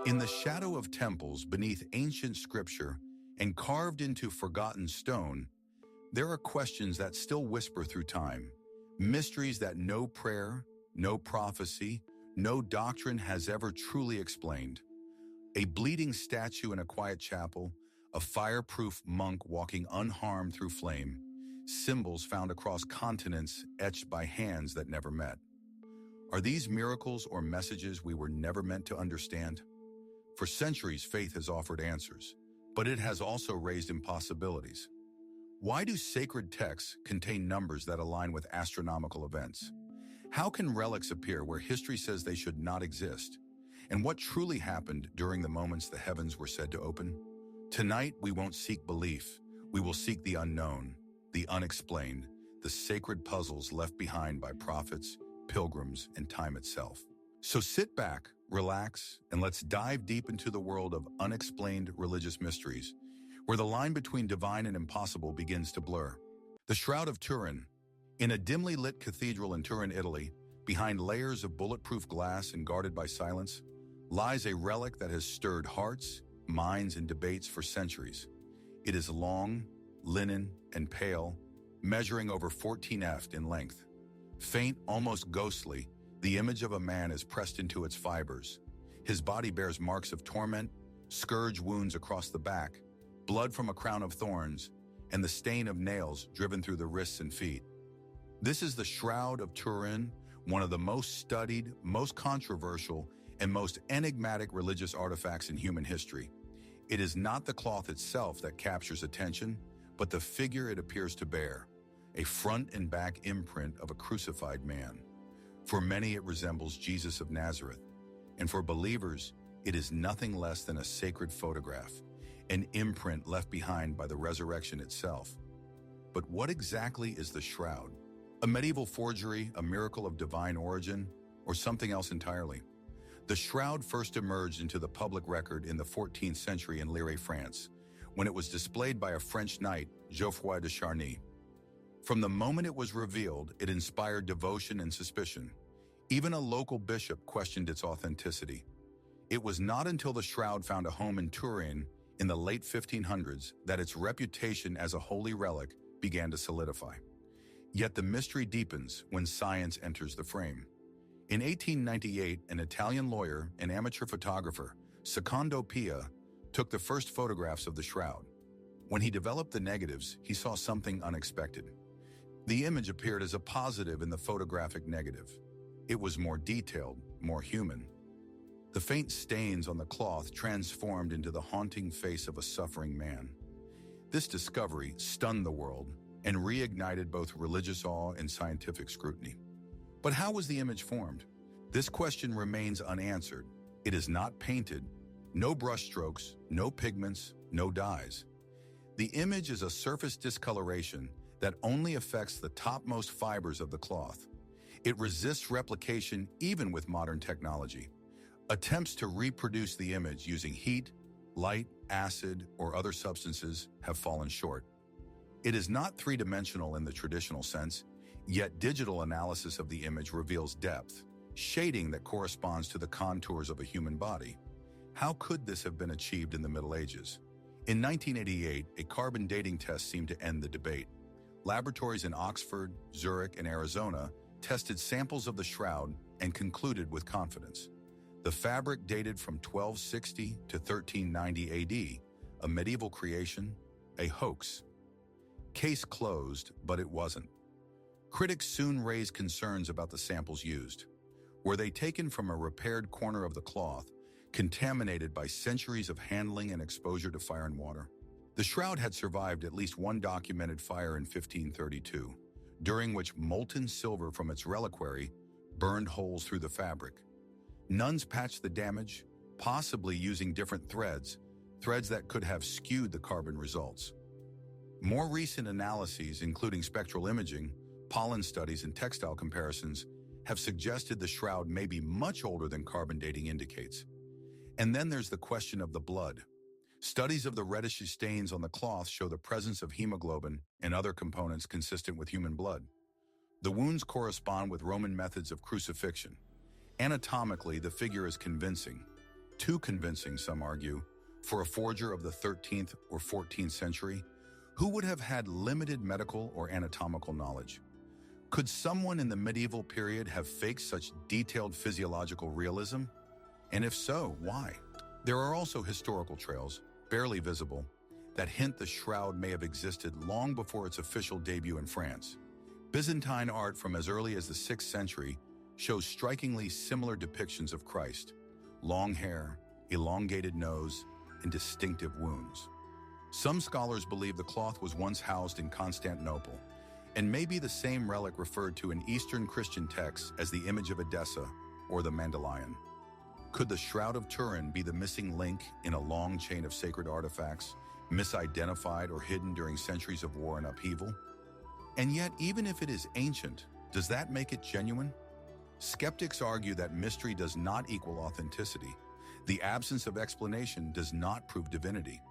In the shadow of temples beneath ancient scripture and carved into forgotten stone, there are questions that still whisper through time, mysteries that no prayer, no prophecy, no doctrine has ever truly explained. A bleeding statue in a quiet chapel, a fireproof monk walking unharmed through flame, symbols found across continents etched by hands that never met. Are these miracles or messages we were never meant to understand? For centuries, faith has offered answers, but it has also raised impossibilities. Why do sacred texts contain numbers that align with astronomical events? How can relics appear where history says they should not exist? And what truly happened during the moments the heavens were said to open? Tonight, we won't seek belief. We will seek the unknown, the unexplained, the sacred puzzles left behind by prophets, pilgrims, and time itself. So sit back, relax, and let's dive deep into the world of unexplained religious mysteries, where the line between divine and impossible begins to blur. The Shroud of Turin. In a dimly lit cathedral in Turin, Italy, behind layers of bulletproof glass and guarded by silence, lies a relic that has stirred hearts, minds, and debates for centuries. It is long, linen, and pale, measuring over 14 feet in length. Faint, almost ghostly, the image of a man is pressed into its fibers. His body bears marks of torment, scourge wounds across the back, blood from a crown of thorns, and the stain of nails driven through the wrists and feet. This is the Shroud of Turin, one of the most studied, most controversial, and most enigmatic religious artifacts in human history. It is not the cloth itself that captures attention, but the figure it appears to bear, a front and back imprint of a crucified man. For many, it resembles Jesus of Nazareth, and for believers, it is nothing less than a sacred photograph, an imprint left behind by the resurrection itself. But what exactly is the shroud? A medieval forgery, a miracle of divine origin, or something else entirely? The shroud first emerged into the public record in the 14th century in Lille, France, when it was displayed by a French knight, Geoffroy de Charny. From the moment it was revealed, it inspired devotion and suspicion. Even a local bishop questioned its authenticity. It was not until the shroud found a home in Turin in the late 1500s that its reputation as a holy relic began to solidify. Yet the mystery deepens when science enters the frame. In 1898, an Italian lawyer and amateur photographer, Secondo Pia, took the first photographs of the shroud. When he developed the negatives, he saw something unexpected. The image appeared as a positive in the photographic negative. It was more detailed, more human. The faint stains on the cloth transformed into the haunting face of a suffering man. This discovery stunned the world and reignited both religious awe and scientific scrutiny. But how was the image formed? This question remains unanswered. It is not painted, no brushstrokes, no pigments, no dyes. The image is a surface discoloration that only affects the topmost fibers of the cloth. It resists replication even with modern technology. Attempts to reproduce the image using heat, light, acid, or other substances have fallen short. It is not three-dimensional in the traditional sense, yet digital analysis of the image reveals depth, shading that corresponds to the contours of a human body. How could this have been achieved in the Middle Ages? In 1988, a carbon dating test seemed to end the debate. Laboratories in Oxford, Zurich, and Arizona tested samples of the shroud and concluded with confidence. The fabric dated from 1260 to 1390 AD, a medieval creation, a hoax. Case closed, but it wasn't. Critics soon raised concerns about the samples used. Were they taken from a repaired corner of the cloth, contaminated by centuries of handling and exposure to fire and water? The shroud had survived at least one documented fire in 1532, during which molten silver from its reliquary burned holes through the fabric. Nuns patched the damage, possibly using different threads that could have skewed the carbon results. More recent analyses, including spectral imaging, pollen studies, and textile comparisons, have suggested the shroud may be much older than carbon dating indicates. And then there's the question of the blood. Studies of the reddish stains on the cloth show the presence of hemoglobin and other components consistent with human blood. The wounds correspond with Roman methods of crucifixion. Anatomically, the figure is convincing. Too convincing, some argue, for a forger of the 13th or 14th century who would have had limited medical or anatomical knowledge. Could someone in the medieval period have faked such detailed physiological realism? And if so, why? There are also historical trails, barely visible, that hint the shroud may have existed long before its official debut in France. Byzantine art from as early as the 6th century shows strikingly similar depictions of Christ: long hair, elongated nose, and distinctive wounds. Some scholars believe the cloth was once housed in Constantinople, and may be the same relic referred to in Eastern Christian texts as the image of Edessa or the Mandalion. Could the Shroud of Turin be the missing link in a long chain of sacred artifacts, misidentified or hidden during centuries of war and upheaval? And yet, even if it is ancient, does that make it genuine? Skeptics argue that mystery does not equal authenticity. The absence of explanation does not prove divinity.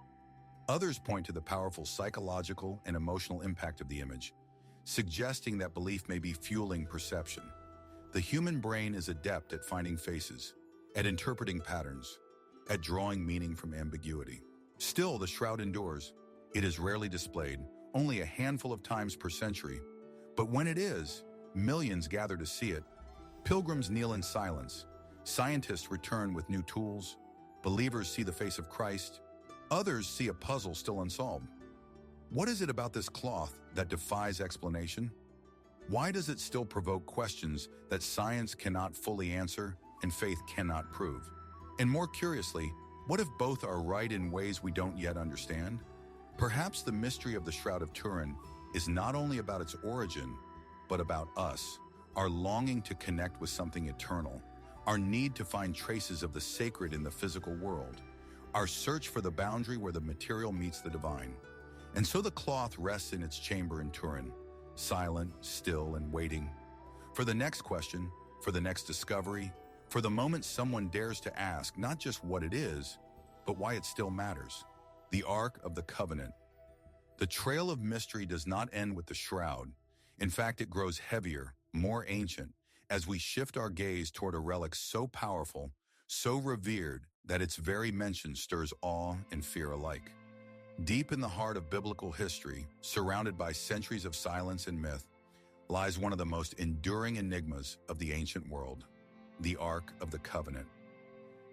Others point to the powerful psychological and emotional impact of the image, suggesting that belief may be fueling perception. The human brain is adept at finding faces, at interpreting patterns, at drawing meaning from ambiguity. Still, the shroud endures. It is rarely displayed, only a handful of times per century. But when it is, millions gather to see it. Pilgrims kneel in silence. Scientists return with new tools. Believers see the face of Christ. Others see a puzzle still unsolved. What is it about this cloth that defies explanation? Why does it still provoke questions that science cannot fully answer and faith cannot prove? And more curiously, what if both are right in ways we don't yet understand? Perhaps the mystery of the Shroud of Turin is not only about its origin, but about us, our longing to connect with something eternal, our need to find traces of the sacred in the physical world, our search for the boundary where the material meets the divine. And so the cloth rests in its chamber in Turin, silent, still, and waiting. For the next question, for the next discovery, for the moment someone dares to ask not just what it is, but why it still matters. The Ark of the Covenant. The trail of mystery does not end with the shroud. In fact, it grows heavier, more ancient, as we shift our gaze toward a relic so powerful, so revered, that its very mention stirs awe and fear alike. Deep in the heart of biblical history, surrounded by centuries of silence and myth, lies one of the most enduring enigmas of the ancient world: the Ark of the Covenant.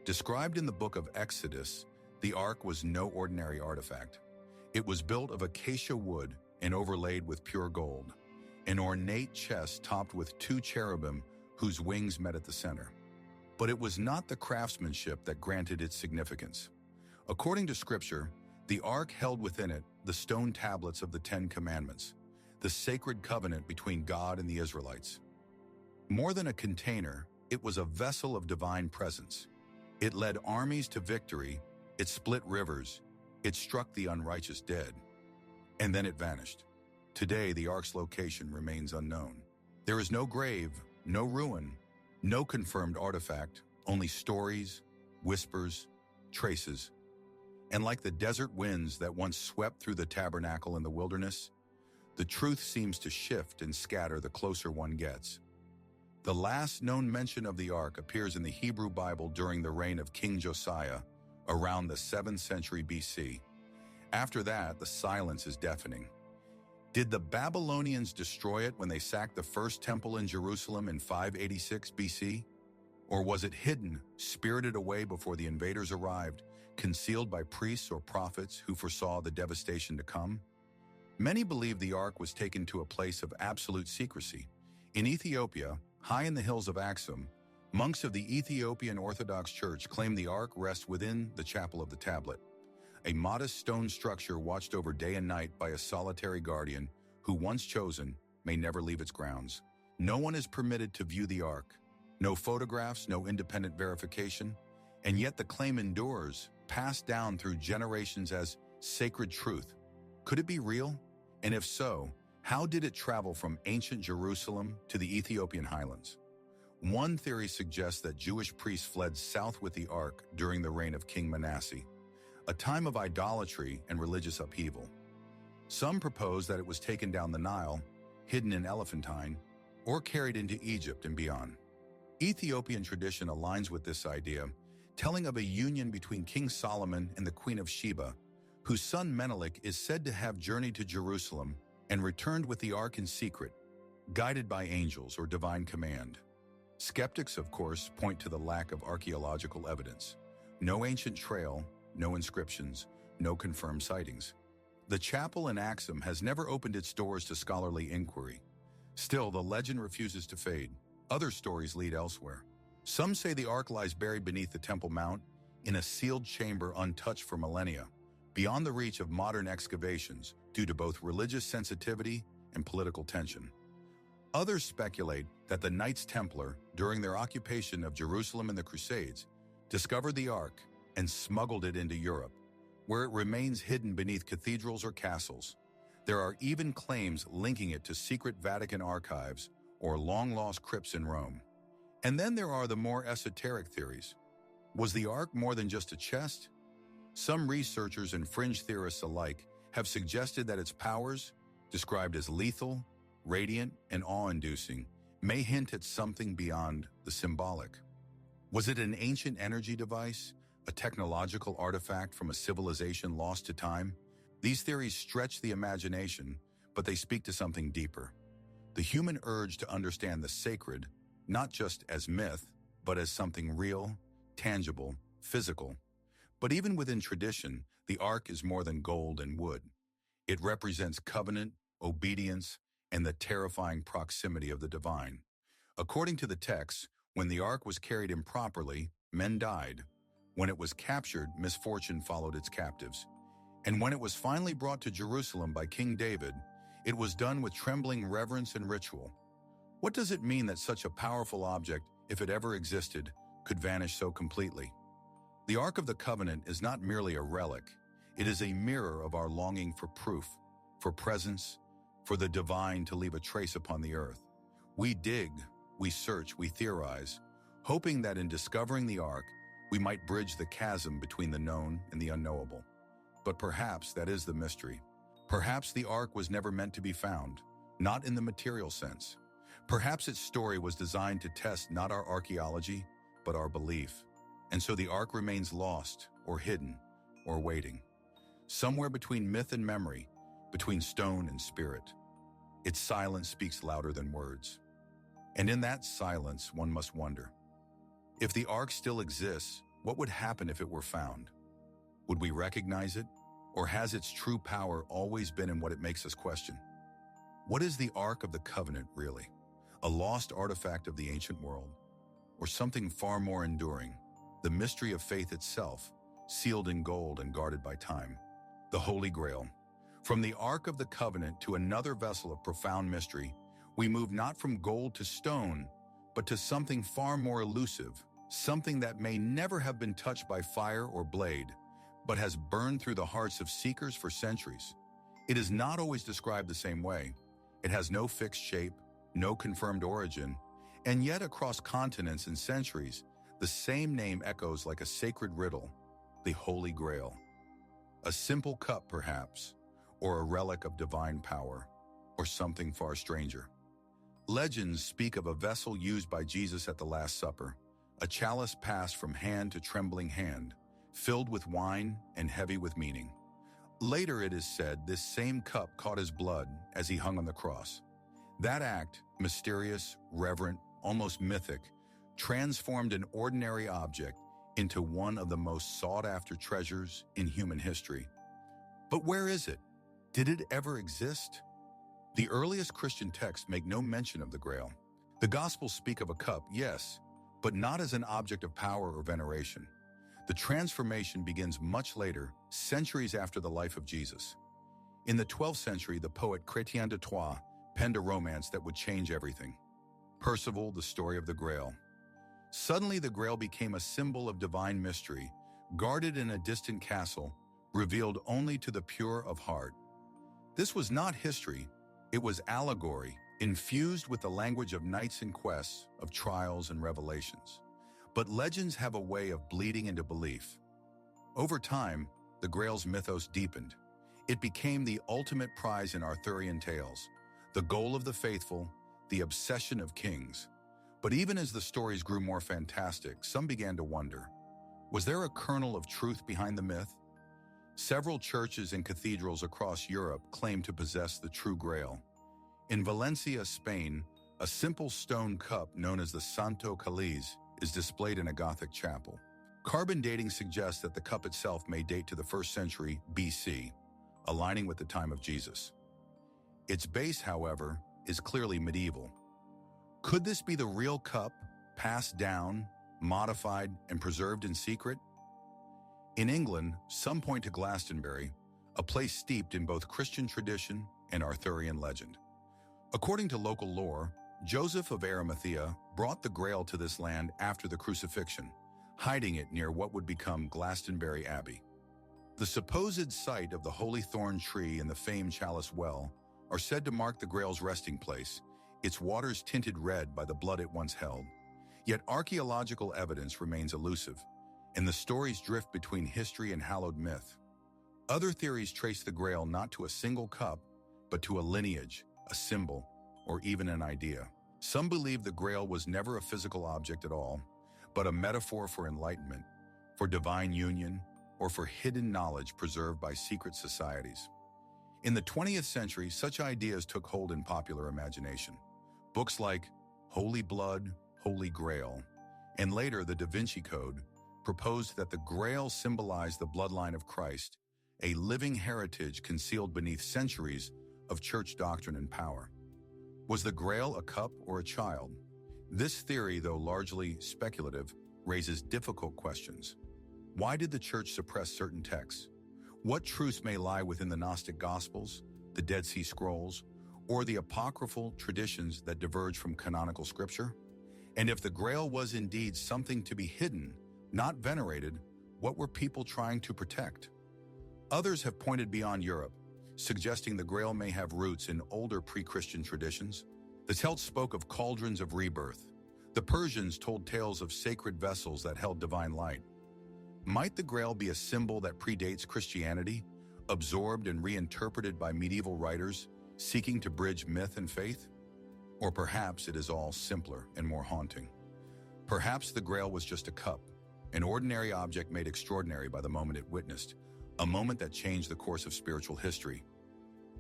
Described in the book of Exodus, the Ark was no ordinary artifact. It was built of acacia wood and overlaid with pure gold, an ornate chest topped with 2 cherubim whose wings met at the center. But it was not the craftsmanship that granted its significance. According to Scripture, the Ark held within it the stone tablets of the 10 Commandments, the sacred covenant between God and the Israelites. More than a container, it was a vessel of divine presence. It led armies to victory, it split rivers, it struck the unrighteous dead, and then it vanished. Today, the Ark's location remains unknown. There is no grave, no ruin, no confirmed artifact, only stories, whispers, traces. And like the desert winds that once swept through the tabernacle in the wilderness, the truth seems to shift and scatter the closer one gets. The last known mention of the Ark appears in the Hebrew Bible during the reign of King Josiah, around the 7th century BC. After that, the silence is deafening. Did the Babylonians destroy it when they sacked the first temple in Jerusalem in 586 BC? Or was it hidden, spirited away before the invaders arrived, concealed by priests or prophets who foresaw the devastation to come? Many believe the Ark was taken to a place of absolute secrecy. In Ethiopia, high in the hills of Aksum, monks of the Ethiopian Orthodox Church claim the Ark rests within the Chapel of the Tablet, a modest stone structure watched over day and night by a solitary guardian who, once chosen, may never leave its grounds. No one is permitted to view the Ark. No photographs, no independent verification, and yet the claim endures, passed down through generations as sacred truth. Could it be real? And if so, how did it travel from ancient Jerusalem to the Ethiopian highlands? One theory suggests that Jewish priests fled south with the Ark during the reign of King Manasseh, a time of idolatry and religious upheaval. Some propose that it was taken down the Nile, hidden in Elephantine, or carried into Egypt and beyond. Ethiopian tradition aligns with this idea, telling of a union between King Solomon and the Queen of Sheba, whose son Menelik is said to have journeyed to Jerusalem and returned with the ark in secret, guided by angels or divine command. Skeptics, of course, point to the lack of archaeological evidence. No ancient trail, no inscriptions, no confirmed sightings. The chapel in Axum has never opened its doors to scholarly inquiry. Still, the legend refuses to fade. Other stories lead elsewhere. Some say the ark lies buried beneath the Temple Mount in a sealed chamber untouched for millennia, beyond the reach of modern excavations due to both religious sensitivity and political tension. Others speculate that the Knights Templar, during their occupation of Jerusalem in the Crusades, discovered the ark and smuggled it into Europe, where it remains hidden beneath cathedrals or castles. There are even claims linking it to secret Vatican archives or long-lost crypts in Rome. And then there are the more esoteric theories. Was the ark more than just a chest? Some researchers and fringe theorists alike have suggested that its powers, described as lethal, radiant, and awe-inducing, may hint at something beyond the symbolic. Was it an ancient energy device, a technological artifact from a civilization lost to time? These theories stretch the imagination, but they speak to something deeper. The human urge to understand the sacred, not just as myth, but as something real, tangible, physical. But even within tradition, the ark is more than gold and wood. It represents covenant, obedience, and the terrifying proximity of the divine. According to the text, when the ark was carried improperly, men died. When it was captured, misfortune followed its captives. And when it was finally brought to Jerusalem by King David, it was done with trembling reverence and ritual. What does it mean that such a powerful object, if it ever existed, could vanish so completely? The Ark of the Covenant is not merely a relic. It is a mirror of our longing for proof, for presence, for the divine to leave a trace upon the earth. We dig, we search, we theorize, hoping that in discovering the Ark, we might bridge the chasm between the known and the unknowable. But perhaps that is the mystery. Perhaps the Ark was never meant to be found, not in the material sense. Perhaps its story was designed to test not our archaeology, but our belief. And so the Ark remains lost, or hidden, or waiting. Somewhere between myth and memory, between stone and spirit. Its silence speaks louder than words. And in that silence, one must wonder. If the Ark still exists, what would happen if it were found? Would we recognize it? Or has its true power always been in what it makes us question? What is the Ark of the Covenant really? A lost artifact of the ancient world? Or something far more enduring? The mystery of faith itself, sealed in gold and guarded by time. The Holy Grail. From the Ark of the Covenant to another vessel of profound mystery, we move not from gold to stone, but to something far more elusive, something that may never have been touched by fire or blade, but has burned through the hearts of seekers for centuries. It is not always described the same way. It has no fixed shape, no confirmed origin, and yet across continents and centuries, the same name echoes like a sacred riddle, the Holy Grail. A simple cup, perhaps, or a relic of divine power, or something far stranger. Legends speak of a vessel used by Jesus at the Last Supper, a chalice passed from hand to trembling hand, filled with wine and heavy with meaning. Later, it is said, this same cup caught his blood as he hung on the cross. That act, mysterious, reverent, almost mythic, transformed an ordinary object into one of the most sought-after treasures in human history. But where is it? Did it ever exist? The earliest Christian texts make no mention of the Grail. The Gospels speak of a cup, yes, but not as an object of power or veneration. The transformation begins much later, centuries after the life of Jesus. In the 12th century, the poet Chrétien de Troyes penned a romance that would change everything. Percival, the story of the Grail. Suddenly, the Grail became a symbol of divine mystery, guarded in a distant castle, revealed only to the pure of heart. This was not history, it was allegory, infused with the language of knights and quests, of trials and revelations. But legends have a way of bleeding into belief. Over time, the Grail's mythos deepened. It became the ultimate prize in Arthurian tales, the goal of the faithful, the obsession of kings. But even as the stories grew more fantastic, some began to wonder, Was there a kernel of truth behind the myth? Several churches and cathedrals across Europe claim to possess the true Grail. In Valencia, Spain, a simple stone cup known as the Santo Cáliz is displayed in a Gothic chapel. Carbon dating suggests that the cup itself may date to the 1st century BC, aligning with the time of Jesus. Its base, however, is clearly medieval. Could this be the real cup, passed down, modified, and preserved in secret? In England, some point to Glastonbury, a place steeped in both Christian tradition and Arthurian legend. According to local lore, Joseph of Arimathea brought the Grail to this land after the crucifixion, hiding it near what would become Glastonbury Abbey. The supposed site of the holy thorn tree and the famed chalice well are said to mark the Grail's resting place, its waters tinted red by the blood it once held. Yet archaeological evidence remains elusive, and the stories drift between history and hallowed myth. Other theories trace the Grail not to a single cup, but to a lineage, a symbol, or even an idea. Some believe the Grail was never a physical object at all, but a metaphor for enlightenment, for divine union, or for hidden knowledge preserved by secret societies. In the 20th century, such ideas took hold in popular imagination. Books like Holy Blood, Holy Grail, and later the Da Vinci Code proposed that the Grail symbolized the bloodline of Christ, a living heritage concealed beneath centuries of church doctrine and power. Was the Grail a cup or a child? This theory, though largely speculative, raises difficult questions. Why did the church suppress certain texts? What truths may lie within the Gnostic Gospels, the Dead Sea Scrolls, or the apocryphal traditions that diverge from canonical scripture? And if the Grail was indeed something to be hidden, not venerated, what were people trying to protect? Others have pointed beyond Europe, suggesting the Grail may have roots in older pre-Christian traditions. The Celts spoke of cauldrons of rebirth. The Persians told tales of sacred vessels that held divine light. Might the Grail be a symbol that predates Christianity, absorbed and reinterpreted by medieval writers seeking to bridge myth and faith? Or perhaps it is all simpler and more haunting. Perhaps the Grail was just a cup, an ordinary object made extraordinary by the moment it witnessed, a moment that changed the course of spiritual history.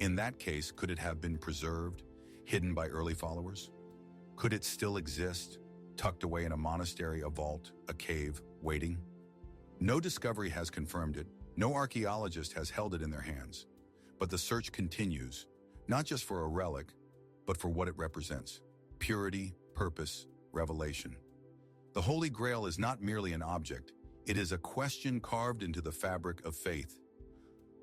In that case, could it have been preserved, hidden by early followers? Could it still exist, tucked away in a monastery, a vault, a cave, waiting? No discovery has confirmed it, no archaeologist has held it in their hands. But the search continues, not just for a relic, but for what it represents: purity, purpose, revelation. The Holy Grail is not merely an object, it is a question carved into the fabric of faith.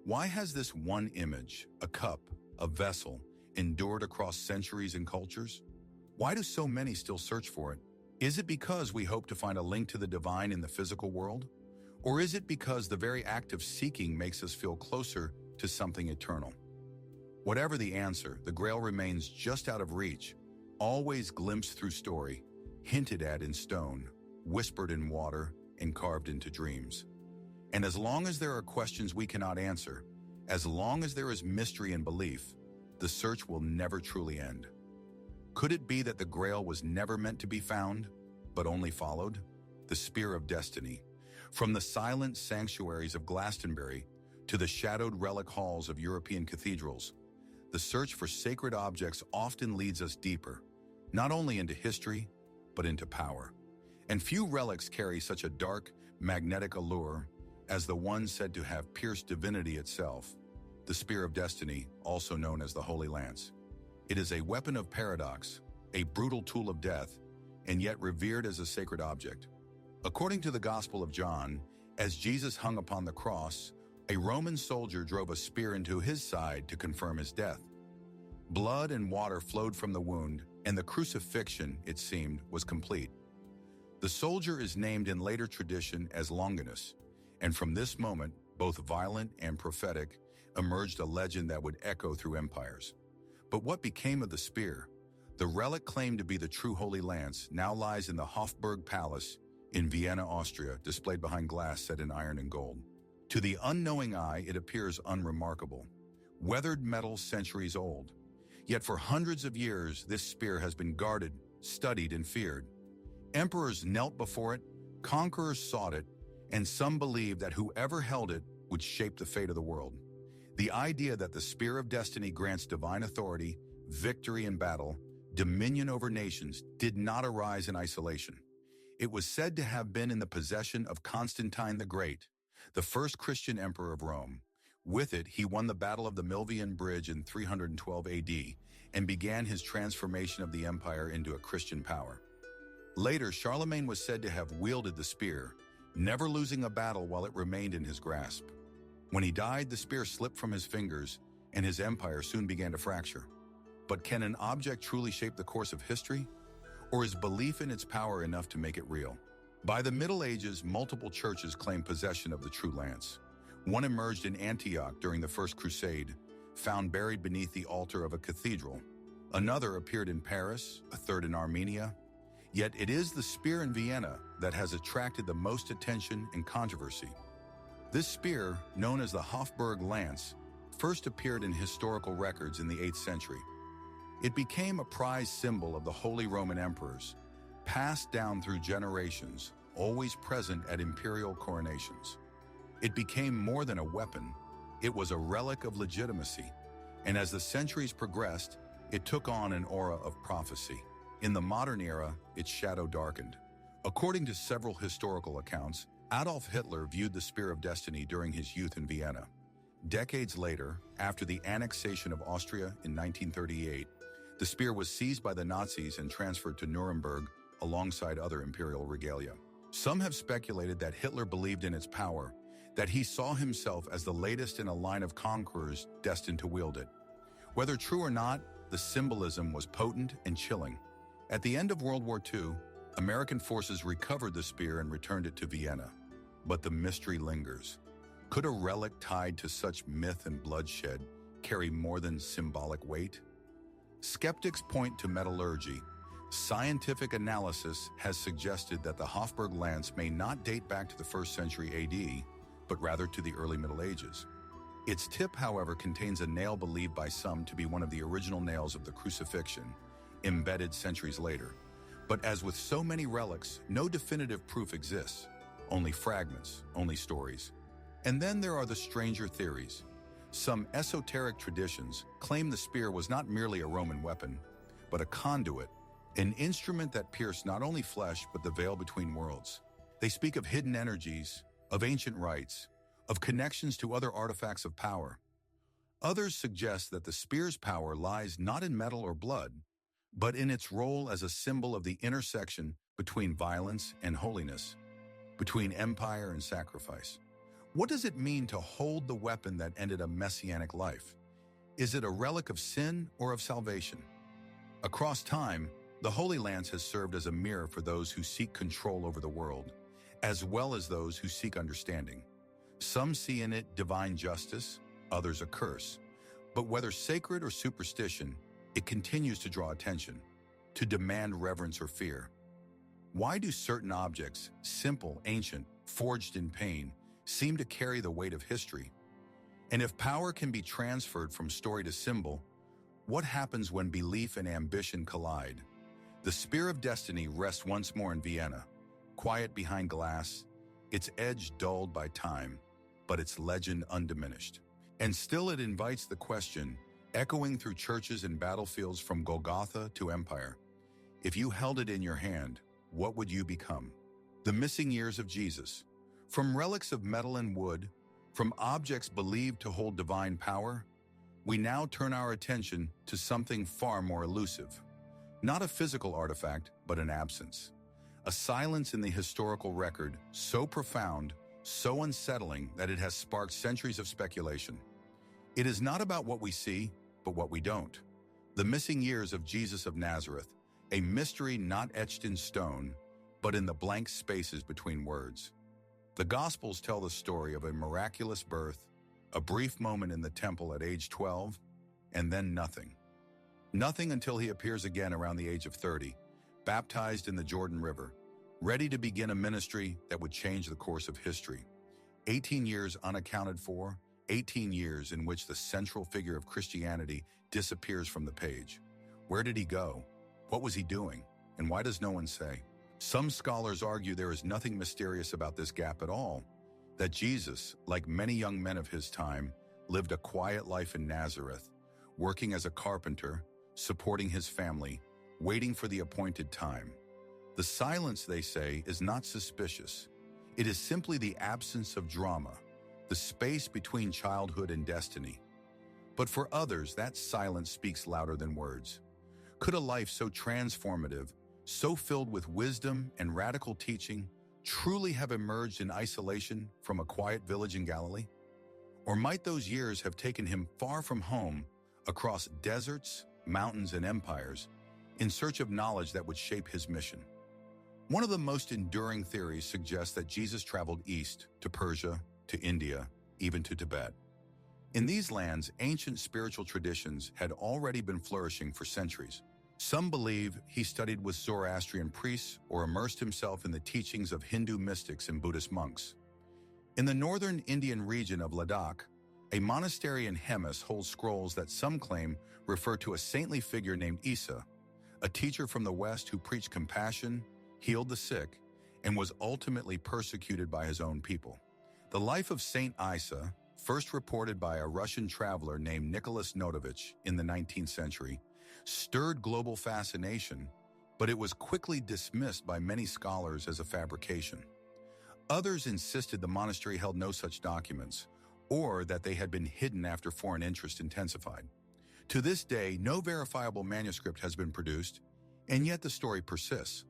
Why has this one image, a cup, a vessel, endured across centuries and cultures? Why do so many still search for it? Is it because we hope to find a link to the divine in the physical world? Or is it because the very act of seeking makes us feel closer to something eternal? Whatever the answer, the Grail remains just out of reach, always glimpsed through story, hinted at in stone, whispered in water, and carved into dreams. And as long as there are questions we cannot answer, as long as there is mystery and belief, the search will never truly end. Could it be that the Grail was never meant to be found, but only followed? The spear of destiny. From the silent sanctuaries of Glastonbury to the shadowed relic halls of European cathedrals, the search for sacred objects often leads us deeper, not only into history, but into power. And few relics carry such a dark, magnetic allure as the one said to have pierced divinity itself, the Spear of Destiny, also known as the Holy Lance. It is a weapon of paradox, a brutal tool of death, and yet revered as a sacred object. According to the Gospel of John, as Jesus hung upon the cross, a Roman soldier drove a spear into his side to confirm his death. Blood and water flowed from the wound, and the crucifixion, it seemed, was complete. The soldier is named in later tradition as Longinus, and from this moment, both violent and prophetic, emerged a legend that would echo through empires. But what became of the spear? The relic claimed to be the true Holy Lance now lies in the Hofburg Palace in Vienna, Austria, displayed behind glass set in iron and gold. To the unknowing eye, it appears unremarkable, weathered metal centuries old. Yet for hundreds of years, this spear has been guarded, studied, and feared. Emperors knelt before it, conquerors sought it, and some believed that whoever held it would shape the fate of the world. The idea that the Spear of Destiny grants divine authority, victory in battle, dominion over nations did not arise in isolation. It was said to have been in the possession of Constantine the Great, the first Christian emperor of Rome. With it, he won the Battle of the Milvian Bridge in 312 AD and began his transformation of the empire into a Christian power. Later, Charlemagne was said to have wielded the spear, never losing a battle while it remained in his grasp. When he died, the spear slipped from his fingers, and his empire soon began to fracture. But can an object truly shape the course of history? Or is belief in its power enough to make it real? By the Middle Ages, multiple churches claimed possession of the true lance. One emerged in Antioch during the First Crusade, found buried beneath the altar of a cathedral. Another appeared in Paris, a third in Armenia. Yet it is the spear in Vienna that has attracted the most attention and controversy. This spear, known as the Hofburg lance, first appeared in historical records in the 8th century. It became a prized symbol of the Holy Roman Emperors, passed down through generations, always present at imperial coronations. It became more than a weapon, it was a relic of legitimacy, and as the centuries progressed, it took on an aura of prophecy. In the modern era, its shadow darkened. According to several historical accounts, Adolf Hitler viewed the Spear of Destiny during his youth in Vienna. Decades later, after the annexation of Austria in 1938, the spear was seized by the Nazis and transferred to Nuremberg alongside other imperial regalia. Some have speculated that Hitler believed in its power, that he saw himself as the latest in a line of conquerors destined to wield it. Whether true or not, the symbolism was potent and chilling. At the end of World War II, American forces recovered the spear and returned it to Vienna. But the mystery lingers. Could a relic tied to such myth and bloodshed carry more than symbolic weight? Skeptics point to metallurgy. Scientific analysis has suggested that the Hofburg lance may not date back to the 1st century AD, but rather to the early Middle Ages. Its tip, however, contains a nail believed by some to be one of the original nails of the crucifixion, embedded centuries later. But as with so many relics, no definitive proof exists. Only fragments, only stories. And then there are the stranger theories. Some esoteric traditions claim the spear was not merely a Roman weapon, but a conduit, an instrument that pierced not only flesh but the veil between worlds. They speak of hidden energies, of ancient rites, of connections to other artifacts of power. Others suggest that the spear's power lies not in metal or blood, but in its role as a symbol of the intersection between violence and holiness, between empire and sacrifice. What does it mean to hold the weapon that ended a messianic life? Is it a relic of sin or of salvation? Across time, the Holy Lance has served as a mirror for those who seek control over the world, as well as those who seek understanding. Some see in it divine justice, others a curse. But whether sacred or superstition, it continues to draw attention, to demand reverence or fear. Why do certain objects, simple, ancient, forged in pain, seem to carry the weight of history? And if power can be transferred from story to symbol, what happens when belief and ambition collide? The Spear of Destiny rests once more in Vienna, quiet behind glass, its edge dulled by time, but its legend undiminished. And still it invites the question, echoing through churches and battlefields from Golgotha to empire. If you held it in your hand, what would you become? The missing years of Jesus. From relics of metal and wood, from objects believed to hold divine power, we now turn our attention to something far more elusive. Not a physical artifact, but an absence. A silence in the historical record so profound, so unsettling that it has sparked centuries of speculation. It is not about what we see, but what we don't. The missing years of Jesus of Nazareth, a mystery not etched in stone, but in the blank spaces between words. The Gospels tell the story of a miraculous birth, a brief moment in the temple at age 12, and then nothing. Nothing until he appears again around the age of 30, baptized in the Jordan River, ready to begin a ministry that would change the course of history. 18 years unaccounted for, 18 years in which the central figure of Christianity disappears from the page. Where did he go? What was he doing? And why does no one say? Some scholars argue there is nothing mysterious about this gap at all, that Jesus, like many young men of his time, lived a quiet life in Nazareth, working as a carpenter, supporting his family, waiting for the appointed time. The silence, they say, is not suspicious. It is simply the absence of drama, the space between childhood and destiny. But for others, that silence speaks louder than words. Could a life so transformative, so filled with wisdom and radical teaching, truly have emerged in isolation from a quiet village in Galilee? Or might those years have taken him far from home, across deserts, mountains, and empires, in search of knowledge that would shape his mission? One of the most enduring theories suggests that Jesus traveled east to Persia, to India, even to Tibet. In these lands, ancient spiritual traditions had already been flourishing for centuries. Some believe he studied with Zoroastrian priests or immersed himself in the teachings of Hindu mystics and Buddhist monks. In the northern Indian region of Ladakh, a monastery in Hemis holds scrolls that some claim refer to a saintly figure named Isa, a teacher from the West who preached compassion, healed the sick, and was ultimately persecuted by his own people. The life of Saint Isa, first reported by a Russian traveler named Nicholas Notovich in the 19th century, stirred global fascination, but it was quickly dismissed by many scholars as a fabrication. Others insisted the monastery held no such documents, or that they had been hidden after foreign interest intensified. To this day, no verifiable manuscript has been produced, and yet the story persists.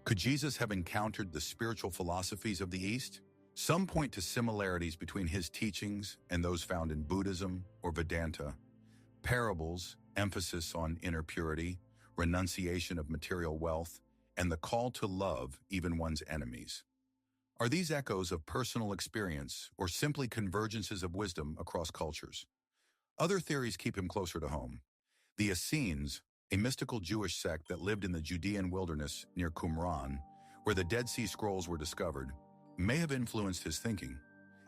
Could Jesus have encountered the spiritual philosophies of the East? Some point to similarities between his teachings and those found in Buddhism or Vedanta. Parables, emphasis on inner purity, renunciation of material wealth, and the call to love even one's enemies. Are these echoes of personal experience or simply convergences of wisdom across cultures? Other theories keep him closer to home. The Essenes, a mystical Jewish sect that lived in the Judean wilderness near Qumran, where the Dead Sea Scrolls were discovered, may have influenced his thinking.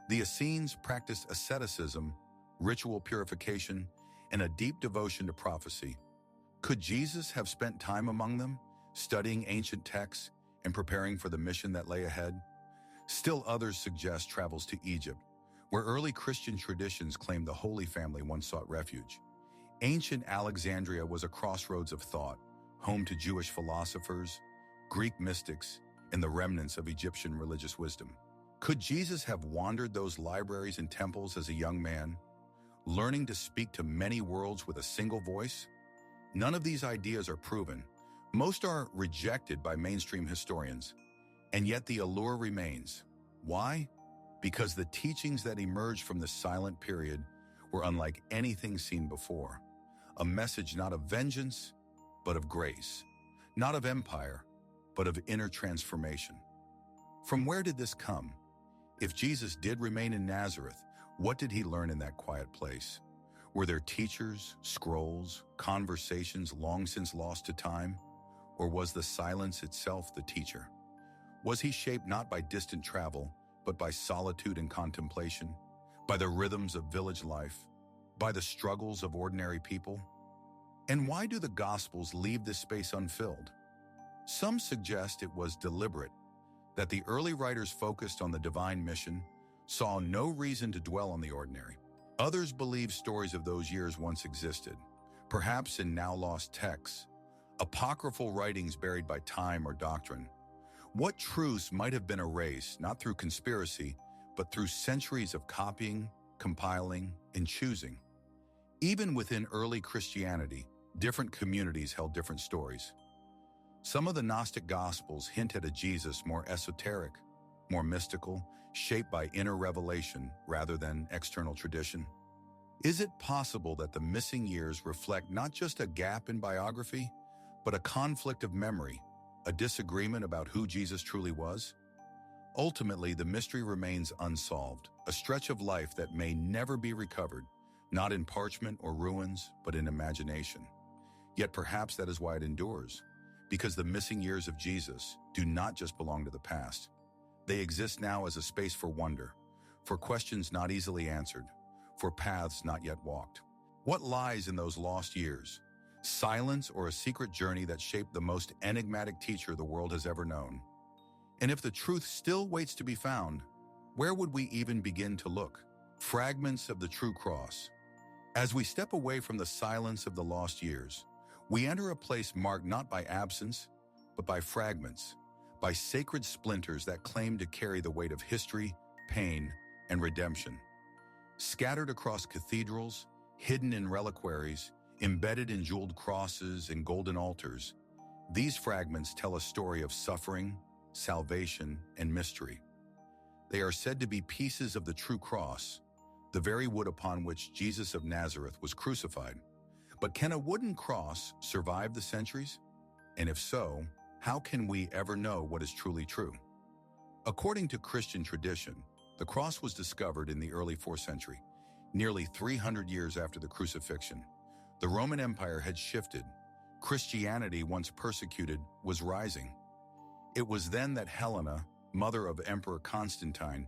The Essenes practiced asceticism, ritual purification, and a deep devotion to prophecy. Could Jesus have spent time among them, studying ancient texts and preparing for the mission that lay ahead? Still others suggest travels to Egypt, where early Christian traditions claim the Holy Family once sought refuge. Ancient Alexandria was a crossroads of thought, home to Jewish philosophers, Greek mystics, and the remnants of Egyptian religious wisdom. Could Jesus have wandered those libraries and temples as a young man, learning to speak to many worlds with a single voice? None of these ideas are proven. Most are rejected by mainstream historians. And yet the allure remains. Why? Because the teachings that emerged from the silent period were unlike anything seen before. A message not of vengeance, but of grace. Not of empire, but of inner transformation. From where did this come? If Jesus did remain in Nazareth, what did he learn in that quiet place? Were there teachers, scrolls, conversations long since lost to time? Or was the silence itself the teacher? Was he shaped not by distant travel, but by solitude and contemplation, by the rhythms of village life, by the struggles of ordinary people? And why do the Gospels leave this space unfilled? Some suggest it was deliberate, that the early writers focused on the divine mission, saw no reason to dwell on the ordinary. Others believe stories of those years once existed, perhaps in now lost texts, apocryphal writings buried by time or doctrine. What truths might have been erased, not through conspiracy, but through centuries of copying, compiling, and choosing? Even within early Christianity, different communities held different stories. Some of the Gnostic Gospels hint at a Jesus more esoteric, more mystical, shaped by inner revelation rather than external tradition. Is it possible that the missing years reflect not just a gap in biography, but a conflict of memory, a disagreement about who Jesus truly was? Ultimately, the mystery remains unsolved, a stretch of life that may never be recovered, not in parchment or ruins, but in imagination. Yet perhaps that is why it endures, because the missing years of Jesus do not just belong to the past. They exist now as a space for wonder, for questions not easily answered, for paths not yet walked. What lies in those lost years? silence, or a secret journey that shaped the most enigmatic teacher the world has ever known? And if the truth still waits to be found, where would we even begin to look? Fragments of the True Cross. As we step away from the silence of the lost years, we enter a place marked not by absence, but by fragments, by sacred splinters that claim to carry the weight of history, pain, and redemption. Scattered across cathedrals, hidden in reliquaries, embedded in jeweled crosses and golden altars, these fragments tell a story of suffering, salvation, and mystery. They are said to be pieces of the true cross, the very wood upon which Jesus of Nazareth was crucified. But can a wooden cross survive the centuries? And if so, how can we ever know what is truly true? According to Christian tradition, the cross was discovered in the early 4th century, nearly 300 years after the crucifixion. The Roman Empire had shifted. Christianity, once persecuted, was rising. It was then that Helena, mother of Emperor Constantine,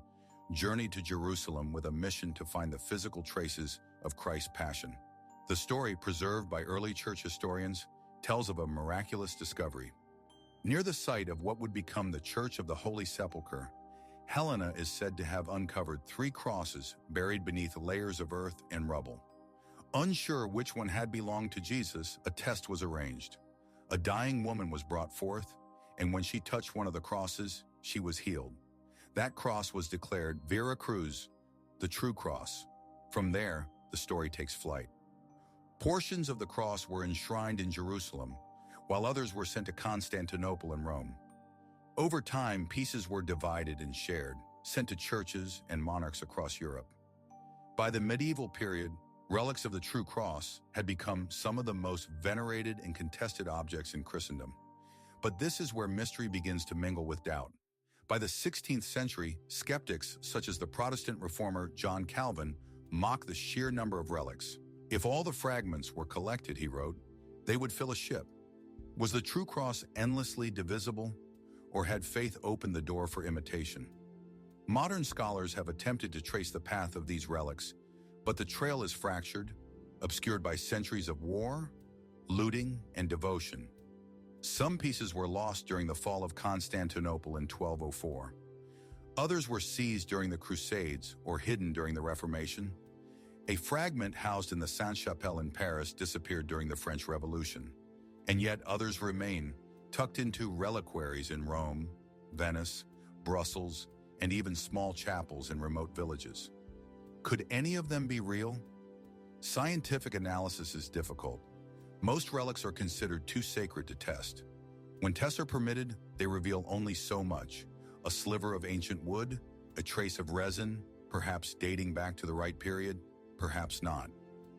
journeyed to Jerusalem with a mission to find the physical traces of Christ's passion. The story, preserved by early church historians, tells of a miraculous discovery. Near the site of what would become the Church of the Holy Sepulchre, Helena is said to have uncovered 3 crosses buried beneath layers of earth and rubble. Unsure which one had belonged to Jesus, a test was arranged. A dying woman was brought forth, and when she touched one of the crosses, she was healed. That cross was declared Vera Cruz, the true cross. From there, the story takes flight. Portions of the cross were enshrined in Jerusalem, while others were sent to Constantinople and Rome. Over time, pieces were divided and shared, sent to churches and monarchs across Europe. By the medieval period, relics of the true cross had become some of the most venerated and contested objects in Christendom. But this is where mystery begins to mingle with doubt. By the 16th century, skeptics such as the Protestant reformer John Calvin mocked the sheer number of relics. If all the fragments were collected, he wrote, they would fill a ship. Was the true cross endlessly divisible, or had faith opened the door for imitation? Modern scholars have attempted to trace the path of these relics, but the trail is fractured, obscured by centuries of war, looting, and devotion. Some pieces were lost during the fall of Constantinople in 1204. Others were seized during the Crusades or hidden during the Reformation. A fragment housed in the Sainte-Chapelle in Paris disappeared during the French Revolution. And yet others remain, tucked into reliquaries in Rome, Venice, Brussels, and even small chapels in remote villages. Could any of them be real? Scientific analysis is difficult. Most relics are considered too sacred to test. When tests are permitted, they reveal only so much: a sliver of ancient wood, a trace of resin, perhaps dating back to the right period, perhaps not.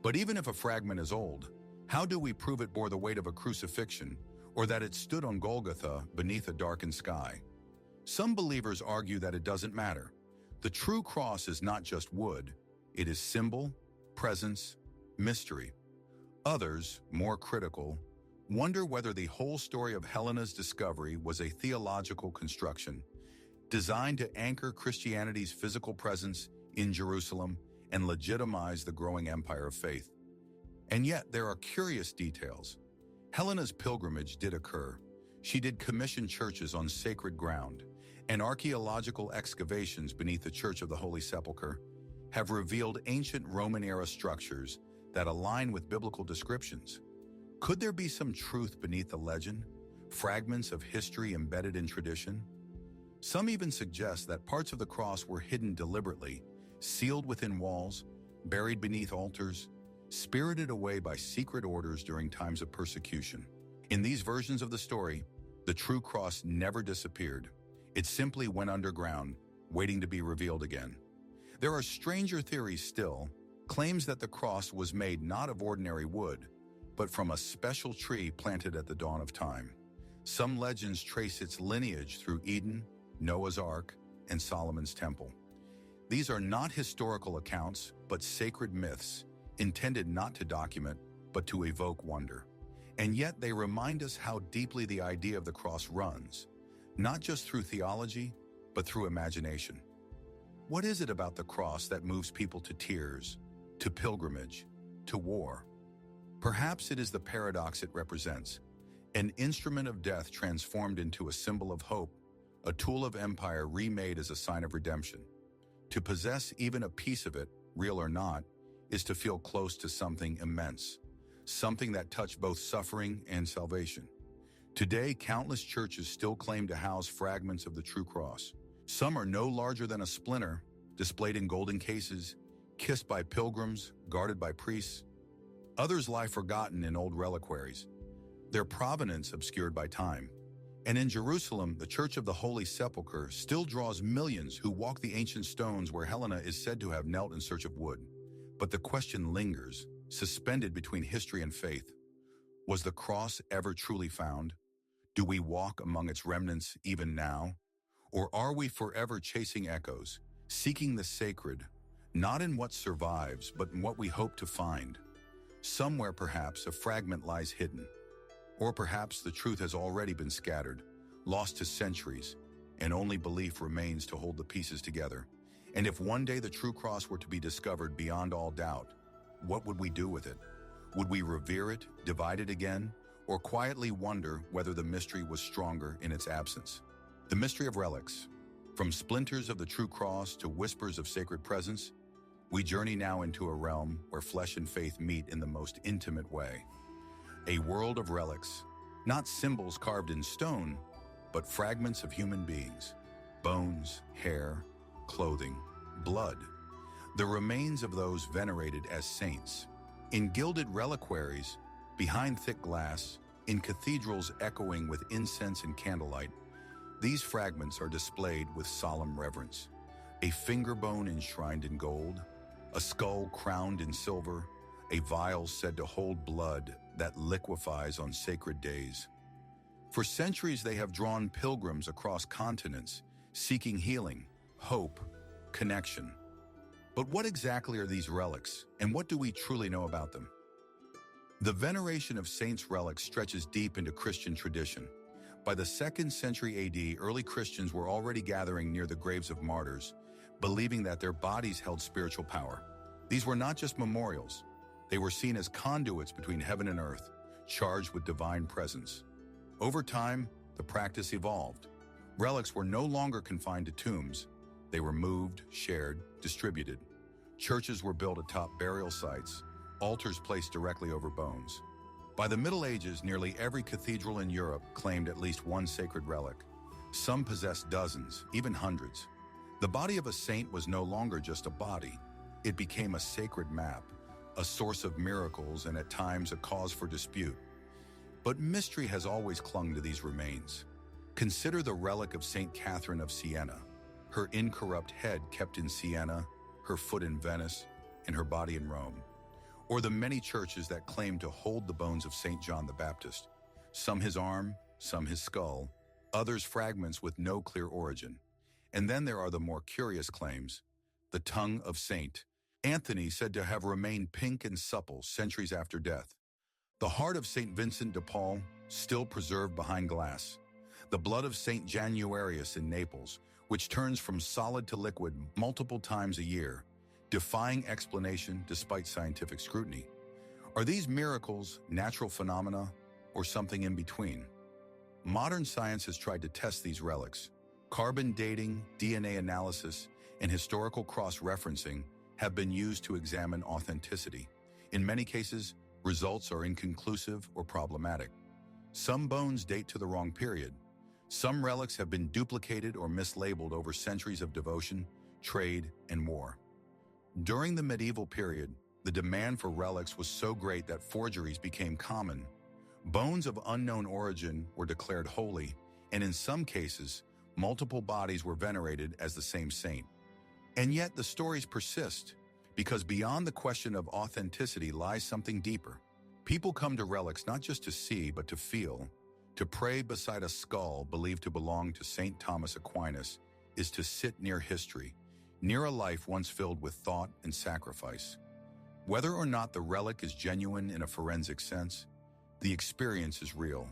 But even if a fragment is old, how do we prove it bore the weight of a crucifixion, or that it stood on Golgotha beneath a darkened sky? Some believers argue that it doesn't matter. The true cross is not just wood, it is symbol, presence, mystery. Others, more critical, wonder whether the whole story of Helena's discovery was a theological construction designed to anchor Christianity's physical presence in Jerusalem and legitimize the growing empire of faith. And yet, there are curious details. Helena's pilgrimage did occur. She did commission churches on sacred ground, and archaeological excavations beneath the Church of the Holy Sepulchre have revealed ancient Roman-era structures that align with biblical descriptions. Could there be some truth beneath the legend? Fragments of history embedded in tradition? Some even suggest that parts of the cross were hidden deliberately, sealed within walls, buried beneath altars, spirited away by secret orders during times of persecution. In these versions of the story, the true cross never disappeared. It simply went underground, waiting to be revealed again. There are stranger theories still, claims that the cross was made not of ordinary wood, but from a special tree planted at the dawn of time. Some legends trace its lineage through Eden, Noah's Ark, and Solomon's Temple. These are not historical accounts, but sacred myths, intended not to document, but to evoke wonder. And yet they remind us how deeply the idea of the cross runs, not just through theology, but through imagination. What is it about the cross that moves people to tears, to pilgrimage, to war? Perhaps it is the paradox it represents, an instrument of death transformed into a symbol of hope, a tool of empire remade as a sign of redemption. To possess even a piece of it, real or not, is to feel close to something immense, something that touched both suffering and salvation. Today, countless churches still claim to house fragments of the true cross. Some are no larger than a splinter, displayed in golden cases, kissed by pilgrims, guarded by priests. Others lie forgotten in old reliquaries, their provenance obscured by time. And in Jerusalem, the Church of the Holy Sepulchre still draws millions who walk the ancient stones where Helena is said to have knelt in search of wood. But the question lingers, suspended between history and faith. Was the cross ever truly found? Do we walk among its remnants even now? Or are we forever chasing echoes, seeking the sacred, not in what survives, but in what we hope to find? Somewhere, perhaps, a fragment lies hidden. Or perhaps the truth has already been scattered, lost to centuries, and only belief remains to hold the pieces together. And if one day the true cross were to be discovered beyond all doubt, what would we do with it? Would we revere it, divide it again, or quietly wonder whether the mystery was stronger in its absence? The Mystery of Relics. From splinters of the true cross to whispers of sacred presence, we journey now into a realm where flesh and faith meet in the most intimate way. A world of relics, not symbols carved in stone, but fragments of human beings, bones, hair, clothing, blood, the remains of those venerated as saints. In gilded reliquaries, behind thick glass, in cathedrals echoing with incense and candlelight, these fragments are displayed with solemn reverence. A finger bone enshrined in gold, a skull crowned in silver, a vial said to hold blood that liquefies on sacred days. For centuries they have drawn pilgrims across continents, seeking healing, hope, connection. But what exactly are these relics, and what do we truly know about them? The veneration of saints' relics stretches deep into Christian tradition. By the 2nd century AD, early Christians were already gathering near the graves of martyrs, believing that their bodies held spiritual power. These were not just memorials. They were seen as conduits between heaven and earth, charged with divine presence. Over time, the practice evolved. Relics were no longer confined to tombs. They were moved, shared, distributed. Churches were built atop burial sites, altars placed directly over bones. By the Middle Ages, nearly every cathedral in Europe claimed at least one sacred relic. Some possessed dozens, even hundreds. The body of a saint was no longer just a body. It became a sacred map, a source of miracles and at times a cause for dispute. But mystery has always clung to these remains. Consider the relic of Saint Catherine of Siena, her incorrupt head kept in Siena, her foot in Venice, and her body in Rome. Or the many churches that claim to hold the bones of Saint John the Baptist, some his arm, some his skull, others fragments with no clear origin. And then there are the more curious claims. The tongue of Saint Anthony said to have remained pink and supple centuries after death. The heart of Saint Vincent de Paul, still preserved behind glass. The blood of Saint Januarius in Naples, which turns from solid to liquid multiple times a year, defying explanation despite scientific scrutiny. Are these miracles natural phenomena or something in between? Modern science has tried to test these relics. Carbon dating, DNA analysis, and historical cross-referencing have been used to examine authenticity. In many cases, results are inconclusive or problematic. Some bones date to the wrong period. Some relics have been duplicated or mislabeled over centuries of devotion, trade, and war. During the medieval period, the demand for relics was so great that forgeries became common. Bones of unknown origin were declared holy, and in some cases, multiple bodies were venerated as the same saint. And yet the stories persist, because beyond the question of authenticity lies something deeper. People come to relics not just to see, but to feel. To pray beside a skull believed to belong to St. Thomas Aquinas is to sit near history, near a life once filled with thought and sacrifice. Whether or not the relic is genuine in a forensic sense, the experience is real.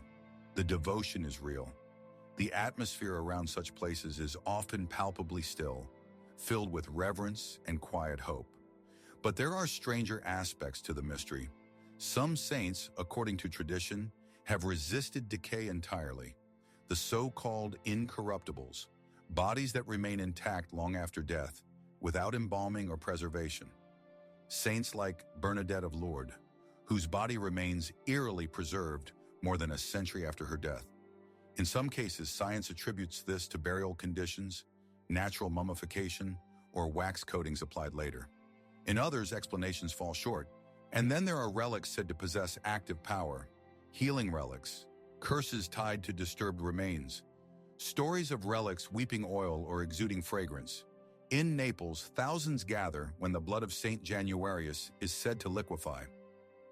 The devotion is real. The atmosphere around such places is often palpably still, filled with reverence and quiet hope. But there are stranger aspects to the mystery. Some saints, according to tradition, have resisted decay entirely, the so-called incorruptibles, bodies that remain intact long after death, without embalming or preservation. Saints like Bernadette of Lourdes, whose body remains eerily preserved more than a century after her death. In some cases, science attributes this to burial conditions, natural mummification, or wax coatings applied later. In others, explanations fall short. And then there are relics said to possess active power, healing relics, curses tied to disturbed remains, stories of relics weeping oil or exuding fragrance. In Naples, thousands gather when the blood of Saint Januarius is said to liquefy.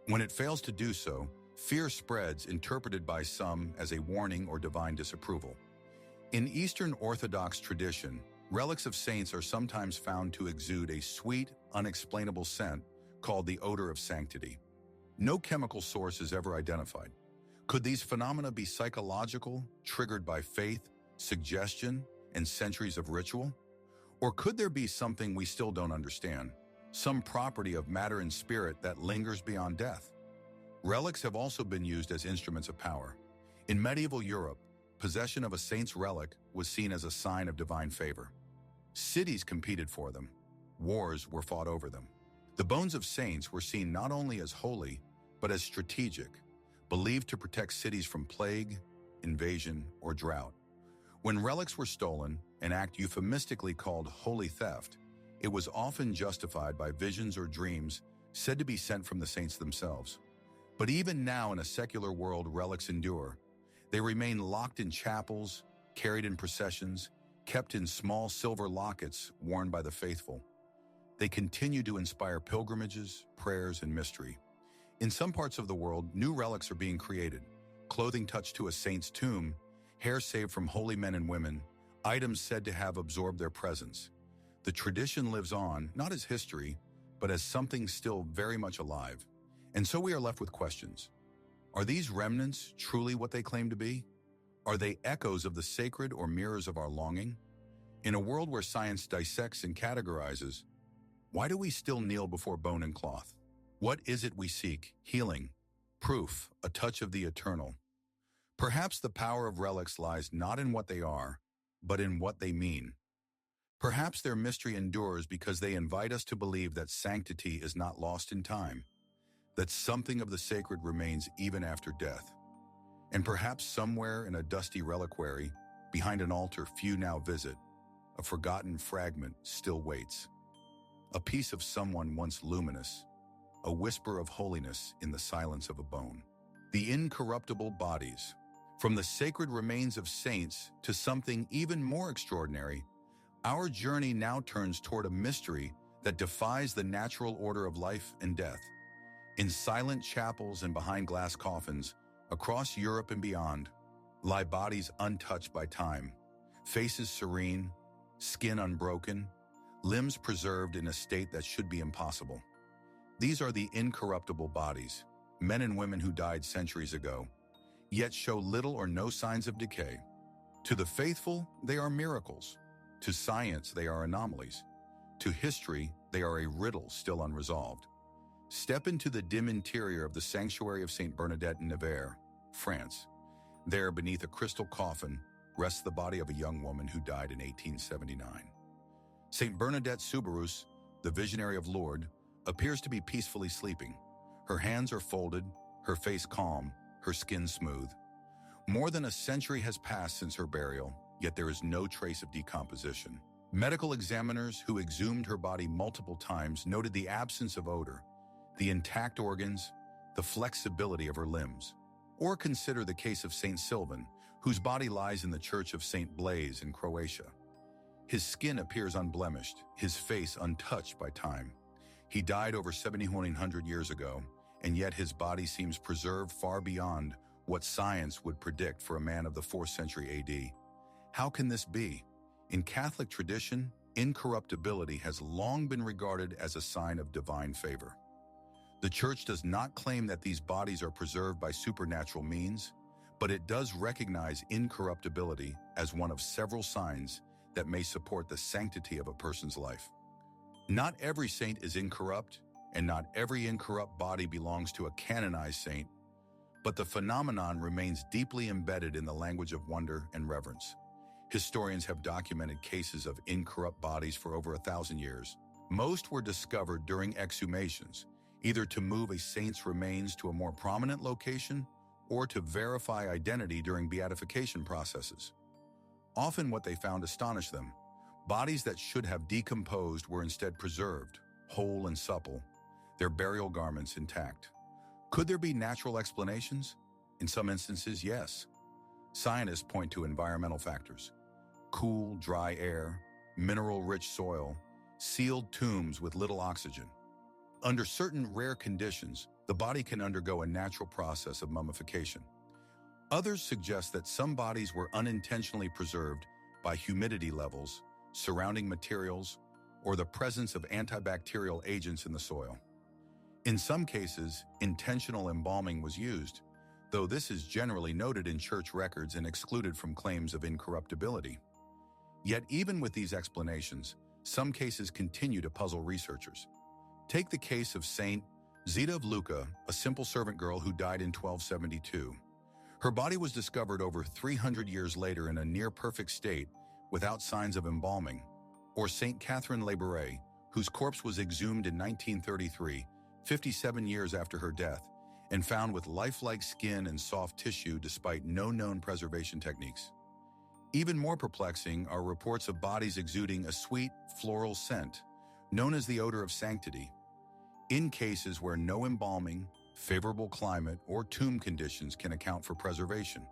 When it fails to do so, fear spreads, interpreted by some as a warning or divine disapproval. In Eastern Orthodox tradition, relics of saints are sometimes found to exude a sweet, unexplainable scent called the odor of sanctity. No chemical source is ever identified. Could these phenomena be psychological, triggered by faith, suggestion, and centuries of ritual? Or could there be something we still don't understand, some property of matter and spirit that lingers beyond death? Relics have also been used as instruments of power. In medieval Europe, possession of a saint's relic was seen as a sign of divine favor. Cities competed for them. Wars were fought over them. The bones of saints were seen not only as holy, but as strategic, believed to protect cities from plague, invasion, or drought. When relics were stolen, an act euphemistically called holy theft, it was often justified by visions or dreams said to be sent from the saints themselves. But even now in a secular world, relics endure. They remain locked in chapels, carried in processions, kept in small silver lockets worn by the faithful. They continue to inspire pilgrimages, prayers, and mystery. In some parts of the world, new relics are being created. Clothing touched to a saint's tomb, hair saved from holy men and women, items said to have absorbed their presence. The tradition lives on, not as history, but as something still very much alive. And so we are left with questions. Are these remnants truly what they claim to be? Are they echoes of the sacred or mirrors of our longing? In a world where science dissects and categorizes, why do we still kneel before bone and cloth? What is it we seek? Healing, proof, a touch of the eternal. Perhaps the power of relics lies not in what they are, but in what they mean. Perhaps their mystery endures because they invite us to believe that sanctity is not lost in time, that something of the sacred remains even after death. And perhaps somewhere in a dusty reliquary, behind an altar few now visit, a forgotten fragment still waits. A piece of someone once luminous, a whisper of holiness in the silence of a bone. The incorruptible bodies, from the sacred remains of saints to something even more extraordinary, our journey now turns toward a mystery that defies the natural order of life and death. In silent chapels and behind glass coffins, across Europe and beyond, lie bodies untouched by time, faces serene, skin unbroken, limbs preserved in a state that should be impossible. These are the incorruptible bodies, men and women who died centuries ago, yet show little or no signs of decay. To the faithful, they are miracles. To science, they are anomalies. To history, they are a riddle still unresolved. Step into the dim interior of the sanctuary of St. Bernadette in Nevers, France. There, beneath a crystal coffin, rests the body of a young woman who died in 1879. St. Bernadette Soubirous, the visionary of Lourdes, appears to be peacefully sleeping. Her hands are folded, her face calm, her skin smooth. More than a century has passed since her burial, yet there is no trace of decomposition. Medical examiners who exhumed her body multiple times noted the absence of odor, the intact organs, the flexibility of her limbs. Or consider the case of St. Sylvan, whose body lies in the Church of St. Blaise in Croatia. His skin appears unblemished, his face untouched by time. He died over 7,100 years ago, and yet his body seems preserved far beyond what science would predict for a man of the 4th century AD. How can this be? In Catholic tradition, incorruptibility has long been regarded as a sign of divine favor. The Church does not claim that these bodies are preserved by supernatural means, but it does recognize incorruptibility as one of several signs that may support the sanctity of a person's life. Not every saint is incorrupt, and not every incorrupt body belongs to a canonized saint, but the phenomenon remains deeply embedded in the language of wonder and reverence. Historians have documented cases of incorrupt bodies for over 1,000 years. Most were discovered during exhumations, either to move a saint's remains to a more prominent location or to verify identity during beatification processes. Often what they found astonished them. Bodies that should have decomposed were instead preserved, whole and supple, their burial garments intact. Could there be natural explanations? In some instances, yes. Scientists point to environmental factors: cool, dry air, mineral-rich soil, sealed tombs with little oxygen. Under certain rare conditions, the body can undergo a natural process of mummification. Others suggest that some bodies were unintentionally preserved by humidity levels, surrounding materials, or the presence of antibacterial agents in the soil. In some cases, intentional embalming was used, though this is generally noted in church records and excluded from claims of incorruptibility. Yet even with these explanations, some cases continue to puzzle researchers. Take the case of Saint Zita of Lucca, a simple servant girl who died in 1272. Her body was discovered over 300 years later in a near-perfect state without signs of embalming. Or Saint Catherine Labouré, whose corpse was exhumed in 1933, 57 years after her death, and found with lifelike skin and soft tissue despite no known preservation techniques. Even more perplexing are reports of bodies exuding a sweet, floral scent, known as the odor of sanctity. In cases where no embalming, favorable climate, or tomb conditions can account for preservation,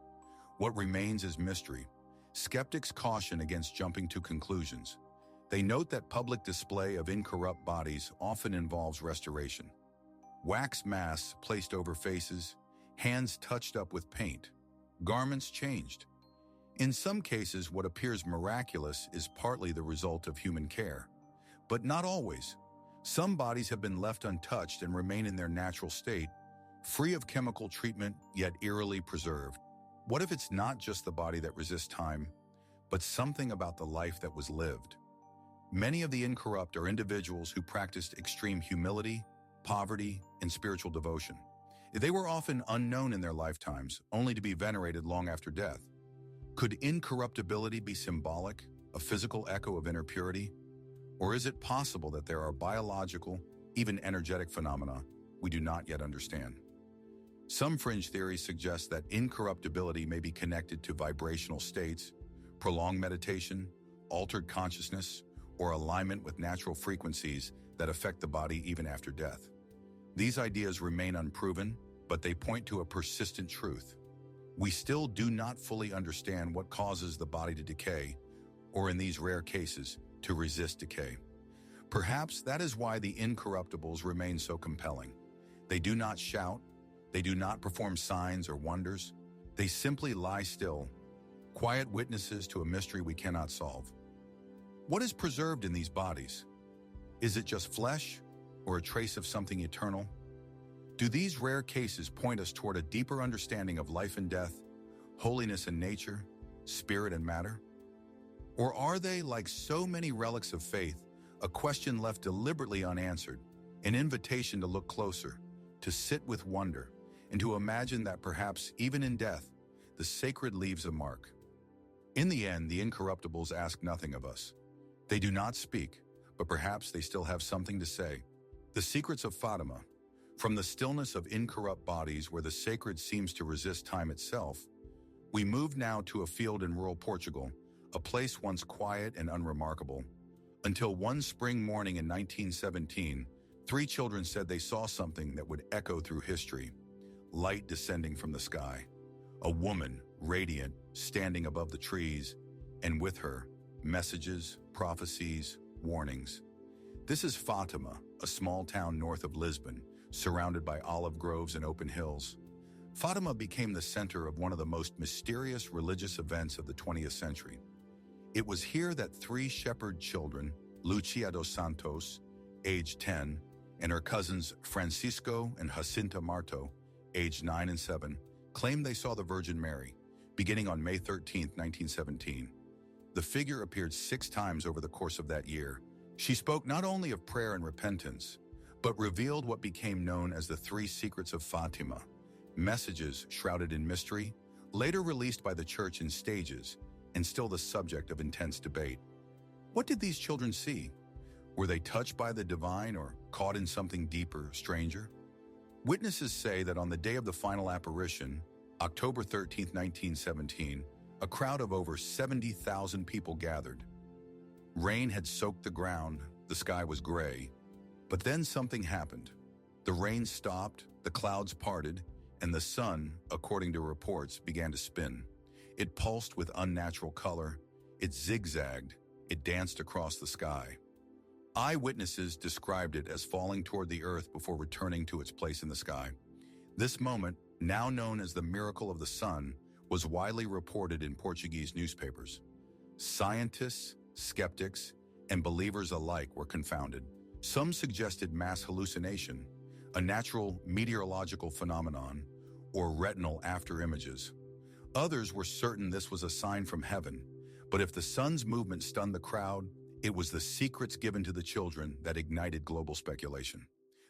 what remains is mystery. Skeptics caution against jumping to conclusions. They note that public display of incorrupt bodies often involves restoration. Wax masks placed over faces, hands touched up with paint, garments changed. In some cases, what appears miraculous is partly the result of human care, but not always. Some bodies have been left untouched and remain in their natural state, free of chemical treatment, yet eerily preserved. What if it's not just the body that resists time, but something about the life that was lived? Many of the incorrupt are individuals who practiced extreme humility, poverty, and spiritual devotion. They were often unknown in their lifetimes, only to be venerated long after death. Could incorruptibility be symbolic, a physical echo of inner purity? Or is it possible that there are biological, even energetic phenomena we do not yet understand? Some fringe theories suggest that incorruptibility may be connected to vibrational states, prolonged meditation, altered consciousness, or alignment with natural frequencies that affect the body even after death. These ideas remain unproven, but they point to a persistent truth. We still do not fully understand what causes the body to decay, or in these rare cases, to resist decay. Perhaps that is why the incorruptibles remain so compelling. They do not shout, they do not perform signs or wonders. They simply lie still, quiet witnesses to a mystery we cannot solve. What is preserved in these bodies? Is it just flesh, or a trace of something eternal? Do these rare cases point us toward a deeper understanding of life and death, holiness and nature, spirit and matter? Or are they, like so many relics of faith, a question left deliberately unanswered, an invitation to look closer, to sit with wonder, and to imagine that perhaps even in death, the sacred leaves a mark? In the end, the incorruptibles ask nothing of us. They do not speak, but perhaps they still have something to say. The Secrets of Fatima. From the stillness of incorrupt bodies where the sacred seems to resist time itself, we move now to a field in rural Portugal, a place once quiet and unremarkable, until one spring morning in 1917, 3 children said they saw something that would echo through history, light descending from the sky. A woman, radiant, standing above the trees, and with her, messages, prophecies, warnings. This is Fatima, a small town north of Lisbon, surrounded by olive groves and open hills. Fatima became the center of one of the most mysterious religious events of the 20th century. It was here that 3 shepherd children, Lucia dos Santos, aged 10, and her cousins Francisco and Jacinta Marto, aged 9 and 7, claimed they saw the Virgin Mary, beginning on May 13, 1917. The figure appeared 6 times over the course of that year. She spoke not only of prayer and repentance, but revealed what became known as the three Secrets of Fatima, messages shrouded in mystery, later released by the church in stages, and still the subject of intense debate. What did these children see? Were they touched by the divine or caught in something deeper, stranger? Witnesses say that on the day of the final apparition, October 13, 1917, a crowd of over 70,000 people gathered. Rain had soaked the ground, the sky was gray. But then something happened. The rain stopped, the clouds parted, and the sun, according to reports, began to spin. It pulsed with unnatural color, it zigzagged, it danced across the sky. Eyewitnesses described it as falling toward the earth before returning to its place in the sky. This moment, now known as the miracle of the sun, was widely reported in Portuguese newspapers. Scientists, skeptics, and believers alike were confounded. Some suggested mass hallucination, a natural meteorological phenomenon, or retinal afterimages. Others were certain this was a sign from heaven, but if the sun's movement stunned the crowd, it was the secrets given to the children that ignited global speculation.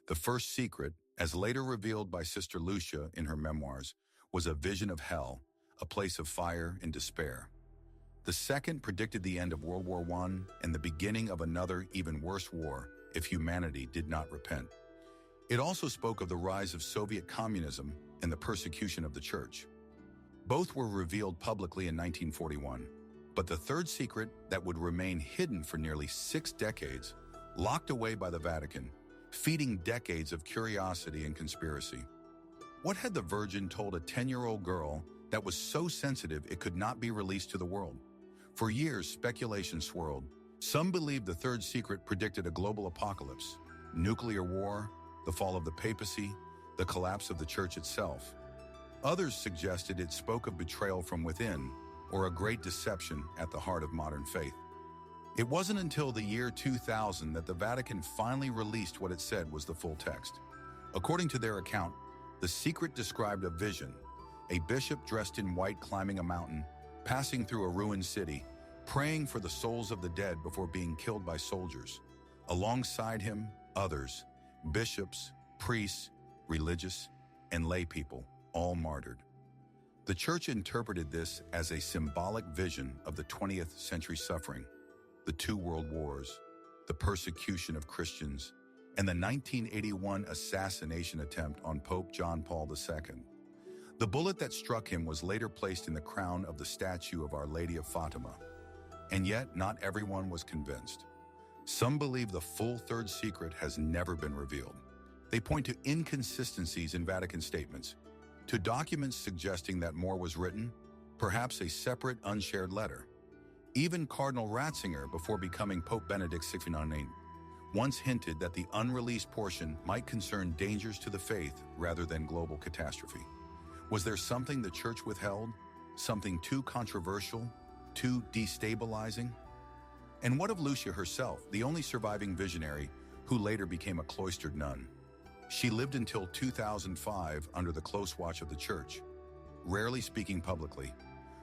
The first secret, as later revealed by Sister Lucia in her memoirs, was a vision of hell, a place of fire and despair. The second predicted the end of World War I and the beginning of another, even worse war if humanity did not repent. It also spoke of the rise of Soviet communism and the persecution of the church. Both were revealed publicly in 1941, but the third secret that would remain hidden for nearly 6 decades, locked away by the Vatican, feeding decades of curiosity and conspiracy. What had the Virgin told a 10-year-old girl that was so sensitive it could not be released to the world? For years, speculation swirled. Some believed the third secret predicted a global apocalypse, nuclear war, the fall of the papacy, the collapse of the church itself. Others suggested it spoke of betrayal from within, or a great deception at the heart of modern faith. It wasn't until the year 2000 that the Vatican finally released what it said was the full text. According to their account, the secret described a vision, a bishop dressed in white climbing a mountain, passing through a ruined city, praying for the souls of the dead before being killed by soldiers. Alongside him, others, bishops, priests, religious, and lay people, all martyred. The church interpreted this as a symbolic vision of the 20th century suffering, the 2 world wars, the persecution of Christians, and the 1981 assassination attempt on Pope John Paul II. The bullet that struck him was later placed in the crown of the statue of Our Lady of Fatima. And yet, not everyone was convinced. Some believe the full third secret has never been revealed. They point to inconsistencies in Vatican statements, to documents suggesting that more was written, perhaps a separate unshared letter. Even Cardinal Ratzinger, before becoming Pope Benedict XVI, once hinted that the unreleased portion might concern dangers to the faith rather than global catastrophe. Was there something the church withheld? Something too controversial? Too destabilizing? And what of Lucia herself, the only surviving visionary who later became a cloistered nun? She lived until 2005 under the close watch of the church, rarely speaking publicly.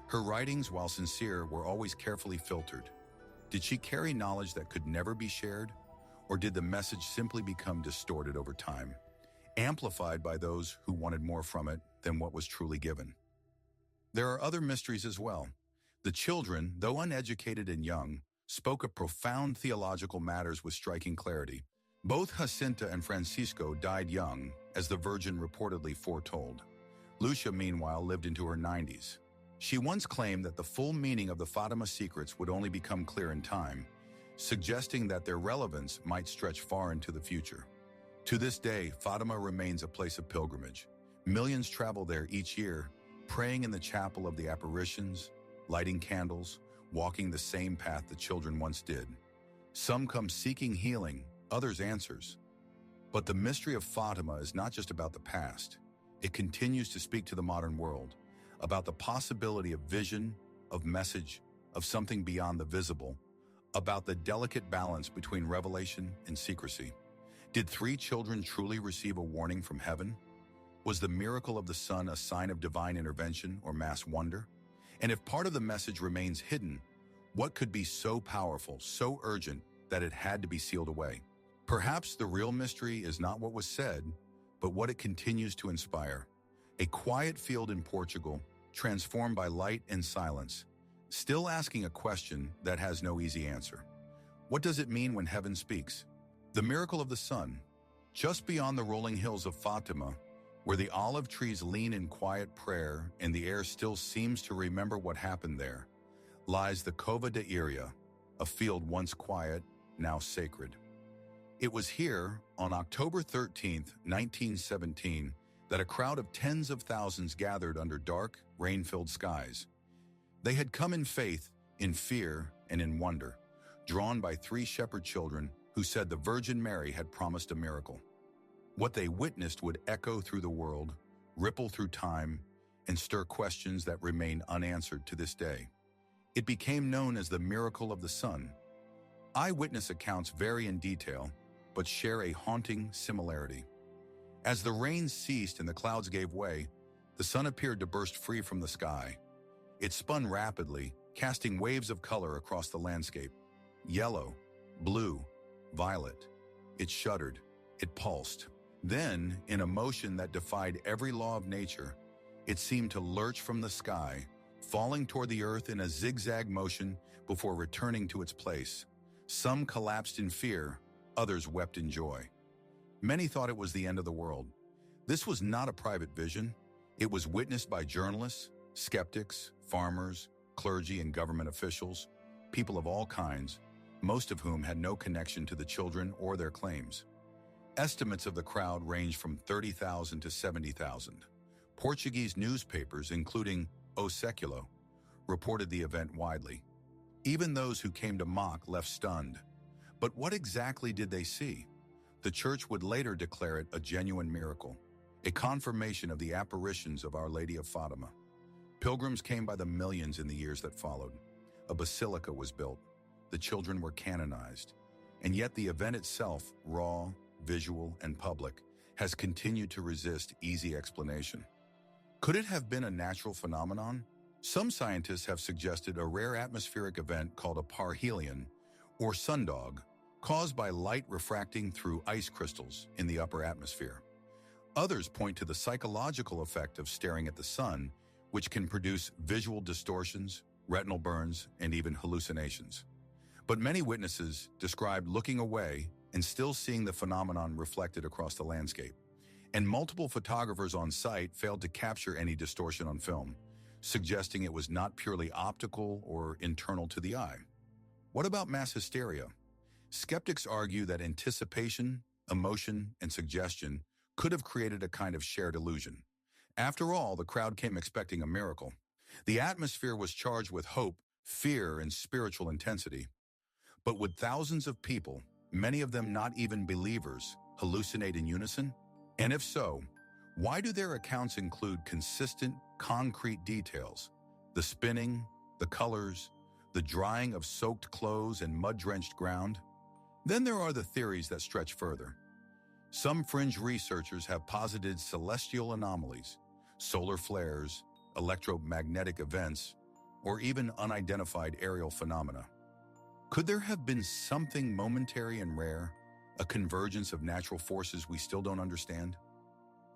Her writings, while sincere, were always carefully filtered. Did she carry knowledge that could never be shared? Or did the message simply become distorted over time, amplified by those who wanted more from it than what was truly given? There are other mysteries as well. The children, though uneducated and young, spoke of profound theological matters with striking clarity. Both Jacinta and Francisco died young, as the Virgin reportedly foretold. Lucia, meanwhile, lived into her 90s. She once claimed that the full meaning of the Fatima secrets would only become clear in time, suggesting that their relevance might stretch far into the future. To this day, Fatima remains a place of pilgrimage. Millions travel there each year, praying in the chapel of the apparitions, lighting candles, walking the same path the children once did. Some come seeking healing, others answers. But the mystery of Fatima is not just about the past. It continues to speak to the modern world, about the possibility of vision, of message, of something beyond the visible, about the delicate balance between revelation and secrecy. Did 3 children truly receive a warning from heaven? Was the miracle of the sun a sign of divine intervention or mass wonder? And if part of the message remains hidden, what could be so powerful, so urgent, that it had to be sealed away? Perhaps the real mystery is not what was said, but what it continues to inspire. A quiet field in Portugal, transformed by light and silence, still asking a question that has no easy answer. What does it mean when heaven speaks? The miracle of the sun. Just beyond the rolling hills of Fatima, where the olive trees lean in quiet prayer and the air still seems to remember what happened there, lies the Cova de Iria, a field once quiet, now sacred. It was here, on October 13, 1917, that a crowd of tens of thousands gathered under dark, rain-filled skies. They had come in faith, in fear, and in wonder, drawn by three shepherd children who said the Virgin Mary had promised a miracle. What they witnessed would echo through the world, ripple through time, and stir questions that remain unanswered to this day. It became known as the miracle of the sun. Eyewitness accounts vary in detail, but share a haunting similarity. As the rain ceased and the clouds gave way, the sun appeared to burst free from the sky. It spun rapidly, casting waves of color across the landscape. Yellow, blue, violet. It shuddered. It pulsed. Then, in a motion that defied every law of nature, it seemed to lurch from the sky, falling toward the earth in a zigzag motion before returning to its place. Some collapsed in fear, others wept in joy. Many thought it was the end of the world. This was not a private vision. It was witnessed by journalists, skeptics, farmers, clergy, and government officials, people of all kinds, most of whom had no connection to the children or their claims. Estimates of the crowd ranged from 30,000 to 70,000. Portuguese newspapers, including O Século, reported the event widely. Even those who came to mock left stunned. But what exactly did they see? The church would later declare it a genuine miracle, a confirmation of the apparitions of Our Lady of Fatima. Pilgrims came by the millions in the years that followed. A basilica was built. The children were canonized. And yet the event itself, raw, visual, and public, has continued to resist easy explanation. Could it have been a natural phenomenon? Some scientists have suggested a rare atmospheric event called a parhelion, or sundog, caused by light refracting through ice crystals in the upper atmosphere. Others point to the psychological effect of staring at the sun, which can produce visual distortions, retinal burns, and even hallucinations. But many witnesses described looking away and still seeing the phenomenon reflected across the landscape. And multiple photographers on site failed to capture any distortion on film, suggesting it was not purely optical or internal to the eye. What about mass hysteria? Skeptics argue that anticipation, emotion, and suggestion could have created a kind of shared illusion. After all, the crowd came expecting a miracle. The atmosphere was charged with hope, fear, and spiritual intensity. But would thousands of people, many of them not even believers, hallucinate in unison? And if so, why do their accounts include consistent, concrete details? The spinning, the colors, the drying of soaked clothes and mud-drenched ground? Then there are the theories that stretch further. Some fringe researchers have posited celestial anomalies, solar flares, electromagnetic events, or even unidentified aerial phenomena. Could there have been something momentary and rare, a convergence of natural forces we still don't understand?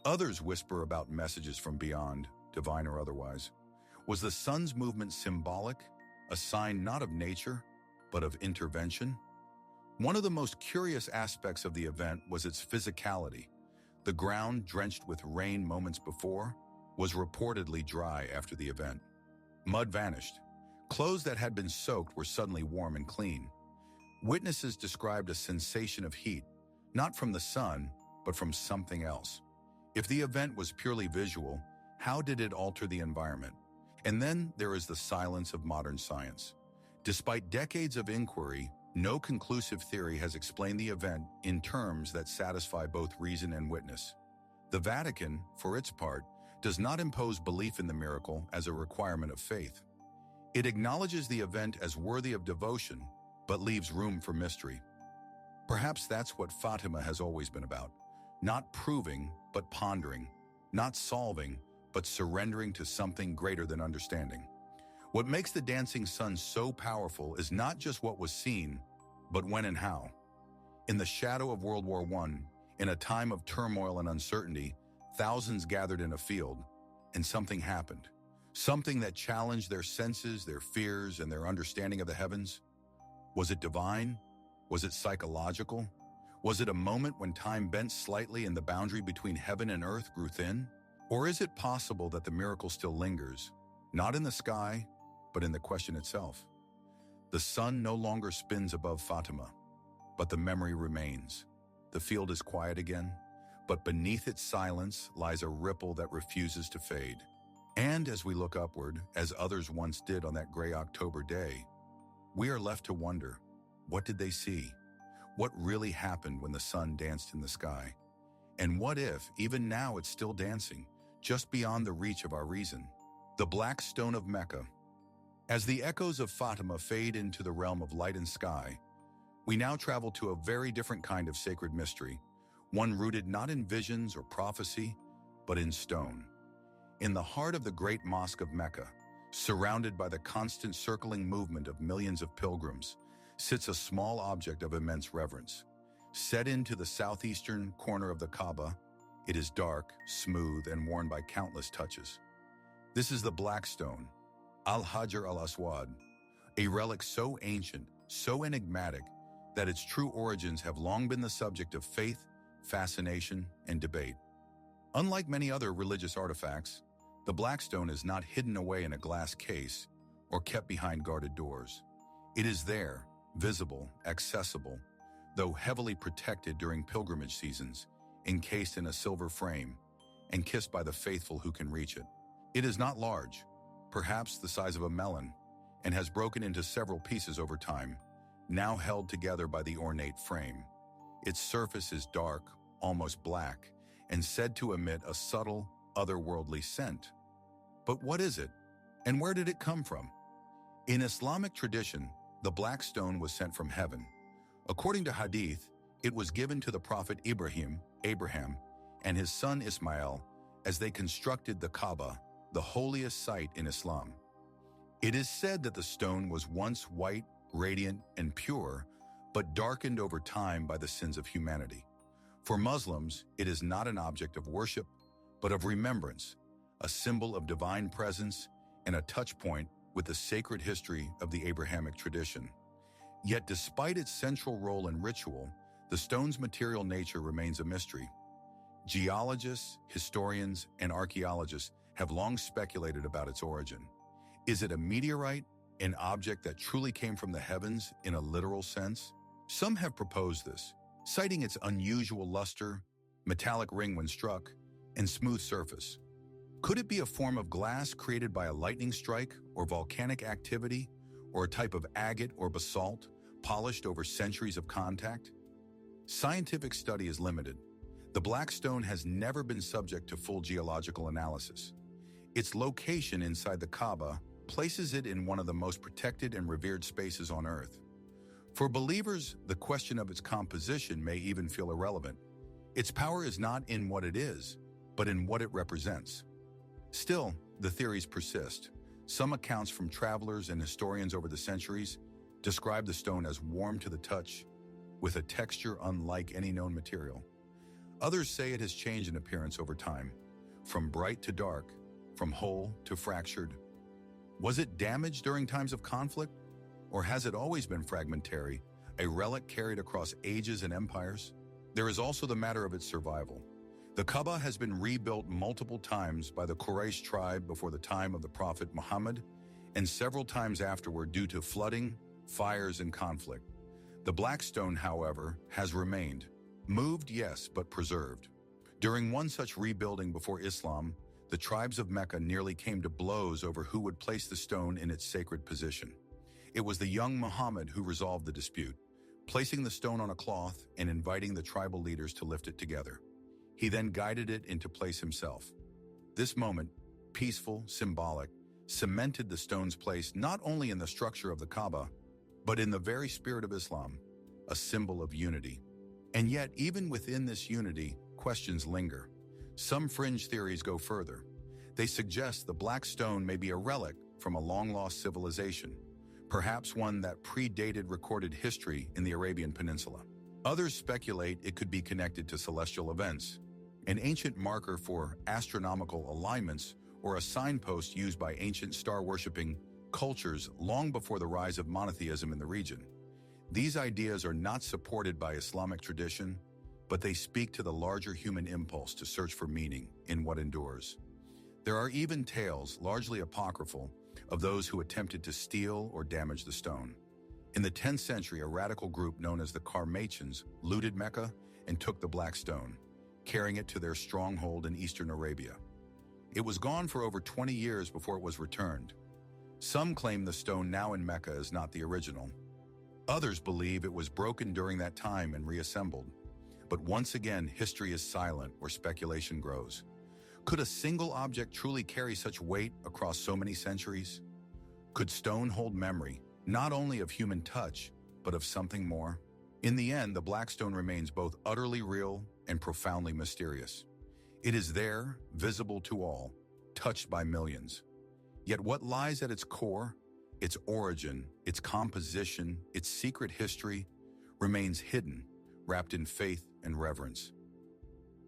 Others whisper about messages from beyond, divine or otherwise. Was the sun's movement symbolic, a sign not of nature, but of intervention? One of the most curious aspects of the event was its physicality. The ground, drenched with rain moments before, was reportedly dry after the event. Mud vanished. Clothes that had been soaked were suddenly warm and clean. Witnesses described a sensation of heat, not from the sun, but from something else. If the event was purely visual, how did it alter the environment? And then there is the silence of modern science. Despite decades of inquiry, no conclusive theory has explained the event in terms that satisfy both reason and witness. The Vatican, for its part, does not impose belief in the miracle as a requirement of faith. It acknowledges the event as worthy of devotion, but leaves room for mystery. Perhaps that's what Fatima has always been about. Not proving, but pondering. Not solving, but surrendering to something greater than understanding. What makes the dancing sun so powerful is not just what was seen, but when and how. In the shadow of World War I, in a time of turmoil and uncertainty, thousands gathered in a field, and something happened. Something that challenged their senses, their fears, and their understanding of the heavens. Was it divine? Was it psychological? Was it a moment when time bent slightly and the boundary between heaven and earth grew thin? Or is it possible that the miracle still lingers, not in the sky, but in the question itself? The sun no longer spins above Fatima, but the memory remains. The field is quiet again, but beneath its silence lies a ripple that refuses to fade. And as we look upward, as others once did on that gray October day, we are left to wonder, what did they see? What really happened when the sun danced in the sky? And what if, even now, it's still dancing, just beyond the reach of our reason? The Black Stone of Mecca. As the echoes of Fatima fade into the realm of light and sky, we now travel to a very different kind of sacred mystery, one rooted not in visions or prophecy, but in stone. In the heart of the great mosque of Mecca, surrounded by the constant circling movement of millions of pilgrims, sits a small object of immense reverence. Set into the southeastern corner of the Kaaba, it is dark, smooth, and worn by countless touches. This is the Black Stone, Al-Hajar al-Aswad, a relic so ancient, so enigmatic, that its true origins have long been the subject of faith, fascination, and debate. Unlike many other religious artifacts, the Black Stone is not hidden away in a glass case or kept behind guarded doors. It is there, visible, accessible, though heavily protected during pilgrimage seasons, encased in a silver frame, and kissed by the faithful who can reach it. It is not large, perhaps the size of a melon, and has broken into several pieces over time, now held together by the ornate frame. Its surface is dark, almost black, and said to emit a subtle, otherworldly scent. But what is it, and where did it come from? In Islamic tradition, the Black Stone was sent from heaven. According to Hadith, it was given to the prophet Abraham, and his son Ismail as they constructed the Kaaba, the holiest site in Islam. It is said that the stone was once white, radiant, and pure, but darkened over time by the sins of humanity. For Muslims, it is not an object of worship, but of remembrance, a symbol of divine presence and a touch point with the sacred history of the Abrahamic tradition. Yet despite its central role in ritual, the stone's material nature remains a mystery. Geologists, historians, and archaeologists have long speculated about its origin. Is it a meteorite, an object that truly came from the heavens in a literal sense? Some have proposed this, citing its unusual luster, metallic ring when struck, and smooth surface. Could it be a form of glass created by a lightning strike or volcanic activity, or a type of agate or basalt polished over centuries of contact? Scientific study is limited. The Black Stone has never been subject to full geological analysis. Its location inside the Kaaba places it in one of the most protected and revered spaces on Earth. For believers, the question of its composition may even feel irrelevant. Its power is not in what it is, but in what it represents. Still, the theories persist. Some accounts from travelers and historians over the centuries describe the stone as warm to the touch, with a texture unlike any known material. Others say it has changed in appearance over time, from bright to dark, from whole to fractured. Was it damaged during times of conflict, or has it always been fragmentary, a relic carried across ages and empires? There is also the matter of its survival. The Kaaba has been rebuilt multiple times by the Quraysh tribe before the time of the Prophet Muhammad, and several times afterward due to flooding, fires, and conflict. The Black Stone, however, has remained. Moved, yes, but preserved. During one such rebuilding before Islam, the tribes of Mecca nearly came to blows over who would place the stone in its sacred position. It was the young Muhammad who resolved the dispute, placing the stone on a cloth and inviting the tribal leaders to lift it together. He then guided it into place himself. This moment, peaceful, symbolic, cemented the stone's place not only in the structure of the Kaaba, but in the very spirit of Islam, a symbol of unity. And yet, even within this unity, questions linger. Some fringe theories go further. They suggest the Black Stone may be a relic from a long-lost civilization, perhaps one that predated recorded history in the Arabian Peninsula. Others speculate it could be connected to celestial events, an ancient marker for astronomical alignments or a signpost used by ancient star-worshipping cultures long before the rise of monotheism in the region. These ideas are not supported by Islamic tradition, but they speak to the larger human impulse to search for meaning in what endures. There are even tales, largely apocryphal, of those who attempted to steal or damage the stone. In the 10th century, a radical group known as the Karmatians looted Mecca and took the Black Stone, carrying it to their stronghold in eastern Arabia. It was gone for over 20 years before it was returned. Some claim the stone now in Mecca is not the original. Others believe it was broken during that time and reassembled. But once again, history is silent where speculation grows. Could a single object truly carry such weight across so many centuries? Could stone hold memory, not only of human touch, but of something more? In the end, the Black Stone remains both utterly real and profoundly mysterious. It is there, visible to all, touched by millions. Yet what lies at its core, its origin, its composition, its secret history, remains hidden, wrapped in faith and reverence.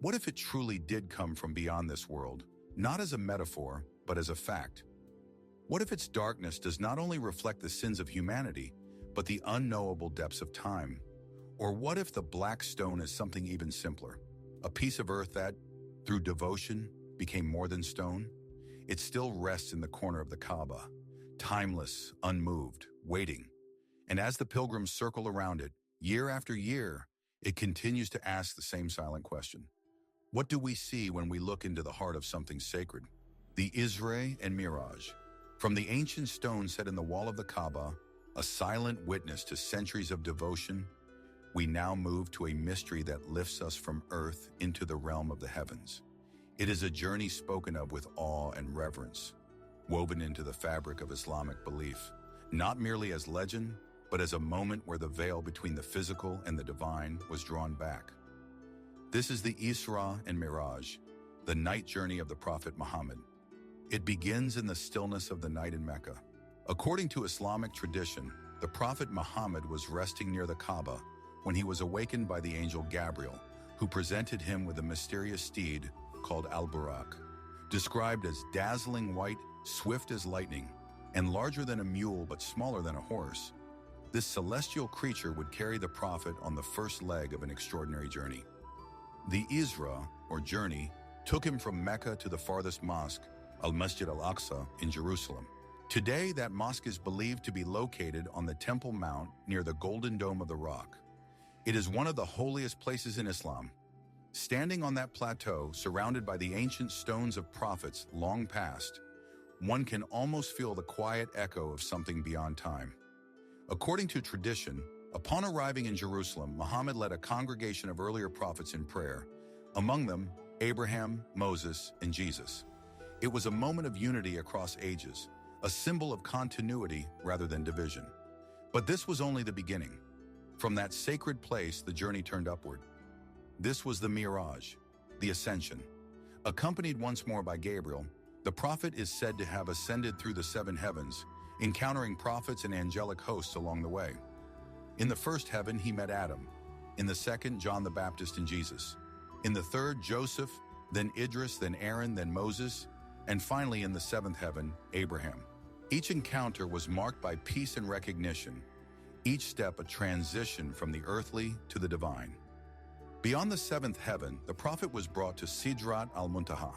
What if it truly did come from beyond this world, not as a metaphor, but as a fact? What if its darkness does not only reflect the sins of humanity, but the unknowable depths of time? Or what if the Black Stone is something even simpler? A piece of earth that, through devotion, became more than stone? It still rests in the corner of the Kaaba, timeless, unmoved, waiting. And as the pilgrims circle around it, year after year, it continues to ask the same silent question. What do we see when we look into the heart of something sacred? The Isra and Miraj. From the ancient stone set in the wall of the Kaaba, a silent witness to centuries of devotion, we now move to a mystery that lifts us from earth into the realm of the heavens. It is a journey spoken of with awe and reverence, woven into the fabric of Islamic belief, not merely as legend, but as a moment where the veil between the physical and the divine was drawn back. This is the Isra and Miraj, the night journey of the Prophet Muhammad. It begins in the stillness of the night in Mecca. According to Islamic tradition, the Prophet Muhammad was resting near the Kaaba when he was awakened by the angel Gabriel, who presented him with a mysterious steed called Al-Buraq, described as dazzling white, swift as lightning, and larger than a mule but smaller than a horse. This celestial creature would carry the Prophet on the first leg of an extraordinary journey. The Isra, or journey, took him from Mecca to the farthest mosque, Al-Masjid al-Aqsa, in Jerusalem. Today, that mosque is believed to be located on the Temple Mount near the Golden Dome of the Rock. It is one of the holiest places in Islam. Standing on that plateau, surrounded by the ancient stones of prophets long past, one can almost feel the quiet echo of something beyond time. According to tradition, upon arriving in Jerusalem, Muhammad led a congregation of earlier prophets in prayer, among them Abraham, Moses, and Jesus. It was a moment of unity across ages, a symbol of continuity rather than division. But this was only the beginning. From that sacred place, the journey turned upward. This was the Miraj, the ascension. Accompanied once more by Gabriel, the prophet is said to have ascended through the seven heavens, encountering prophets and angelic hosts along the way. In the first heaven, he met Adam. In the second, John the Baptist and Jesus. In the third, Joseph, then Idris, then Aaron, then Moses, and finally in the seventh heaven, Abraham. Each encounter was marked by peace and recognition, each step a transition from the earthly to the divine. Beyond the seventh heaven, the prophet was brought to Sidrat al-Muntaha,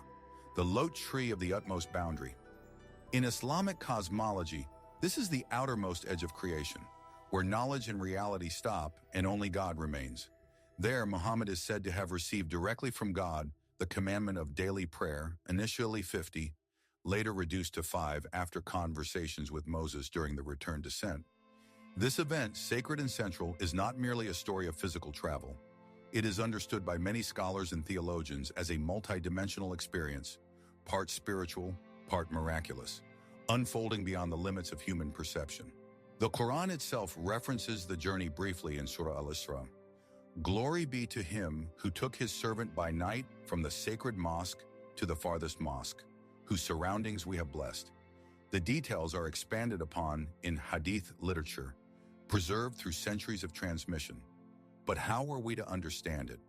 the lote tree of the utmost boundary. In Islamic cosmology, this is the outermost edge of creation, where knowledge and reality stop and only God remains. There, Muhammad is said to have received directly from God the commandment of daily prayer, initially 50, later reduced to 5 after conversations with Moses during the return descent. This event, sacred and central, is not merely a story of physical travel. It is understood by many scholars and theologians as a multidimensional experience, part spiritual, part miraculous, unfolding beyond the limits of human perception. The Quran itself references the journey briefly in Surah Al-Isra. Glory be to him who took his servant by night from the sacred mosque to the farthest mosque, whose surroundings we have blessed. The details are expanded upon in hadith literature, preserved through centuries of transmission. But how are we to understand it?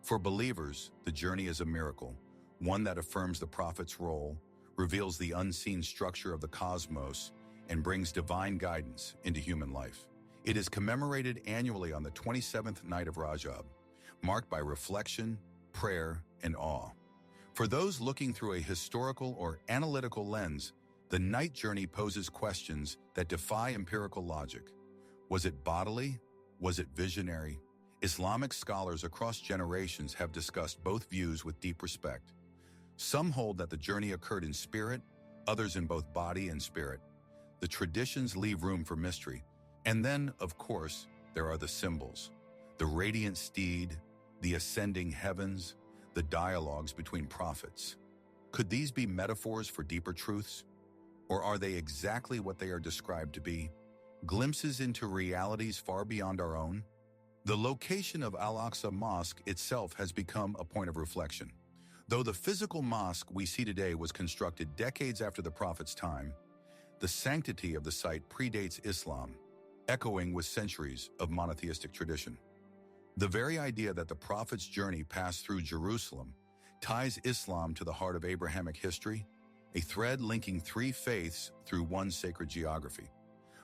For believers, the journey is a miracle, one that affirms the prophet's role, reveals the unseen structure of the cosmos, and brings divine guidance into human life. It is commemorated annually on the 27th night of Rajab, marked by reflection, prayer, and awe. For those looking through a historical or analytical lens, the night journey poses questions that defy empirical logic. Was it bodily? Was it visionary? Islamic scholars across generations have discussed both views with deep respect. Some hold that the journey occurred in spirit, others in both body and spirit. The traditions leave room for mystery. And then, of course, there are the symbols. The radiant steed, the ascending heavens, the dialogues between prophets. Could these be metaphors for deeper truths? Or are they exactly what they are described to be? Glimpses into realities far beyond our own? The location of Al-Aqsa Mosque itself has become a point of reflection. Though the physical mosque we see today was constructed decades after the Prophet's time, the sanctity of the site predates Islam, echoing with centuries of monotheistic tradition. The very idea that the Prophet's journey passed through Jerusalem ties Islam to the heart of Abrahamic history, a thread linking three faiths through one sacred geography.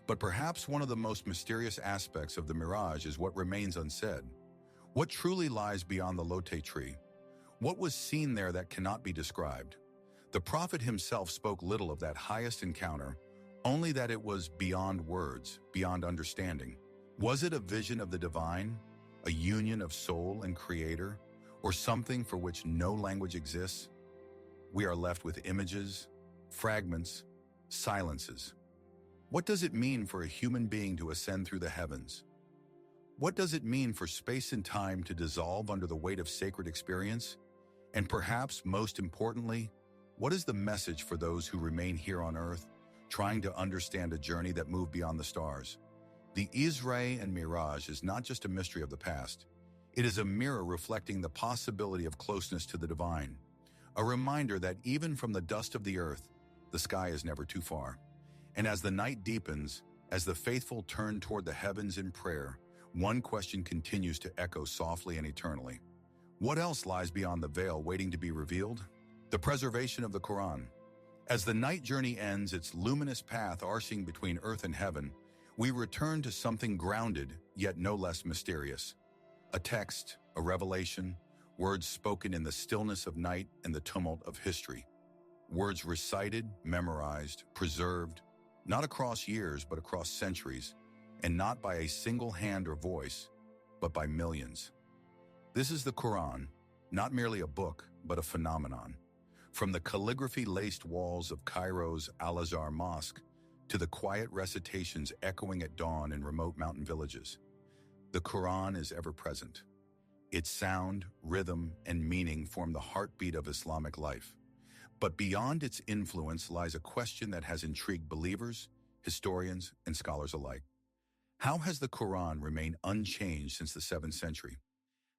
But perhaps one of the most mysterious aspects of the Mirage is what remains unsaid. What truly lies beyond the Lotte tree? What was seen there that cannot be described? The Prophet himself spoke little of that highest encounter, only that it was beyond words, beyond understanding. Was it a vision of the divine, a union of soul and creator, or something for which no language exists? We are left with images, fragments, silences. What does it mean for a human being to ascend through the heavens? What does it mean for space and time to dissolve under the weight of sacred experience? And perhaps most importantly, what is the message for those who remain here on Earth, trying to understand a journey that moved beyond the stars? The Isra and Mirage is not just a mystery of the past. It is a mirror reflecting the possibility of closeness to the divine, a reminder that even from the dust of the earth, the sky is never too far. And as the night deepens, as the faithful turn toward the heavens in prayer, one question continues to echo softly and eternally. What else lies beyond the veil waiting to be revealed? The preservation of the Quran. As the night journey ends its luminous path arcing between earth and heaven, we return to something grounded, yet no less mysterious. A text, a revelation, words spoken in the stillness of night and the tumult of history. Words recited, memorized, preserved, not across years but across centuries, and not by a single hand or voice, but by millions. This is the Quran, not merely a book, but a phenomenon. From the calligraphy-laced walls of Cairo's Al-Azhar Mosque to the quiet recitations echoing at dawn in remote mountain villages, the Quran is ever present. Its sound, rhythm, and meaning form the heartbeat of Islamic life. But beyond its influence lies a question that has intrigued believers, historians, and scholars alike. How has the Quran remained unchanged since the 7th century?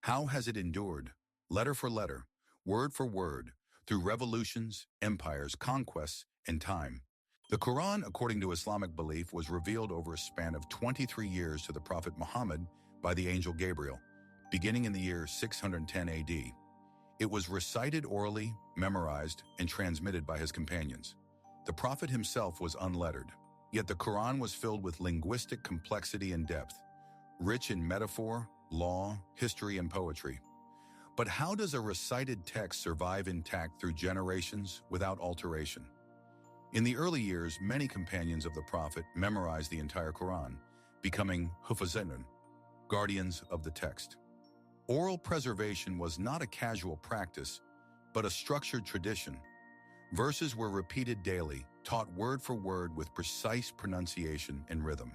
How has it endured, letter for letter, word for word, through revolutions, empires, conquests, and time? The Quran, according to Islamic belief, was revealed over a span of 23 years to the Prophet Muhammad by the angel Gabriel, beginning in the year 610 AD. It was recited orally, memorized, and transmitted by his companions. The Prophet himself was unlettered, yet the Quran was filled with linguistic complexity and depth, rich in metaphor, law, history, and poetry. But how does a recited text survive intact through generations without alteration? In the early years, many companions of the Prophet memorized the entire Quran, becoming hufazanun, guardians of the text. Oral preservation was not a casual practice, but a structured tradition. Verses were repeated daily, taught word for word with precise pronunciation and rhythm.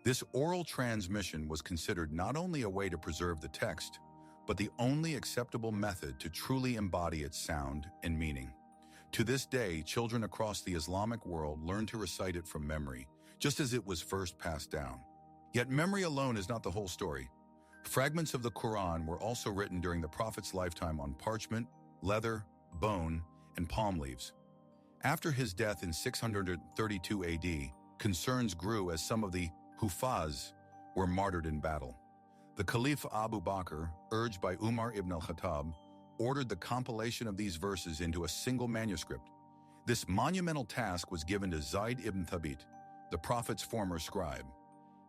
This oral transmission was considered not only a way to preserve the text, but the only acceptable method to truly embody its sound and meaning. To this day, children across the Islamic world learn to recite it from memory, just as it was first passed down. Yet memory alone is not the whole story. Fragments of the Quran were also written during the Prophet's lifetime on parchment, leather, bone, and palm leaves. After his death in 632 AD, concerns grew as some of the Hufaz were martyred in battle. The Caliph Abu Bakr, urged by Umar ibn al-Khattab, ordered the compilation of these verses into a single manuscript. This monumental task was given to Zayd ibn Thabit, the Prophet's former scribe.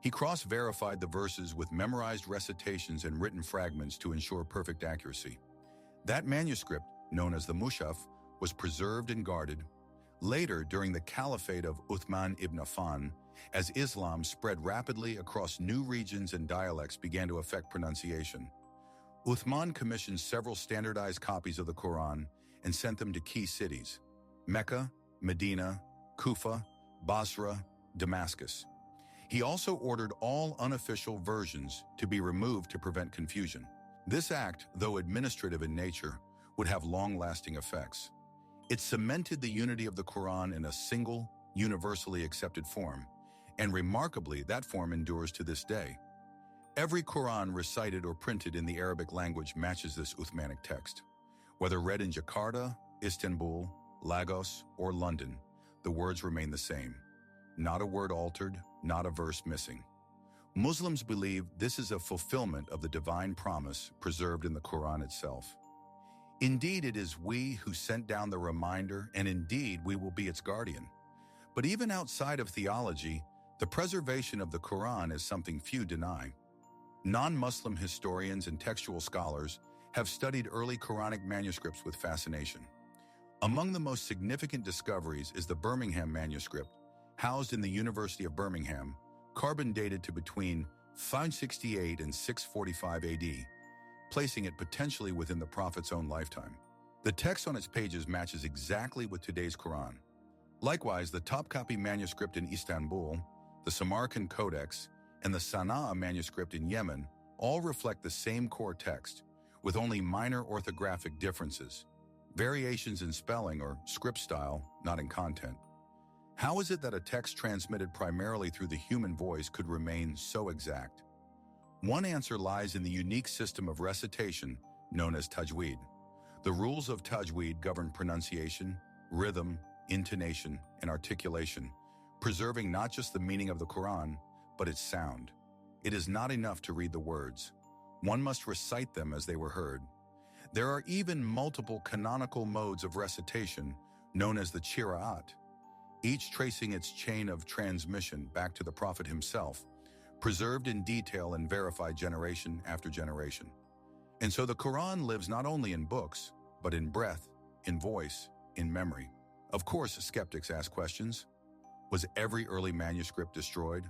He cross-verified the verses with memorized recitations and written fragments to ensure perfect accuracy. That manuscript, known as the Mushaf, was preserved and guarded. Later, during the Caliphate of Uthman ibn Affan, as Islam spread rapidly across new regions and dialects began to affect pronunciation, Uthman commissioned several standardized copies of the Quran and sent them to key cities: Mecca, Medina, Kufa, Basra, Damascus. He also ordered all unofficial versions to be removed to prevent confusion. This act, though administrative in nature, would have long-lasting effects. It cemented the unity of the Quran in a single, universally accepted form, and remarkably, that form endures to this day. Every Quran recited or printed in the Arabic language matches this Uthmanic text. Whether read in Jakarta, Istanbul, Lagos, or London, the words remain the same. Not a word altered, not a verse missing. Muslims believe this is a fulfillment of the divine promise preserved in the Quran itself. Indeed, it is we who sent down the reminder, and indeed we will be its guardian. But even outside of theology, the preservation of the Quran is something few deny. Non-Muslim historians and textual scholars have studied early Quranic manuscripts with fascination. Among the most significant discoveries is the Birmingham manuscript, housed in the University of Birmingham, carbon dated to between 568 and 645 AD, placing it potentially within the Prophet's own lifetime. The text on its pages matches exactly with today's Quran. Likewise, the Topkapi manuscript in Istanbul, the Samarkand Codex, and the Sana'a manuscript in Yemen all reflect the same core text, with only minor orthographic differences, variations in spelling or script style, not in content. How is it that a text transmitted primarily through the human voice could remain so exact? One answer lies in the unique system of recitation known as tajweed. The rules of tajweed govern pronunciation, rhythm, intonation, and articulation, preserving not just the meaning of the Quran, but its sound. It is not enough to read the words. One must recite them as they were heard. There are even multiple canonical modes of recitation known as the qira'at, each tracing its chain of transmission back to the Prophet himself, preserved in detail and verified generation after generation. And so the Quran lives not only in books, but in breath, in voice, in memory. Of course, skeptics ask questions. Was every early manuscript destroyed?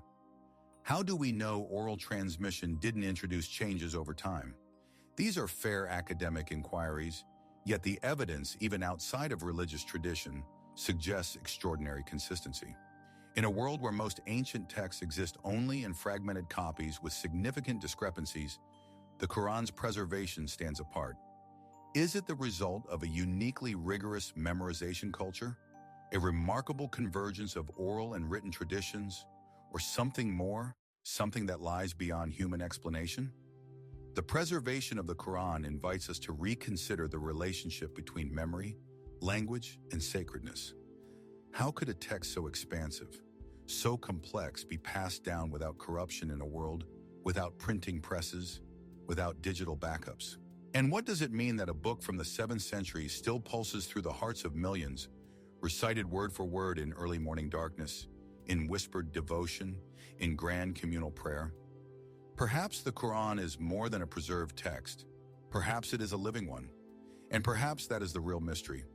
How do we know oral transmission didn't introduce changes over time? These are fair academic inquiries, yet the evidence, even outside of religious tradition, suggests extraordinary consistency. In a world where most ancient texts exist only in fragmented copies with significant discrepancies, the Quran's preservation stands apart. Is it the result of a uniquely rigorous memorization culture, a remarkable convergence of oral and written traditions, or something more, something that lies beyond human explanation? The preservation of the Quran invites us to reconsider the relationship between memory, language, and sacredness. How could a text so expansive, so complex be passed down without corruption in a world without printing presses, without digital backups? And what does it mean that a book from the 7th century still pulses through the hearts of millions, recited word for word in early morning darkness, in whispered devotion, in grand communal prayer? Perhaps the Quran is more than a preserved text. Perhaps it is a living one. And perhaps that is the real mystery.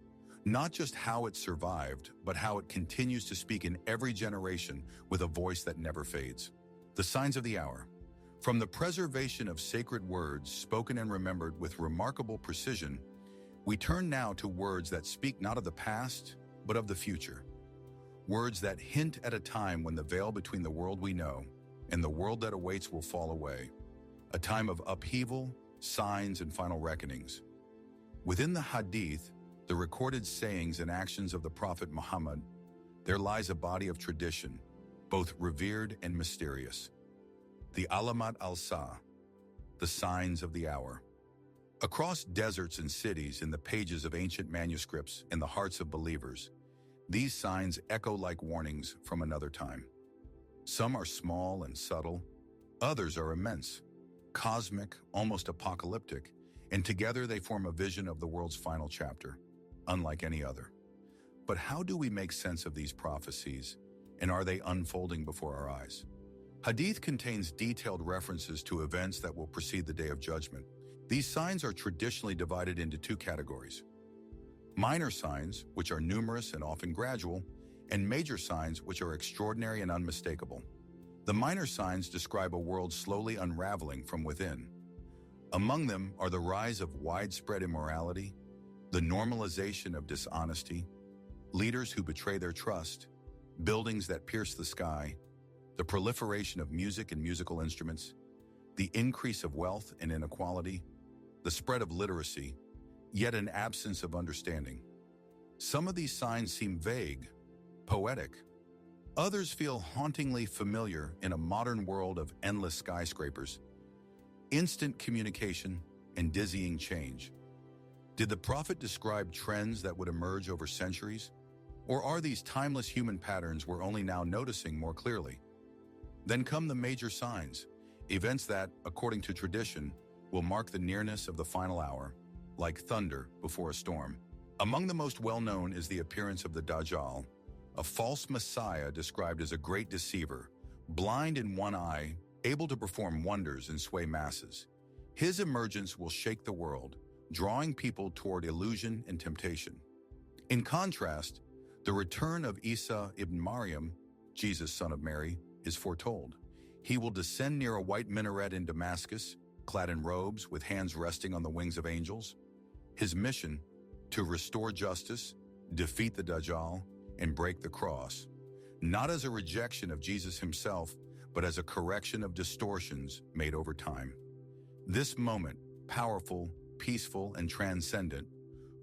Not just how it survived, but how it continues to speak in every generation with a voice that never fades. The signs of the hour. From the preservation of sacred words spoken and remembered with remarkable precision, we turn now to words that speak not of the past, but of the future. Words that hint at a time when the veil between the world we know and the world that awaits will fall away. A time of upheaval, signs, and final reckonings. Within the Hadith, the recorded sayings and actions of the Prophet Muhammad, there lies a body of tradition, both revered and mysterious. The Alamat al-Sa, the signs of the hour. Across deserts and cities, in the pages of ancient manuscripts, in the hearts of believers, these signs echo like warnings from another time. Some are small and subtle, others are immense. cosmic, almost apocalyptic, and together they form a vision of the world's final chapter, unlike any other. But how do we make sense of these prophecies, and are they unfolding before our eyes? Hadith contains detailed references to events that will precede the Day of Judgment. These signs are traditionally divided into two categories: minor signs, which are numerous and often gradual, and major signs, which are extraordinary and unmistakable. The minor signs describe a world slowly unraveling from within. Among them are the rise of widespread immorality, the normalization of dishonesty, leaders who betray their trust, buildings that pierce the sky, the proliferation of music and musical instruments, the increase of wealth and inequality, the spread of literacy, yet an absence of understanding. Some of these signs seem vague, poetic. Others feel hauntingly familiar in a modern world of endless skyscrapers, instant communication, and dizzying change. Did the prophet describe trends that would emerge over centuries? Or are these timeless human patterns we're only now noticing more clearly? Then come the major signs, events that, according to tradition, will mark the nearness of the final hour, like thunder before a storm. Among the most well-known is the appearance of the Dajjal, a false messiah described as a great deceiver, blind in one eye, able to perform wonders and sway masses. His emergence will shake the world, drawing people toward illusion and temptation. In contrast, the return of Isa ibn Maryam, Jesus, son of Mary, is foretold. He will descend near a white minaret in Damascus, clad in robes with hands resting on the wings of angels. His mission: to restore justice, defeat the Dajjal, and break the cross, not as a rejection of Jesus himself, but as a correction of distortions made over time. This moment, powerful, peaceful, and transcendent,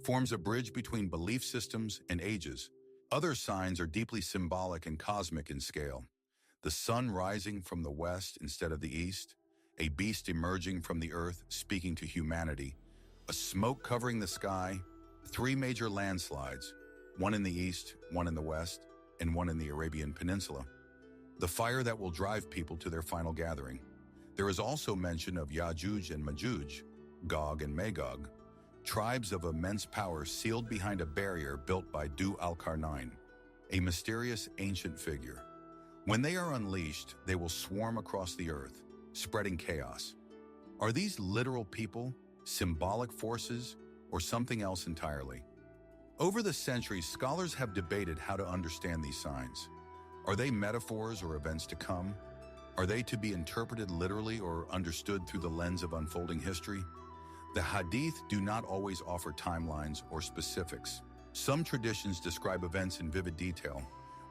forms a bridge between belief systems and ages. Other signs are deeply symbolic and cosmic in scale. The sun rising from the west instead of the east, a beast emerging from the earth speaking to humanity, a smoke covering the sky, 3 major landslides, one in the east, one in the west, and one in the Arabian Peninsula. The fire that will drive people to their final gathering. There is also mention of Ya'juj and Ma'juj, Gog and Magog, tribes of immense power sealed behind a barrier built by Du al-Qarnayn, a mysterious ancient figure. When they are unleashed, they will swarm across the earth, spreading chaos. Are these literal people, symbolic forces, or something else entirely? Over the centuries, scholars have debated how to understand these signs. Are they metaphors or events to come? Are they to be interpreted literally or understood through the lens of unfolding history? The Hadith do not always offer timelines or specifics. Some traditions describe events in vivid detail,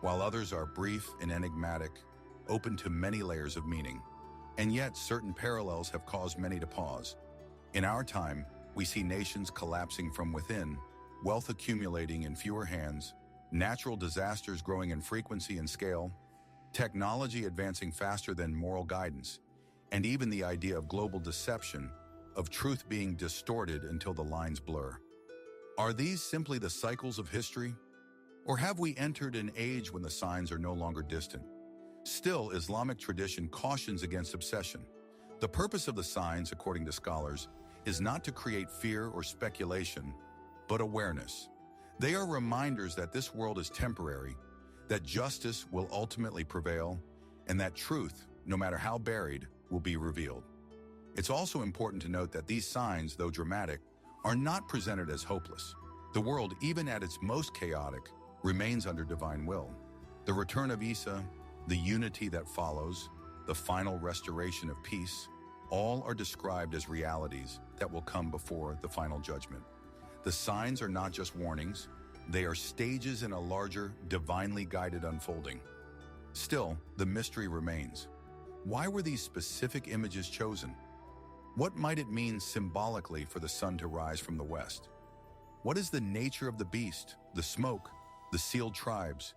while others are brief and enigmatic, open to many layers of meaning. And yet, certain parallels have caused many to pause. In our time, we see nations collapsing from within, wealth accumulating in fewer hands, natural disasters growing in frequency and scale, technology advancing faster than moral guidance, and even the idea of global deception, of truth being distorted until the lines blur. Are these simply the cycles of history? Or have we entered an age when the signs are no longer distant? Still, Islamic tradition cautions against obsession. The purpose of the signs, according to scholars, is not to create fear or speculation, but awareness. They are reminders that this world is temporary, that justice will ultimately prevail, and that truth, no matter how buried, will be revealed. It's also important to note that these signs, though dramatic, are not presented as hopeless. The world, even at its most chaotic, remains under divine will. The return of Isa, the unity that follows, the final restoration of peace, all are described as realities that will come before the final judgment. The signs are not just warnings, they are stages in a larger, divinely guided unfolding. Still, the mystery remains. Why were these specific images chosen? What might it mean symbolically for the sun to rise from the west? What is the nature of the beast, the smoke, the sealed tribes?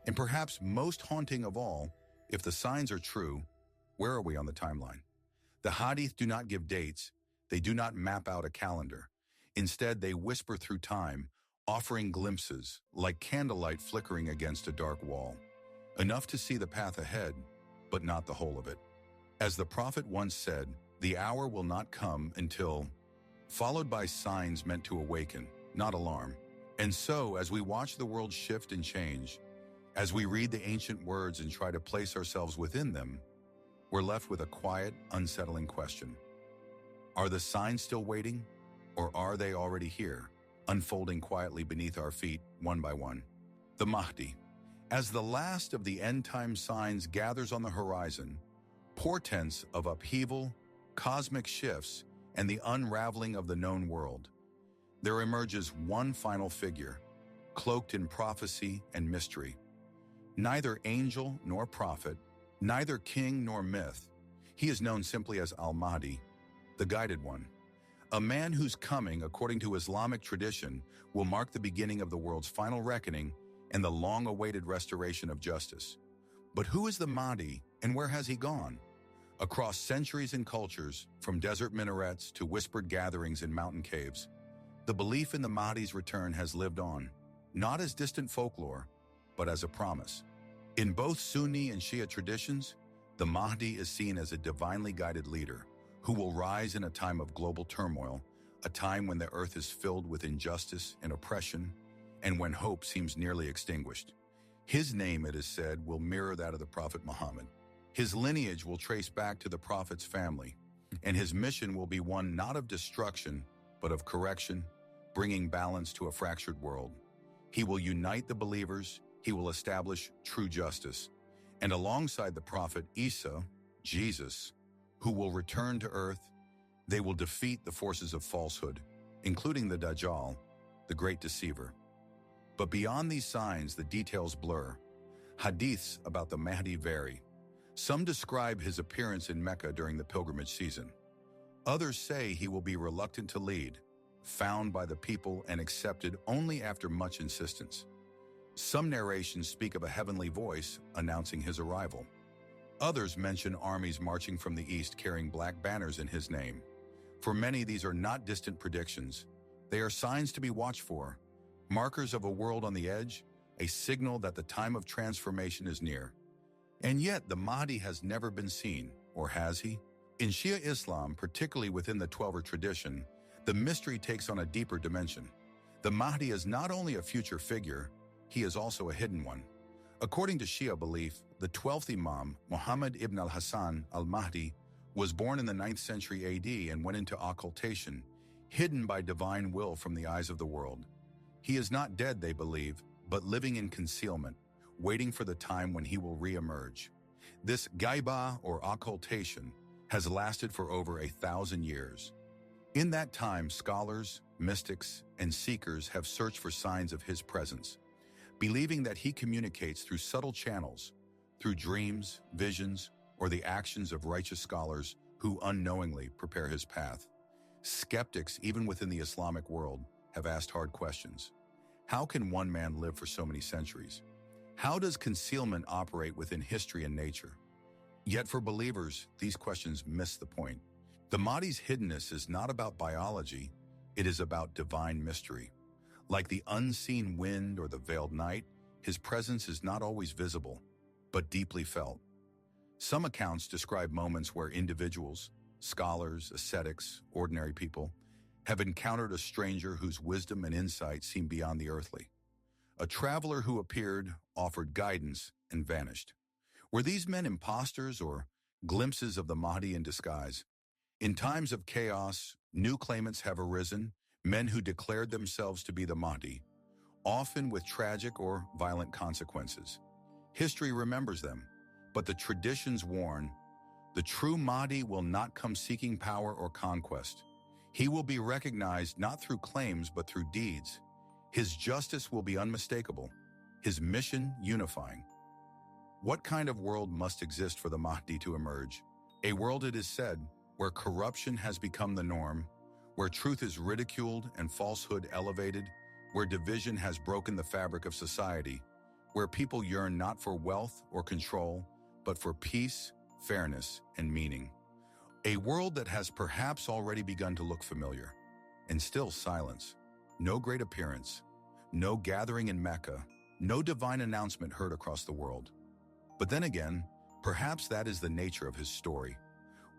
And perhaps most haunting of all, if the signs are true, where are we on the timeline? The Hadith do not give dates, they do not map out a calendar. Instead, they whisper through time, offering glimpses, like candlelight flickering against a dark wall. Enough to see the path ahead, but not the whole of it. As the prophet once said, The hour will not come until, followed by signs meant to awaken, not alarm. And so, as we watch the world shift and change, as we read the ancient words and try to place ourselves within them, we're left with a quiet, unsettling question. Are the signs still waiting, or are they already here, unfolding quietly beneath our feet, one by one? The Mahdi. As the last of the end-time signs gathers on the horizon, portents of upheaval, cosmic shifts, and the unraveling of the known world, there emerges one final figure, cloaked in prophecy and mystery. Neither angel nor prophet, neither king nor myth, he is known simply as Al-Mahdi, the Guided One, a man whose coming, according to Islamic tradition, will mark the beginning of the world's final reckoning and the long-awaited restoration of justice. But who is the Mahdi, and where has he gone? Across centuries and cultures, from desert minarets to whispered gatherings in mountain caves, the belief in the Mahdi's return has lived on, not as distant folklore, but as a promise. In both Sunni and Shia traditions, the Mahdi is seen as a divinely guided leader who will rise in a time of global turmoil, a time when the earth is filled with injustice and oppression, and when hope seems nearly extinguished. His name, it is said, will mirror that of the Prophet Muhammad. His lineage will trace back to the Prophet's family, and his mission will be one not of destruction, but of correction, bringing balance to a fractured world. He will unite the believers, he will establish true justice, and alongside the Prophet Isa, Jesus, who will return to earth, they will defeat the forces of falsehood, including the Dajjal, the great deceiver. But beyond these signs, the details blur. Hadiths about the Mahdi vary. Some describe his appearance in Mecca during the pilgrimage season. Others say he will be reluctant to lead, found by the people and accepted only after much insistence. Some narrations speak of a heavenly voice announcing his arrival. Others mention armies marching from the east carrying black banners in his name. For many, these are not distant predictions. They are signs to be watched for, markers of a world on the edge, a signal that the time of transformation is near. And yet, the Mahdi has never been seen, or has he? In Shia Islam, particularly within the Twelver tradition, the mystery takes on a deeper dimension. The Mahdi is not only a future figure, he is also a hidden one. According to Shia belief, the 12th Imam, Muhammad ibn al-Hassan al-Mahdi, was born in the 9th century AD and went into occultation, hidden by divine will from the eyes of the world. He is not dead, they believe, but living in concealment, waiting for the time when he will re-emerge. This gaiba, or occultation, has lasted for over 1,000 years. In that time, scholars, mystics, and seekers have searched for signs of his presence, believing that he communicates through subtle channels, through dreams, visions, or the actions of righteous scholars who unknowingly prepare his path. Skeptics, even within the Islamic world, have asked hard questions. How can one man live for so many centuries? How does concealment operate within history and nature? Yet for believers, these questions miss the point. The Mahdi's hiddenness is not about biology, it is about divine mystery. Like the unseen wind or the veiled night, his presence is not always visible, but deeply felt. Some accounts describe moments where individuals, scholars, ascetics, ordinary people, have encountered a stranger whose wisdom and insight seem beyond the earthly. A traveler who appeared, offered guidance, and vanished. Were these men imposters or glimpses of the Mahdi in disguise? In times of chaos, new claimants have arisen, men who declared themselves to be the Mahdi, often with tragic or violent consequences. History remembers them, but the traditions warn, the true Mahdi will not come seeking power or conquest. He will be recognized not through claims but through deeds. His justice will be unmistakable, his mission unifying. What kind of world must exist for the Mahdi to emerge? A world, it is said, where corruption has become the norm, where truth is ridiculed and falsehood elevated, where division has broken the fabric of society, where people yearn not for wealth or control, but for peace, fairness, and meaning. A world that has perhaps already begun to look familiar, and still silence. No great appearance, no gathering in Mecca, no divine announcement heard across the world. But then again, perhaps that is the nature of his story.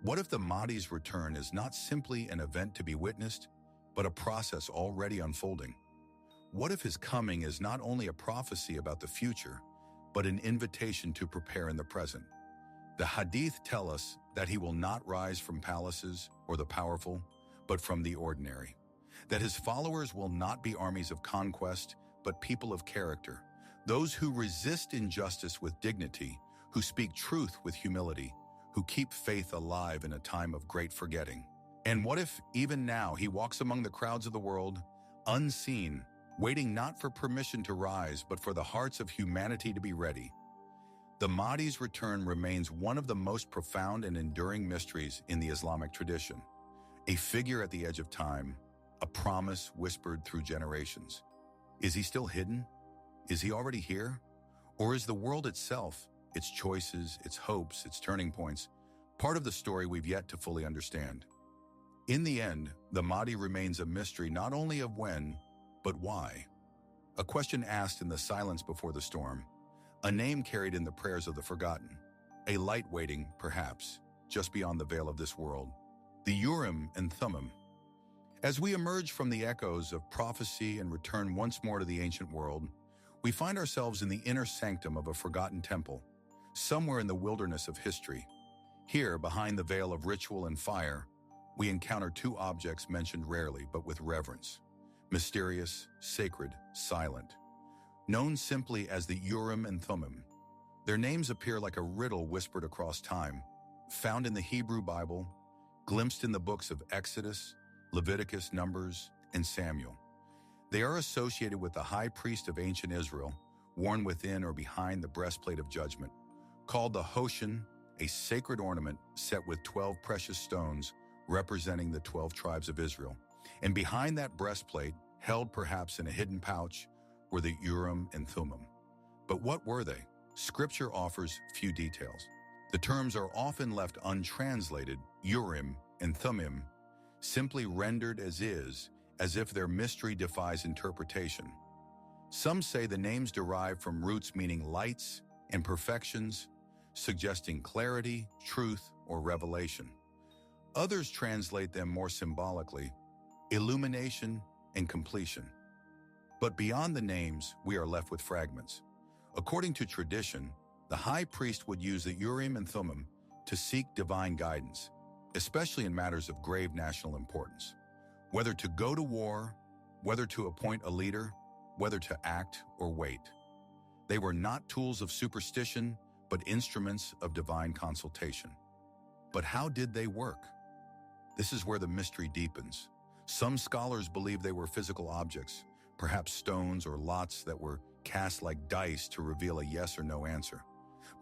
What if the Mahdi's return is not simply an event to be witnessed, but a process already unfolding? What if his coming is not only a prophecy about the future, but an invitation to prepare in the present? The Hadith tell us that he will not rise from palaces or the powerful, but from the ordinary. That his followers will not be armies of conquest, but people of character. Those who resist injustice with dignity, who speak truth with humility, who keep faith alive in a time of great forgetting. And what if, even now, he walks among the crowds of the world, unseen, waiting not for permission to rise, but for the hearts of humanity to be ready? The Mahdi's return remains one of the most profound and enduring mysteries in the Islamic tradition. A figure at the edge of time, a promise whispered through generations. Is he still hidden? Is he already here? Or is the world itself, its choices, its hopes, its turning points, part of the story we've yet to fully understand? In the end, the Mahdi remains a mystery not only of when, but why. A question asked in the silence before the storm, a name carried in the prayers of the forgotten, a light waiting, perhaps, just beyond the veil of this world. The Urim and Thummim. As we emerge from the echoes of prophecy and return once more to the ancient world, we find ourselves in the inner sanctum of a forgotten temple, somewhere in the wilderness of history. Here, behind the veil of ritual and fire, we encounter two objects mentioned rarely but with reverence: mysterious, sacred, silent. Known simply as the Urim and Thummim, their names appear like a riddle whispered across time, found in the Hebrew Bible, glimpsed in the books of Exodus, Leviticus, Numbers, and Samuel. They are associated with the high priest of ancient Israel, worn within or behind the breastplate of judgment, called the Hoshin, a sacred ornament set with 12 precious stones representing the 12 tribes of Israel. And behind that breastplate, held perhaps in a hidden pouch, were the Urim and Thummim. But what were they? Scripture offers few details. The terms are often left untranslated, Urim and Thummim, simply rendered as is, as if their mystery defies interpretation. Some say the names derive from roots meaning lights and perfections, suggesting clarity, truth, or revelation. Others translate them more symbolically, illumination and completion. But beyond the names, we are left with fragments. According to tradition, the high priest would use the Urim and Thummim to seek divine guidance, especially in matters of grave national importance. Whether to go to war, whether to appoint a leader, whether to act or wait. They were not tools of superstition, but instruments of divine consultation. But how did they work? This is where the mystery deepens. Some scholars believe they were physical objects, perhaps stones or lots that were cast like dice to reveal a yes or no answer,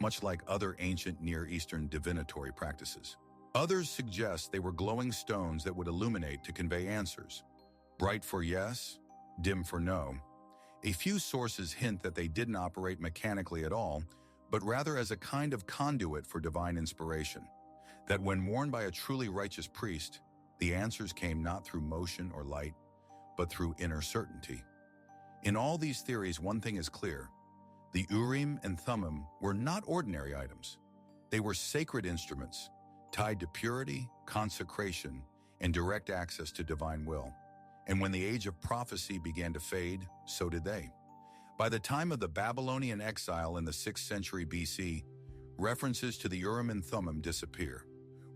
much like other ancient Near Eastern divinatory practices. Others suggest they were glowing stones that would illuminate to convey answers, bright for yes, dim for no. A few sources hint that they didn't operate mechanically at all, but rather as a kind of conduit for divine inspiration, that when worn by a truly righteous priest, the answers came not through motion or light, but through inner certainty. In all these theories, one thing is clear. The Urim and Thummim were not ordinary items. They were sacred instruments, tied to purity, consecration, and direct access to divine will. And when the age of prophecy began to fade, so did they. By the time of the Babylonian exile in the 6th century BC, references to the Urim and Thummim disappear.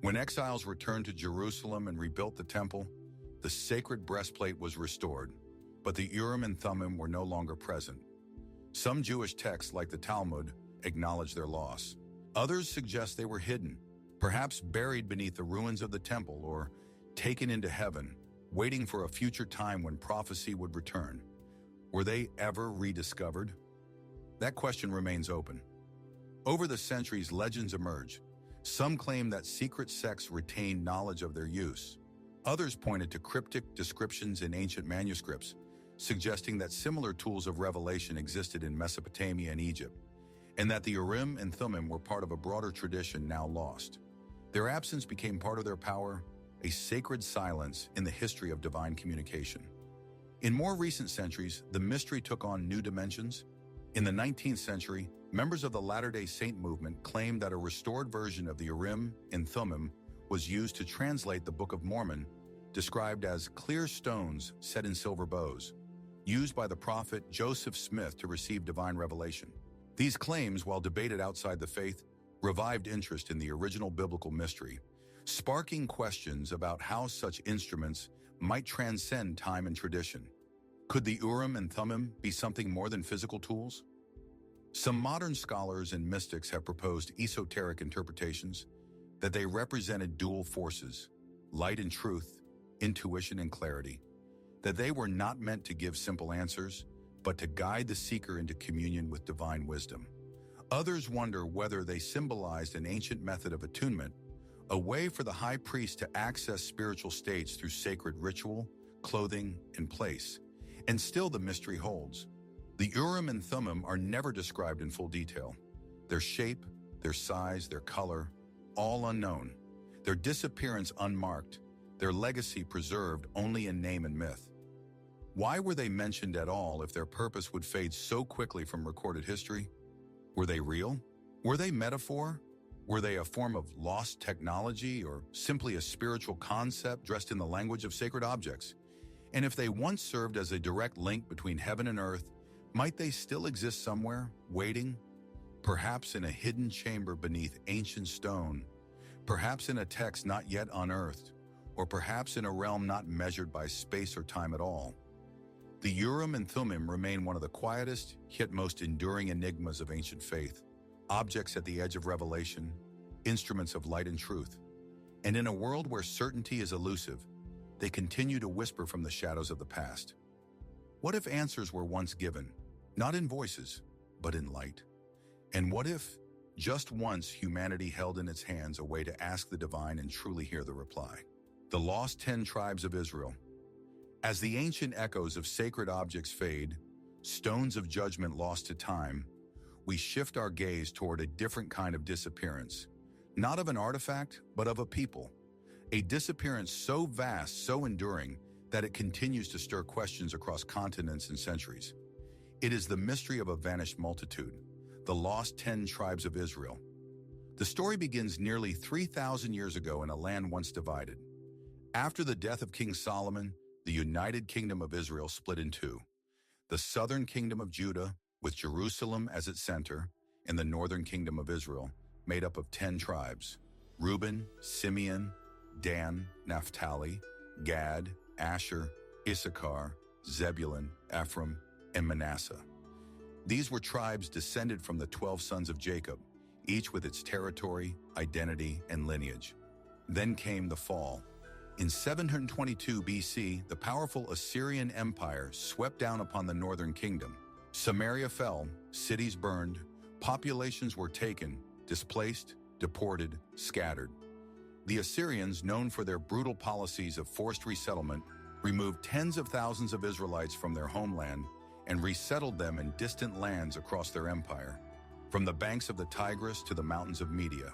When exiles returned to Jerusalem and rebuilt the temple, the sacred breastplate was restored, but the Urim and Thummim were no longer present. Some Jewish texts, like the Talmud, acknowledge their loss. Others suggest they were hidden, perhaps buried beneath the ruins of the temple or taken into heaven, waiting for a future time when prophecy would return. Were they ever rediscovered? That question remains open. Over the centuries, legends emerge. Some claim that secret sects retained knowledge of their use. Others pointed to cryptic descriptions in ancient manuscripts, suggesting that similar tools of revelation existed in Mesopotamia and Egypt, and that the Urim and Thummim were part of a broader tradition now lost. Their absence became part of their power, a sacred silence in the history of divine communication. In more recent centuries, the mystery took on new dimensions. In the 19th century, members of the Latter-day Saint movement claimed that a restored version of the Urim and Thummim was used to translate the Book of Mormon, described as clear stones set in silver bows, used by the prophet Joseph Smith to receive divine revelation. These claims, while debated outside the faith, revived interest in the original biblical mystery, sparking questions about how such instruments might transcend time and tradition. Could the Urim and Thummim be something more than physical tools? Some modern scholars and mystics have proposed esoteric interpretations that they represented dual forces, light and truth, intuition and clarity, that they were not meant to give simple answers, but to guide the seeker into communion with divine wisdom. Others wonder whether they symbolized an ancient method of attunement, a way for the high priest to access spiritual states through sacred ritual, clothing, and place. And still the mystery holds. The Urim and Thummim are never described in full detail. Their shape, their size, their color, all unknown. Their disappearance unmarked, their legacy preserved only in name and myth. Why were they mentioned at all if their purpose would fade so quickly from recorded history? Were they real? Were they metaphor? Were they a form of lost technology or simply a spiritual concept dressed in the language of sacred objects? And if they once served as a direct link between heaven and earth, might they still exist somewhere, waiting? Perhaps in a hidden chamber beneath ancient stone, perhaps in a text not yet unearthed, or perhaps in a realm not measured by space or time at all. The Urim and Thummim remain one of the quietest, yet most enduring enigmas of ancient faith, objects at the edge of revelation, instruments of light and truth. And in a world where certainty is elusive, they continue to whisper from the shadows of the past. What if answers were once given, not in voices, but in light? And what if, just once, humanity held in its hands a way to ask the divine and truly hear the reply? The lost 10 tribes of Israel. As the ancient echoes of sacred objects fade, stones of judgment lost to time, we shift our gaze toward a different kind of disappearance, not of an artifact, but of a people. A disappearance so vast, so enduring, that it continues to stir questions across continents and centuries. It is the mystery of a vanished multitude, the lost 10 tribes of Israel. The story begins nearly 3,000 years ago in a land once divided. After the death of King Solomon, the United Kingdom of Israel split in two. The southern kingdom of Judah, with Jerusalem as its center, and the northern kingdom of Israel, made up of 10 tribes: Reuben, Simeon, Dan, Naphtali, Gad, Asher, Issachar, Zebulun, Ephraim, and Manasseh. These were tribes descended from the 12 sons of Jacob, each with its territory, identity, and lineage. Then came the fall. In 722 BC, the powerful Assyrian Empire swept down upon the northern kingdom. Samaria fell, cities burned, populations were taken, displaced, deported, scattered. The Assyrians, known for their brutal policies of forced resettlement, removed tens of thousands of Israelites from their homeland and resettled them in distant lands across their empire, from the banks of the Tigris to the mountains of Media.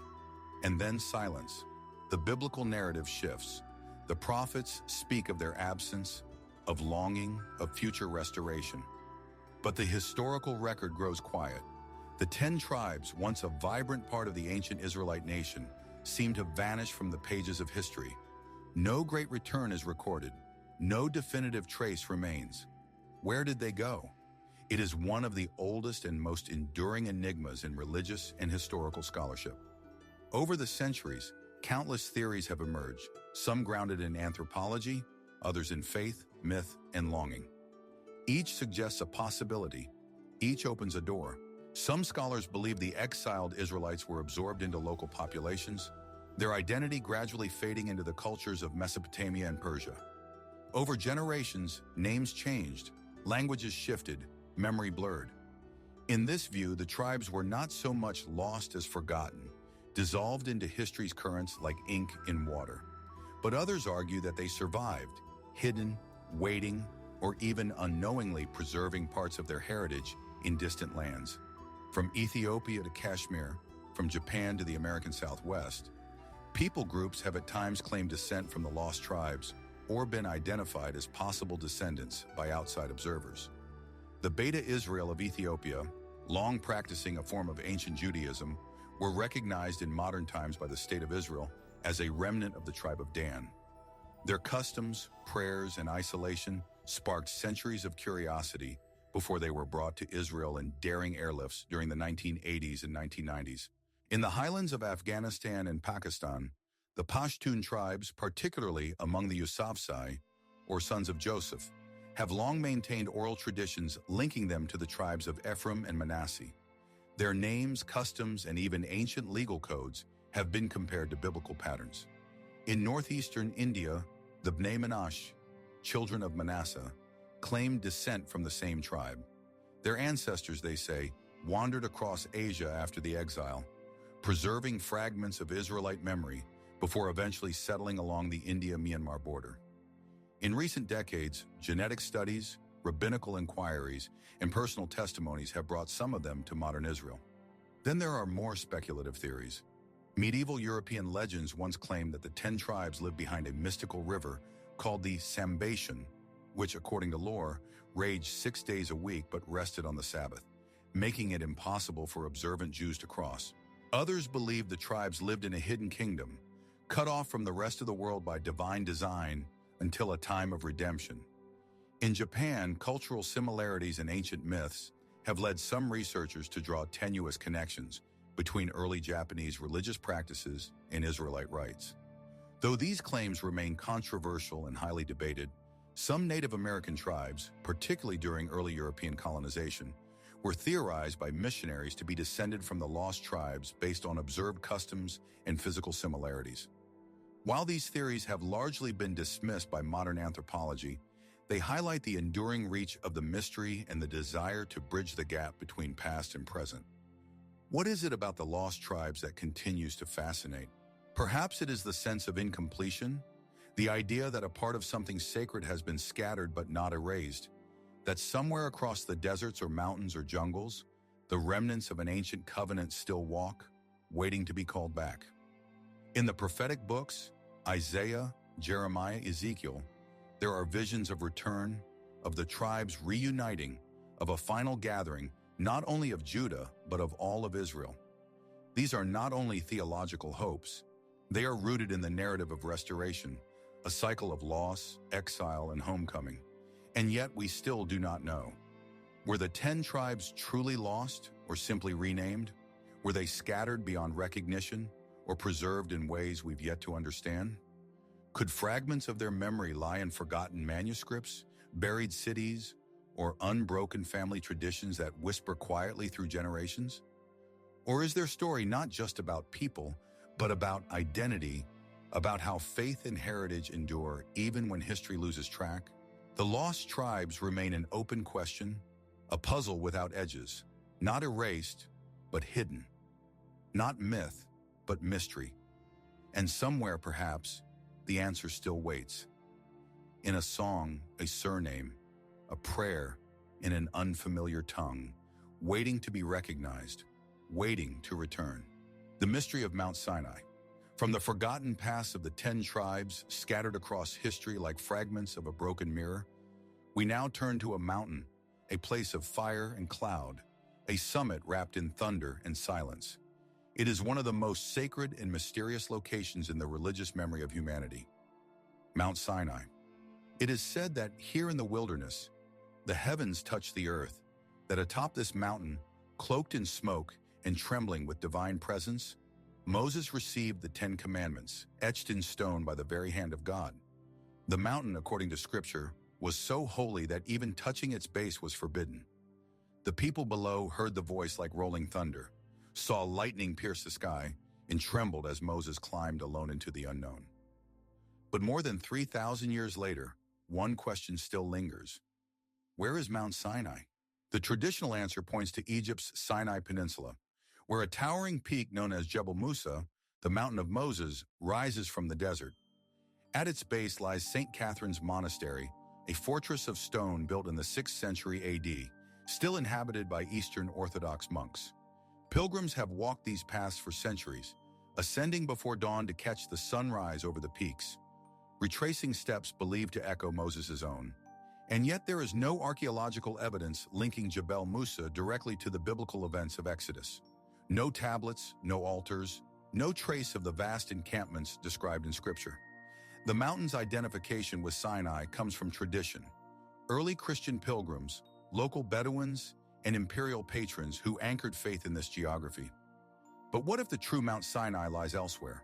And then silence. The biblical narrative shifts. The prophets speak of their absence, of longing, of future restoration. But the historical record grows quiet. The 10 tribes, once a vibrant part of the ancient Israelite nation, seem to vanish from the pages of history. No great return is recorded. No definitive trace remains. Where did they go? It is one of the oldest and most enduring enigmas in religious and historical scholarship. Over the centuries, countless theories have emerged, some grounded in anthropology, others in faith, myth, and longing. Each suggests a possibility. Each opens a door. Some scholars believe the exiled Israelites were absorbed into local populations, their identity gradually fading into the cultures of Mesopotamia and Persia. Over generations, names changed, languages shifted, memory blurred. In this view, the tribes were not so much lost as forgotten, dissolved into history's currents like ink in water. But others argue that they survived, hidden, waiting, or even unknowingly preserving parts of their heritage in distant lands. From Ethiopia to Kashmir, from Japan to the American Southwest, people groups have at times claimed descent from the lost tribes or been identified as possible descendants by outside observers. The Beta Israel of Ethiopia, long practicing a form of ancient Judaism, were recognized in modern times by the State of Israel as a remnant of the tribe of Dan. Their customs, prayers, and isolation sparked centuries of curiosity before they were brought to Israel in daring airlifts during the 1980s and 1990s. In the highlands of Afghanistan and Pakistan, the Pashtun tribes, particularly among the Yusufzai, or sons of Joseph, have long maintained oral traditions linking them to the tribes of Ephraim and Manasseh. Their names, customs, and even ancient legal codes have been compared to biblical patterns. In northeastern India, the Bnei Manasseh, children of Manasseh, claimed descent from the same tribe. Their ancestors, they say, wandered across Asia after the exile, preserving fragments of Israelite memory before eventually settling along the India-Myanmar border. In recent decades, genetic studies, rabbinical inquiries, and personal testimonies have brought some of them to modern Israel. Then there are more speculative theories. Medieval European legends once claimed that the 10 tribes lived behind a mystical river called the Sambation, which, according to lore, raged 6 days a week but rested on the Sabbath, making it impossible for observant Jews to cross. Others believed the tribes lived in a hidden kingdom, cut off from the rest of the world by divine design until a time of redemption. In Japan, cultural similarities and ancient myths have led some researchers to draw tenuous connections between early Japanese religious practices and Israelite rites. Though these claims remain controversial and highly debated, some Native American tribes, particularly during early European colonization, were theorized by missionaries to be descended from the lost tribes based on observed customs and physical similarities. While these theories have largely been dismissed by modern anthropology, they highlight the enduring reach of the mystery and the desire to bridge the gap between past and present. What is it about the lost tribes that continues to fascinate? Perhaps it is the sense of incompletion, the idea that a part of something sacred has been scattered but not erased, that somewhere across the deserts or mountains or jungles, the remnants of an ancient covenant still walk, waiting to be called back. In the prophetic books, Isaiah, Jeremiah, Ezekiel, there are visions of return, of the tribes reuniting, of a final gathering, not only of Judah, but of all of Israel. These are not only theological hopes, they are rooted in the narrative of restoration, a cycle of loss, exile, and homecoming. And yet we still do not know. Were the 10 tribes truly lost or simply renamed? Were they scattered beyond recognition or preserved in ways we've yet to understand? Could fragments of their memory lie in forgotten manuscripts, buried cities, or unbroken family traditions that whisper quietly through generations? Or is their story not just about people, but about identity, about how faith and heritage endure even when history loses track? The lost tribes remain an open question, a puzzle without edges, not erased, but hidden. Not myth, but mystery. And somewhere, perhaps, the answer still waits. In a song, a surname, a prayer, in an unfamiliar tongue, waiting to be recognized, waiting to return. The mystery of Mount Sinai. From the forgotten past of the 10 tribes scattered across history like fragments of a broken mirror, we now turn to a mountain, a place of fire and cloud, a summit wrapped in thunder and silence. It is one of the most sacred and mysterious locations in the religious memory of humanity. Mount Sinai. It is said that here in the wilderness, the heavens touch the earth, that atop this mountain, cloaked in smoke and trembling with divine presence, Moses received the 10 Commandments, etched in stone by the very hand of God. The mountain, according to Scripture, was so holy that even touching its base was forbidden. The people below heard the voice like rolling thunder, saw lightning pierce the sky, and trembled as Moses climbed alone into the unknown. But more than 3,000 years later, one question still lingers. Where is Mount Sinai? The traditional answer points to Egypt's Sinai Peninsula, where a towering peak known as Jebel Musa, the mountain of Moses, rises from the desert. At its base lies St. Catherine's Monastery, a fortress of stone built in the 6th century AD, still inhabited by Eastern Orthodox monks. Pilgrims have walked these paths for centuries, ascending before dawn to catch the sunrise over the peaks, retracing steps believed to echo Moses' own. And yet there is no archaeological evidence linking Jebel Musa directly to the biblical events of Exodus. No tablets, no altars, No trace of the vast encampments described in Scripture. The mountain's identification with Sinai comes from tradition. Early Christian pilgrims, local Bedouins, and imperial patrons who anchored faith in this geography. But what if the true Mount Sinai lies elsewhere?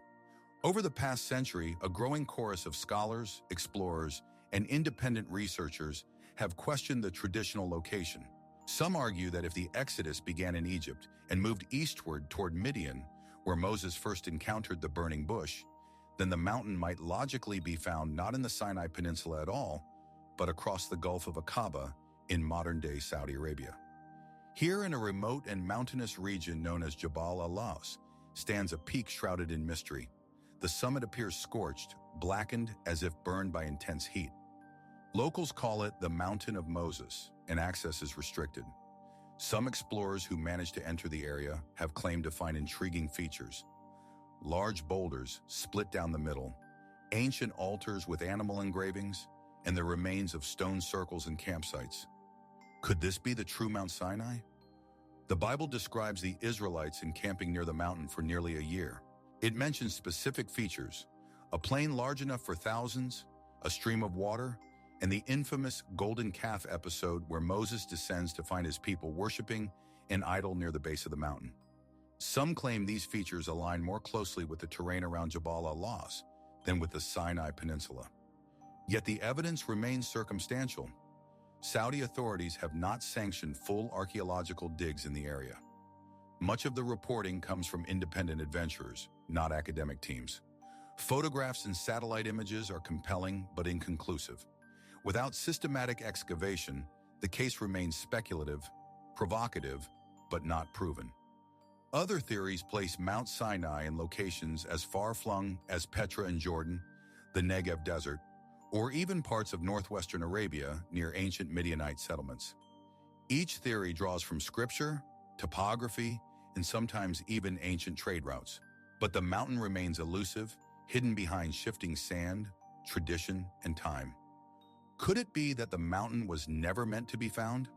Over the past century, a growing chorus of scholars, explorers, and independent researchers have questioned the traditional location. Some argue that if the Exodus began in Egypt and moved eastward toward Midian, where Moses first encountered the burning bush, then the mountain might logically be found not in the Sinai Peninsula at all, but across the Gulf of Aqaba in modern-day Saudi Arabia. Here in a remote and mountainous region known as Jabal al-Laws stands a peak shrouded in mystery. The summit appears scorched, blackened as if burned by intense heat. Locals call it the Mountain of Moses, and access is restricted. Some explorers who managed to enter the area have claimed to find intriguing features. Large boulders split down the middle, ancient altars with animal engravings, and the remains of stone circles and campsites. Could this be the true Mount Sinai? The Bible describes the Israelites encamping near the mountain for nearly a year. It mentions specific features: a plain large enough for thousands, a stream of water, and the infamous golden calf episode where Moses descends to find his people worshiping an idol near the base of the mountain. Some claim these features align more closely with the terrain around Jabal al-Laws than with the Sinai Peninsula. Yet the evidence remains circumstantial. Saudi authorities have not sanctioned full archaeological digs in the area. Much of the reporting comes from independent adventurers, not academic teams. Photographs and satellite images are compelling but inconclusive. Without systematic excavation, the case remains speculative, provocative, but not proven. Other theories place Mount Sinai in locations as far-flung as Petra in Jordan, the Negev Desert, or even parts of northwestern Arabia near ancient Midianite settlements. Each theory draws from scripture, topography, and sometimes even ancient trade routes. But the mountain remains elusive, hidden behind shifting sand, tradition, and time. Could it be that the mountain was never meant to be found?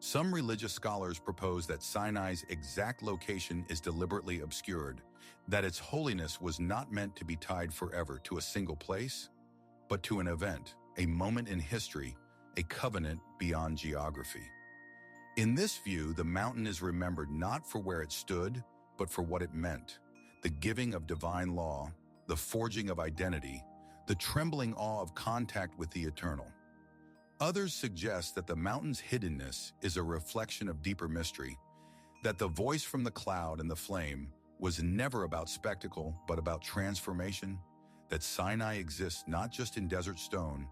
Some religious scholars propose that Sinai's exact location is deliberately obscured, that its holiness was not meant to be tied forever to a single place, but to an event, a moment in history, a covenant beyond geography. In this view, the mountain is remembered not for where it stood, but for what it meant: the giving of divine law, the forging of identity, the trembling awe of contact with the eternal. Others suggest that the mountain's hiddenness is a reflection of deeper mystery, that the voice from the cloud and the flame was never about spectacle, but about transformation, that Sinai exists not just in desert stone,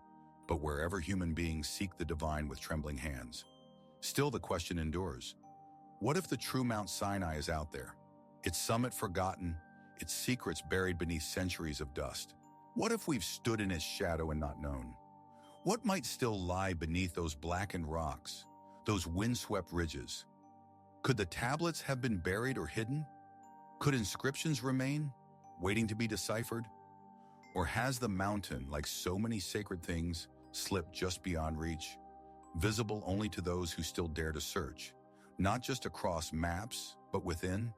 but wherever human beings seek the divine with trembling hands. Still, the question endures. What if the true Mount Sinai is out there, its summit forgotten, its secrets buried beneath centuries of dust? What if we've stood in its shadow and not known? What might still lie beneath those blackened rocks, those windswept ridges? Could the tablets have been buried or hidden? Could inscriptions remain, waiting to be deciphered? Or has the mountain, like so many sacred things, slipped just beyond reach, visible only to those who still dare to search, not just across maps, but within?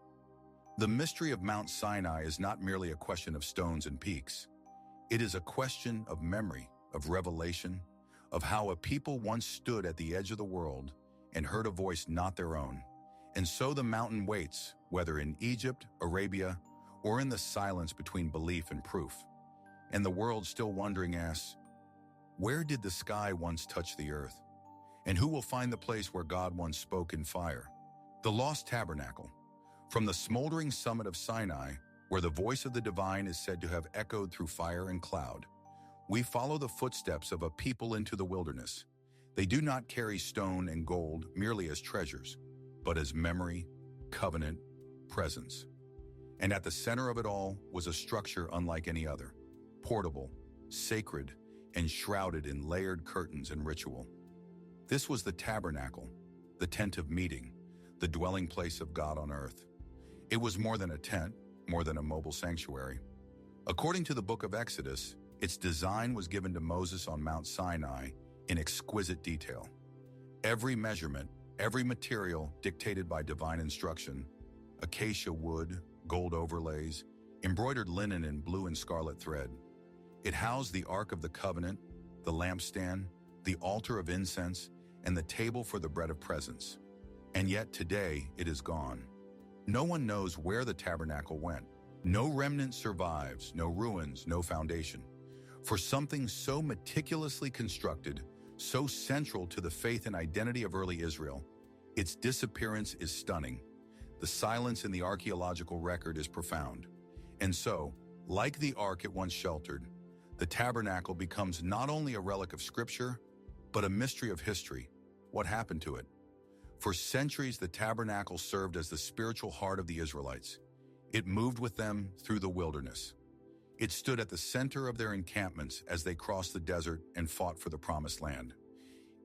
The mystery of Mount Sinai is not merely a question of stones and peaks. It is a question of memory, of revelation, of how a people once stood at the edge of the world and heard a voice not their own. And so the mountain waits, whether in Egypt, Arabia, or in the silence between belief and proof. And the world, still wondering, asks, where did the sky once touch the earth? And who will find the place where God once spoke in fire? The Lost Tabernacle. From the smoldering summit of Sinai, where the voice of the divine is said to have echoed through fire and cloud, we follow the footsteps of a people into the wilderness. They do not carry stone and gold merely as treasures, but as memory, covenant, presence. And at the center of it all was a structure unlike any other, portable, sacred, and shrouded in layered curtains and ritual. This was the tabernacle, the tent of meeting, the dwelling place of God on earth. It was more than a tent, more than a mobile sanctuary. According to the book of Exodus, its design was given to Moses on Mount Sinai in exquisite detail. Every measurement, every material dictated by divine instruction: acacia wood, gold overlays, embroidered linen in blue and scarlet thread. It housed the Ark of the Covenant, the lampstand, the altar of incense, and the table for the bread of presence. And yet today it is gone. No one knows where the tabernacle went. No remnant survives, no ruins, no foundation. For something so meticulously constructed, so central to the faith and identity of early Israel, its disappearance is stunning. The silence in the archaeological record is profound. And so, like the ark it once sheltered, the tabernacle becomes not only a relic of Scripture, but a mystery of history. What happened to it? For centuries, the tabernacle served as the spiritual heart of the Israelites. It moved with them through the wilderness. It stood at the center of their encampments as they crossed the desert and fought for the promised land.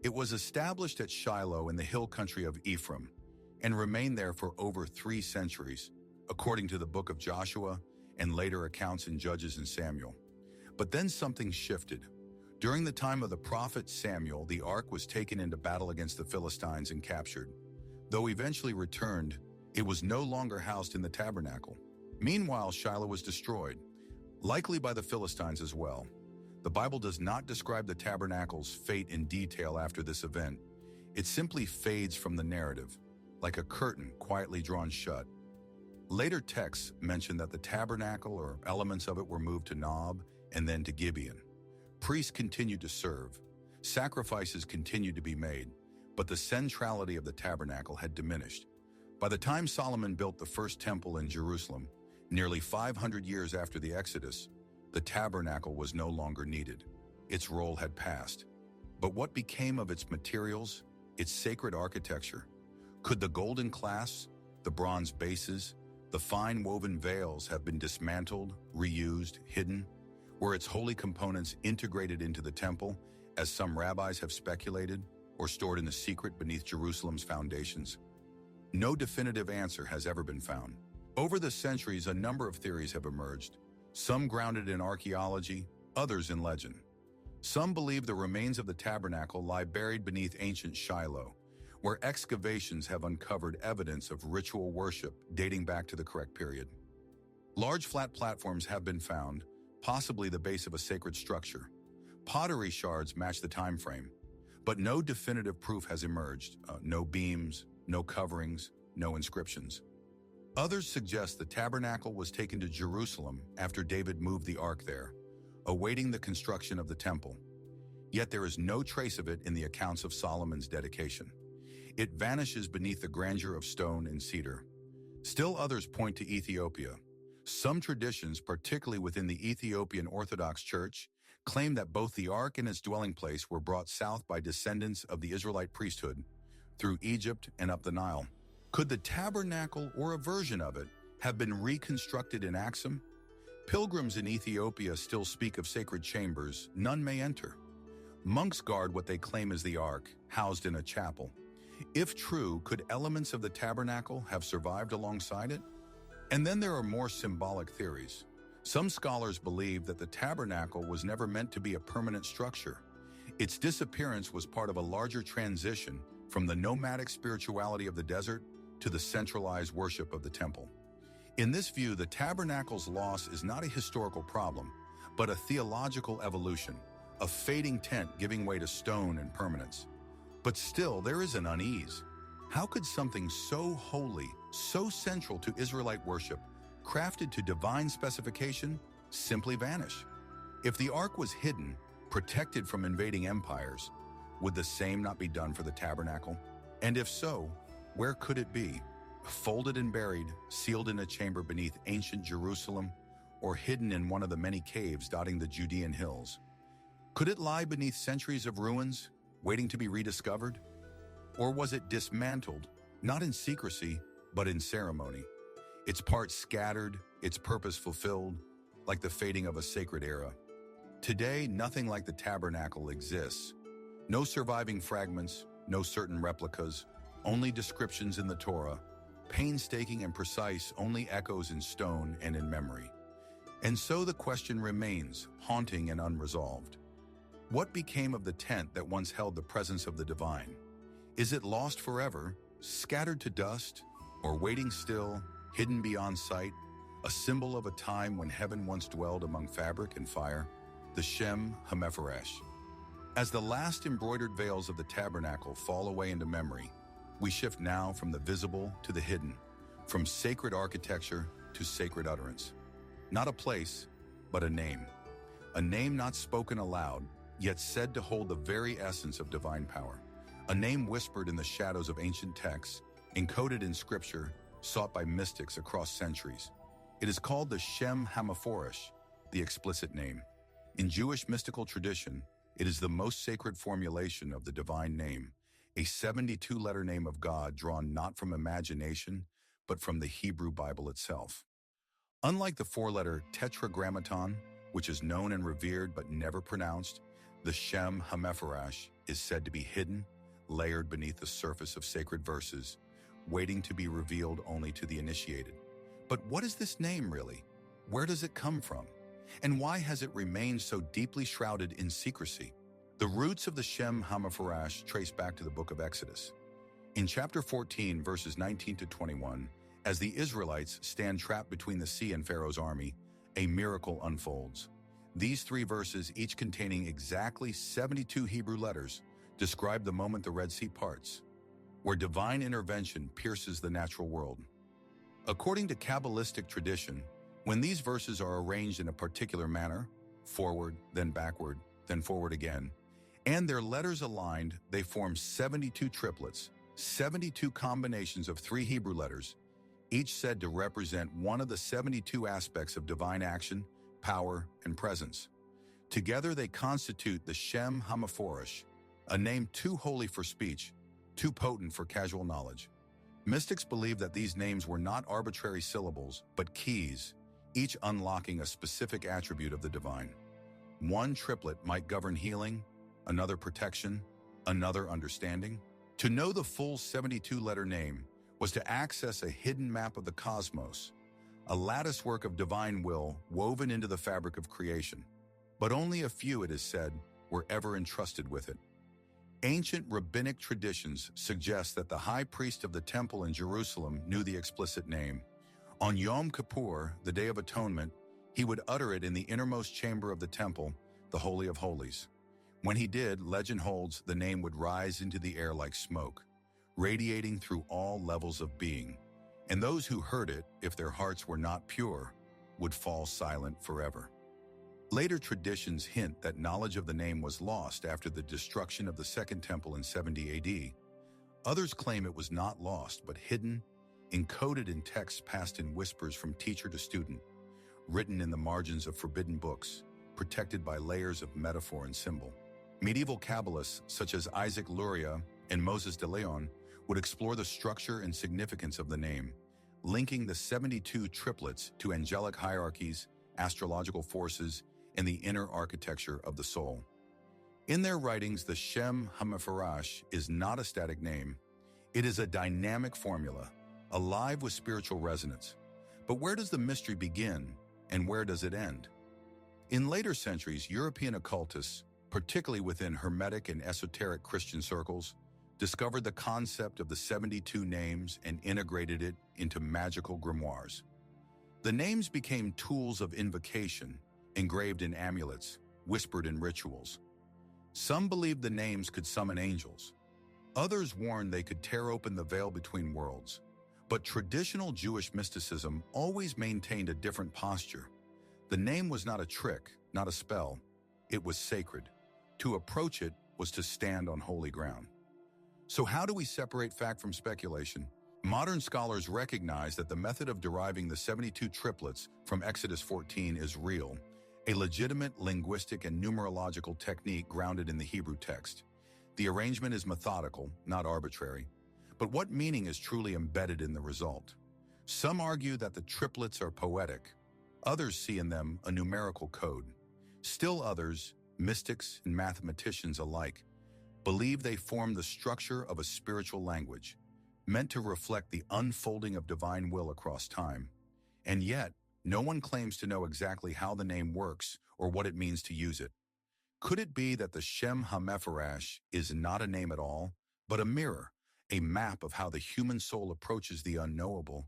It was established at Shiloh in the hill country of Ephraim and remained there for over 3 centuries, according to the book of Joshua and later accounts in Judges and Samuel. But then something shifted. During the time of the prophet Samuel, the ark was taken into battle against the Philistines and captured. Though eventually returned, it was no longer housed in the tabernacle. Meanwhile, Shiloh was destroyed, likely by the Philistines as well. The Bible does not describe the tabernacle's fate in detail after this event. It simply fades from the narrative, like a curtain quietly drawn shut. Later texts mention that the tabernacle or elements of it were moved to Nob and then to Gibeon. Priests continued to serve. Sacrifices continued to be made, but the centrality of the tabernacle had diminished. By the time Solomon built the first temple in Jerusalem, nearly 500 years after the Exodus, the tabernacle was no longer needed. Its role had passed. But what became of its materials, its sacred architecture? Could the golden clasps, the bronze bases, the fine woven veils have been dismantled, reused, hidden? Were its holy components integrated into the temple, as some rabbis have speculated, or stored in the secret beneath Jerusalem's foundations? No definitive answer has ever been found. Over the centuries, a number of theories have emerged, some grounded in archaeology, others in legend. Some believe the remains of the tabernacle lie buried beneath ancient Shiloh, where excavations have uncovered evidence of ritual worship dating back to the correct period. Large flat platforms have been found, possibly the base of a sacred structure. Pottery shards match the time frame, but no definitive proof has emerged. No beams, no coverings, no inscriptions. Others suggest the tabernacle was taken to Jerusalem after David moved the ark there, awaiting the construction of the temple. Yet there is no trace of it in the accounts of Solomon's dedication. It vanishes beneath the grandeur of stone and cedar. Still others point to Ethiopia. Some traditions, particularly within the Ethiopian Orthodox Church, claim that both the ark and its dwelling place were brought south by descendants of the Israelite priesthood, through Egypt and up the Nile. Could the tabernacle, or a version of it, have been reconstructed in Axum? Pilgrims in Ethiopia still speak of sacred chambers none may enter. Monks guard what they claim is the ark, housed in a chapel. If true, could elements of the tabernacle have survived alongside it? And then there are more symbolic theories. Some scholars believe that the tabernacle was never meant to be a permanent structure. Its disappearance was part of a larger transition from the nomadic spirituality of the desert to the centralized worship of the temple. In this view, the tabernacle's loss is not a historical problem, but a theological evolution, a fading tent giving way to stone and permanence. But still, there is an unease. How could something so holy, so central to Israelite worship, crafted to divine specification, simply vanish? If the ark was hidden, protected from invading empires, would the same not be done for the tabernacle? And if so, where could it be? Folded and buried, sealed in a chamber beneath ancient Jerusalem, or hidden in one of the many caves dotting the Judean hills? Could it lie beneath centuries of ruins, waiting to be rediscovered? Or was it dismantled, not in secrecy, but in ceremony? Its parts scattered, its purpose fulfilled, like the fading of a sacred era. Today, nothing like the tabernacle exists. No surviving fragments, no certain replicas, only descriptions in the Torah, painstaking and precise, only echoes in stone and in memory. And so the question remains, haunting and unresolved. What became of the tent that once held the presence of the divine? Is it lost forever, scattered to dust, or waiting still, hidden beyond sight, a symbol of a time when heaven once dwelled among fabric and fire, the Shem HaMephorash. As the last embroidered veils of the tabernacle fall away into memory, we shift now from the visible to the hidden, from sacred architecture to sacred utterance. Not a place, but a name. A name not spoken aloud, yet said to hold the very essence of divine power. A name whispered in the shadows of ancient texts, encoded in scripture, sought by mystics across centuries. It is called the Shem HaMephorash, the explicit name. In Jewish mystical tradition, it is the most sacred formulation of the divine name, a 72-letter name of God drawn not from imagination, but from the Hebrew Bible itself. Unlike the four-letter tetragrammaton, which is known and revered but never pronounced, the Shem HaMephorash is said to be hidden, layered beneath the surface of sacred verses, waiting to be revealed only to the initiated. But what is this name really? Where does it come from? And why has it remained so deeply shrouded in secrecy? The roots of the Shem HaMephorash trace back to the book of Exodus. In chapter 14, verses 19 to 21, as the Israelites stand trapped between the sea and Pharaoh's army, a miracle unfolds. These three verses, each containing exactly 72 Hebrew letters, describe the moment the Red Sea parts, where divine intervention pierces the natural world. According to Kabbalistic tradition, when these verses are arranged in a particular manner, forward, then backward, then forward again, and their letters aligned, they form 72 triplets, 72 combinations of three Hebrew letters, each said to represent one of the 72 aspects of divine action, power, and presence. Together they constitute the Shem HaMephorash, a name too holy for speech, too potent for casual knowledge. Mystics believe that these names were not arbitrary syllables, but keys, each unlocking a specific attribute of the divine. One triplet might govern healing, another protection, another understanding. To know the full 72-letter name was to access a hidden map of the cosmos, a latticework of divine will woven into the fabric of creation. But only a few, it is said, were ever entrusted with it. Ancient rabbinic traditions suggest that the high priest of the temple in Jerusalem knew the explicit name. On Yom Kippur, the Day of Atonement, he would utter it in the innermost chamber of the temple, the Holy of Holies. When he did, legend holds, the name would rise into the air like smoke, radiating through all levels of being. And those who heard it, if their hearts were not pure, would fall silent forever. Later traditions hint that knowledge of the name was lost after the destruction of the Second Temple in 70 AD. Others claim it was not lost, but hidden, encoded in texts passed in whispers from teacher to student, written in the margins of forbidden books, protected by layers of metaphor and symbol. Medieval Kabbalists such as Isaac Luria and Moses de Leon would explore the structure and significance of the name, linking the 72 triplets to angelic hierarchies, astrological forces, and the inner architecture of the soul. In their writings, the Shem HaMephorash is not a static name. It is a dynamic formula, alive with spiritual resonance. But where does the mystery begin, and where does it end? In later centuries, European occultists, particularly within Hermetic and esoteric Christian circles, discovered the concept of the 72 names and integrated it into magical grimoires. The names became tools of invocation, engraved in amulets, whispered in rituals. Some believed the names could summon angels. Others warned they could tear open the veil between worlds. But traditional Jewish mysticism always maintained a different posture. The name was not a trick, not a spell. It was sacred. To approach it was to stand on holy ground. So how do we separate fact from speculation? Modern scholars recognize that the method of deriving the 72 triplets from Exodus 14 is real, a legitimate linguistic and numerological technique grounded in the Hebrew text. The arrangement is methodical, not arbitrary. But what meaning is truly embedded in the result? Some argue that the triplets are poetic. Others see in them a numerical code. Still others, mystics and mathematicians alike, believe they form the structure of a spiritual language, meant to reflect the unfolding of divine will across time. And yet, no one claims to know exactly how the name works or what it means to use it. Could it be that the Shem HaMephorash is not a name at all, but a mirror, a map of how the human soul approaches the unknowable,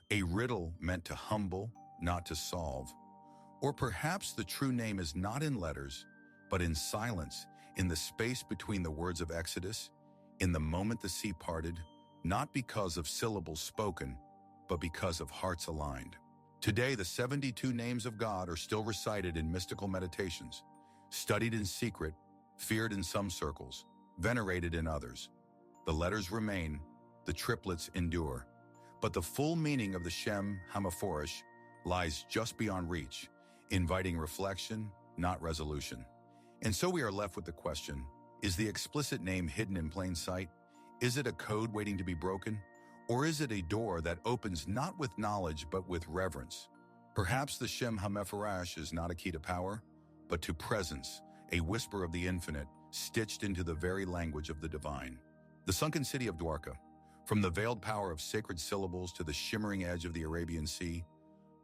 a riddle meant to humble, not to solve. Or perhaps the true name is not in letters, but in silence, in the space between the words of Exodus, in the moment the sea parted, not because of syllables spoken, but because of hearts aligned. Today, the 72 names of God are still recited in mystical meditations, studied in secret, feared in some circles, venerated in others. The letters remain, the triplets endure, but the full meaning of the Shem HaMephorash lies just beyond reach, inviting reflection, not resolution. And so we are left with the question, is the explicit name hidden in plain sight? Is it a code waiting to be broken? Or is it a door that opens not with knowledge but with reverence? Perhaps the Shem HaMephorash is not a key to power, but to presence, a whisper of the infinite, stitched into the very language of the divine. The sunken city of Dwarka, from the veiled power of sacred syllables to the shimmering edge of the Arabian Sea,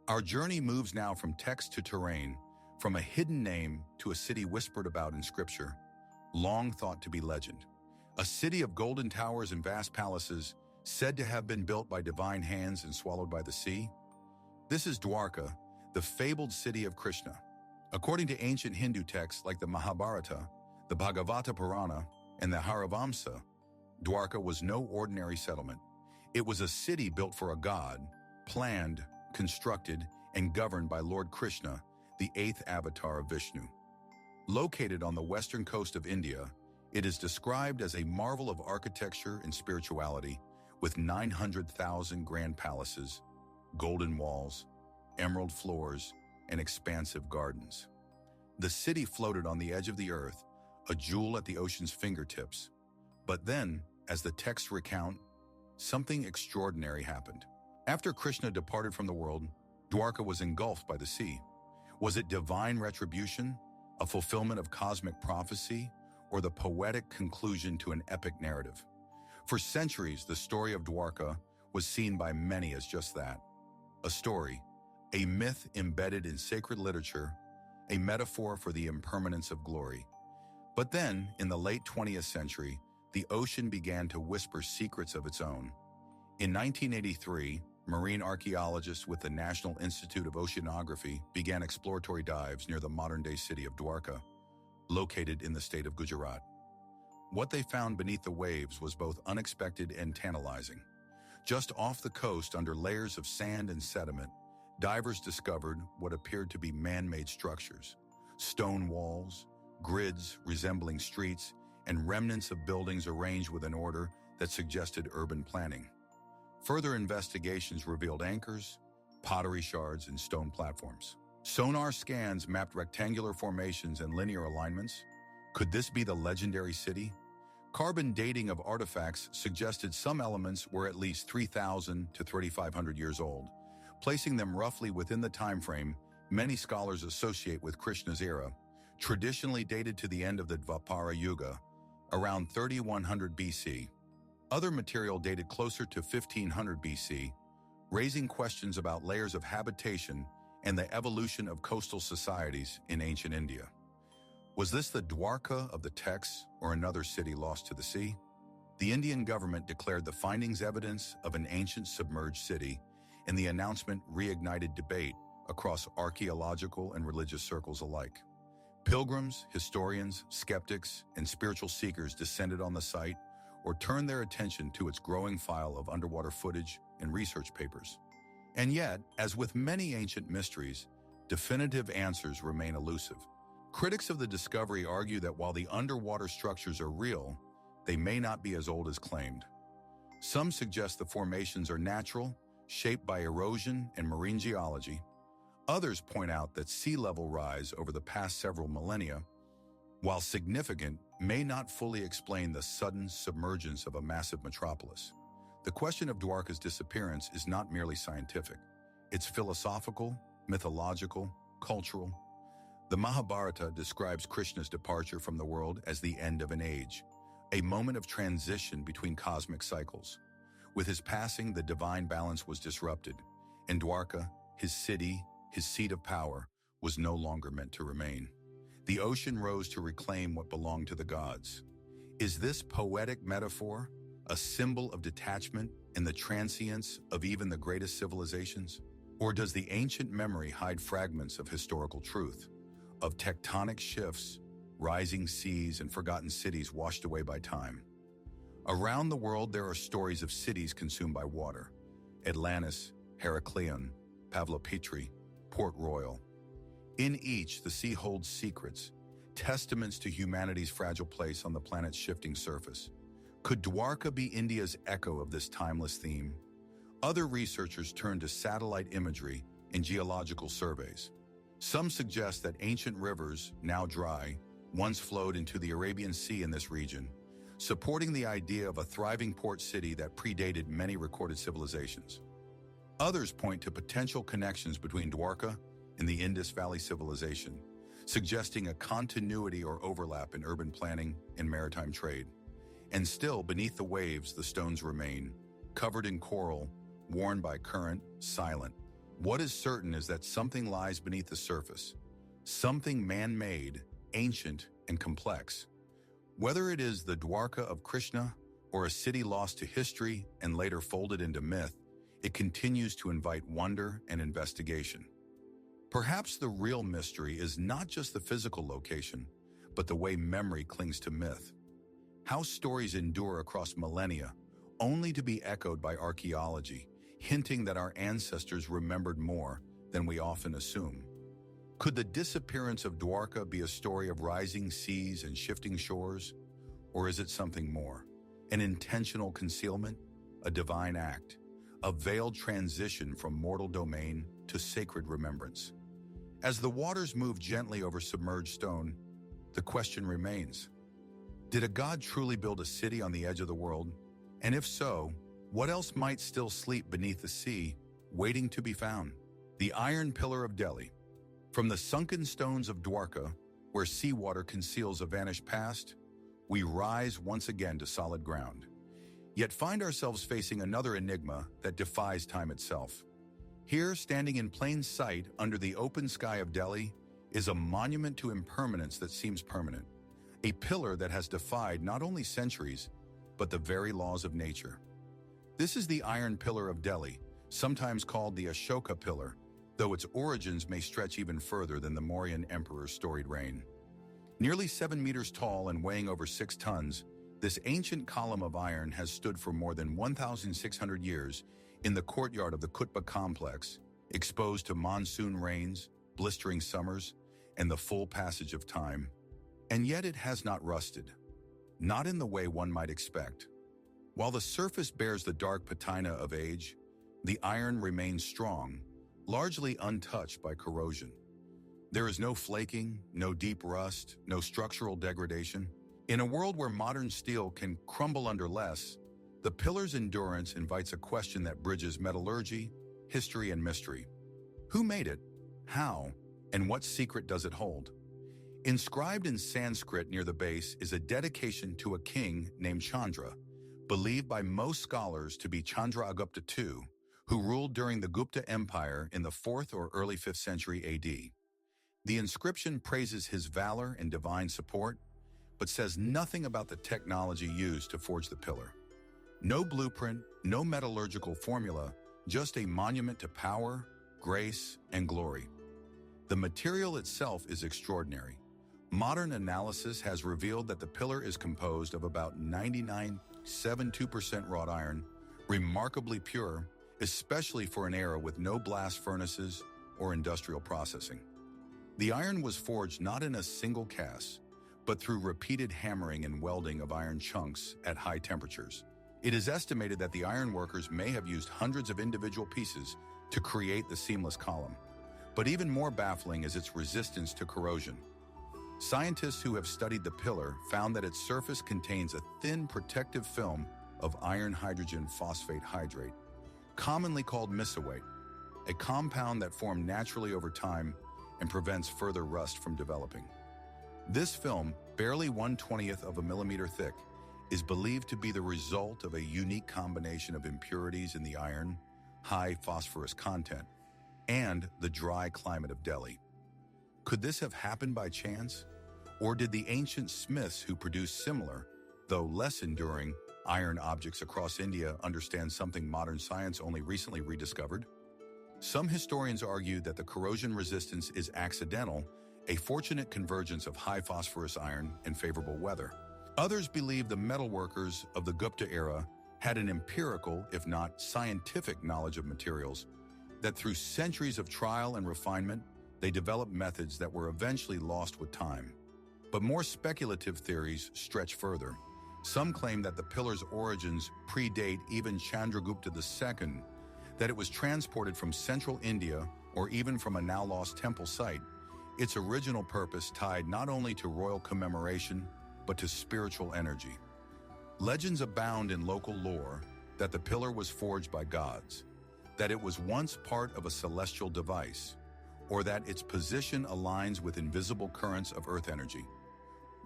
our journey moves now from text to terrain, from a hidden name to a city whispered about in scripture, long thought to be legend. A city of golden towers and vast palaces, said to have been built by divine hands and swallowed by the sea. This is Dwarka, the fabled city of Krishna. According to ancient Hindu texts like the Mahabharata, the Bhagavata Purana, and the Haravamsa, Dwarka was no ordinary settlement. It was a city built for a god, planned, constructed, and governed by Lord Krishna, the eighth avatar of Vishnu. Located on the western coast of India, it is described as a marvel of architecture and spirituality, with 900,000 grand palaces, golden walls, emerald floors, and expansive gardens. The city floated on the edge of the earth, a jewel at the ocean's fingertips. But then, as the texts recount, something extraordinary happened. After Krishna departed from the world, Dwarka was engulfed by the sea. Was it divine retribution, a fulfillment of cosmic prophecy, or the poetic conclusion to an epic narrative? For centuries, the story of Dwarka was seen by many as just that, a story, a myth embedded in sacred literature, a metaphor for the impermanence of glory. But then, in the late 20th century, the ocean began to whisper secrets of its own. In 1983, marine archaeologists with the National Institute of Oceanography began exploratory dives near the modern-day city of Dwarka, located in the state of Gujarat. What they found beneath the waves was both unexpected and tantalizing. Just off the coast, under layers of sand and sediment, divers discovered what appeared to be man-made structures, stone walls, grids resembling streets, and remnants of buildings arranged with an order that suggested urban planning. Further investigations revealed anchors, pottery shards, and stone platforms. Sonar scans mapped rectangular formations and linear alignments. Could this be the legendary city? Carbon dating of artifacts suggested some elements were at least 3,000 to 3,500 years old, placing them roughly within the time frame many scholars associate with Krishna's era, traditionally dated to the end of the Dvapara Yuga, around 3100 BC. Other material dated closer to 1500 BC, raising questions about layers of habitation and the evolution of coastal societies in ancient India. Was this the Dwarka of the texts or another city lost to the sea? The Indian government declared the findings evidence of an ancient submerged city, and the announcement reignited debate across archaeological and religious circles alike. Pilgrims, historians, skeptics, and spiritual seekers descended on the site or turned their attention to its growing file of underwater footage and research papers. And yet, as with many ancient mysteries, definitive answers remain elusive. Critics of the discovery argue that while the underwater structures are real, they may not be as old as claimed. Some suggest the formations are natural, shaped by erosion and marine geology. Others point out that sea level rise over the past several millennia, while significant, may not fully explain the sudden submergence of a massive metropolis. The question of Dwarka's disappearance is not merely scientific. It's philosophical, mythological, cultural. The Mahabharata describes Krishna's departure from the world as the end of an age, a moment of transition between cosmic cycles. With his passing, the divine balance was disrupted, and Dwarka, his city, his seat of power, was no longer meant to remain. The ocean rose to reclaim what belonged to the gods. Is this poetic metaphor a symbol of detachment and the transience of even the greatest civilizations? Or does the ancient memory hide fragments of historical truth, of tectonic shifts, rising seas, and forgotten cities washed away by time? Around the world, there are stories of cities consumed by water: Atlantis, Heracleion, Pavlopetri, Port Royal. In each, the sea holds secrets, testaments to humanity's fragile place on the planet's shifting surface. Could Dwarka be India's echo of this timeless theme? Other researchers turn to satellite imagery and geological surveys. Some suggest that ancient rivers, now dry, once flowed into the Arabian Sea in this region, supporting the idea of a thriving port city that predated many recorded civilizations. Others point to potential connections between Dwarka and the Indus Valley civilization, suggesting a continuity or overlap in urban planning and maritime trade. And still, beneath the waves, the stones remain, covered in coral, worn by current, silent. What is certain is that something lies beneath the surface, something man-made, ancient, and complex. Whether it is the Dwarka of Krishna or a city lost to history and later folded into myth, it continues to invite wonder and investigation. Perhaps the real mystery is not just the physical location, but the way memory clings to myth. How stories endure across millennia, only to be echoed by archaeology, hinting that our ancestors remembered more than we often assume. Could the disappearance of Dwarka be a story of rising seas and shifting shores? Or is it something more? An intentional concealment? A divine act? A veiled transition from mortal domain to sacred remembrance? As the waters move gently over submerged stone, the question remains: did a god truly build a city on the edge of the world? And if so, what else might still sleep beneath the sea, waiting to be found? The Iron Pillar of Delhi. From the sunken stones of Dwarka, where seawater conceals a vanished past, we rise once again to solid ground, yet find ourselves facing another enigma that defies time itself. Here, standing in plain sight under the open sky of Delhi, is a monument to impermanence that seems permanent, a pillar that has defied not only centuries, but the very laws of nature. This is the Iron Pillar of Delhi, sometimes called the Ashoka Pillar, though its origins may stretch even further than the Mauryan emperor's storied reign. Nearly 7 meters tall and weighing over 6 tons, this ancient column of iron has stood for more than 1,600 years in the courtyard of the Qutb complex, exposed to monsoon rains, blistering summers, and the full passage of time. And yet it has not rusted, not in the way one might expect. While the surface bears the dark patina of age, the iron remains strong, largely untouched by corrosion. There is no flaking, no deep rust, no structural degradation. In a world where modern steel can crumble under less, the pillar's endurance invites a question that bridges metallurgy, history, and mystery. Who made it? How? And what secret does it hold? Inscribed in Sanskrit near the base is a dedication to a king named Chandra, believed by most scholars to be Chandragupta II, who ruled during the Gupta Empire in the 4th or early 5th century AD. The inscription praises his valor and divine support, but says nothing about the technology used to forge the pillar. No blueprint, no metallurgical formula, just a monument to power, grace, and glory. The material itself is extraordinary. Modern analysis has revealed that the pillar is composed of about 99.72% wrought iron, remarkably pure, especially for an era with no blast furnaces or industrial processing. The iron was forged not in a single cast, but through repeated hammering and welding of iron chunks at high temperatures. It is estimated that the iron workers may have used hundreds of individual pieces to create the seamless column. But even more baffling is its resistance to corrosion. Scientists who have studied the pillar found that its surface contains a thin protective film of iron hydrogen phosphate hydrate, commonly called misawate, a compound that formed naturally over time and prevents further rust from developing. This film, barely 1/20th of a millimeter thick, is believed to be the result of a unique combination of impurities in the iron, high phosphorus content, and the dry climate of Delhi. Could this have happened by chance? Or did the ancient smiths who produced similar, though less enduring, iron objects across India understand something modern science only recently rediscovered? Some historians argue that the corrosion resistance is accidental, a fortunate convergence of high phosphorus iron and favorable weather. Others believe the metalworkers of the Gupta era had an empirical, if not scientific, knowledge of materials, that through centuries of trial and refinement, they developed methods that were eventually lost with time. But more speculative theories stretch further. Some claim that the pillar's origins predate even Chandragupta II, that it was transported from central India or even from a now-lost temple site, its original purpose tied not only to royal commemoration, but to spiritual energy. Legends abound in local lore that the pillar was forged by gods, that it was once part of a celestial device, or that its position aligns with invisible currents of earth energy.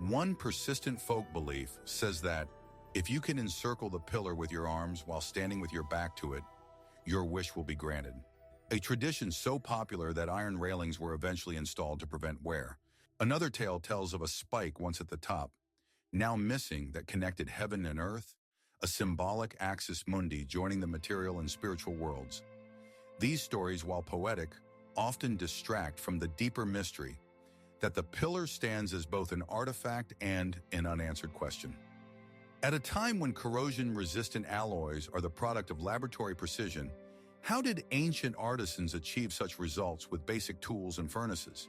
One persistent folk belief says that if you can encircle the pillar with your arms while standing with your back to it, your wish will be granted. A tradition so popular that iron railings were eventually installed to prevent wear. Another tale tells of a spike once at the top, now missing, that connected heaven and earth, a symbolic axis mundi joining the material and spiritual worlds. These stories, while poetic, often distract from the deeper mystery that the pillar stands as both an artifact and an unanswered question. At a time when corrosion-resistant alloys are the product of laboratory precision, how did ancient artisans achieve such results with basic tools and furnaces?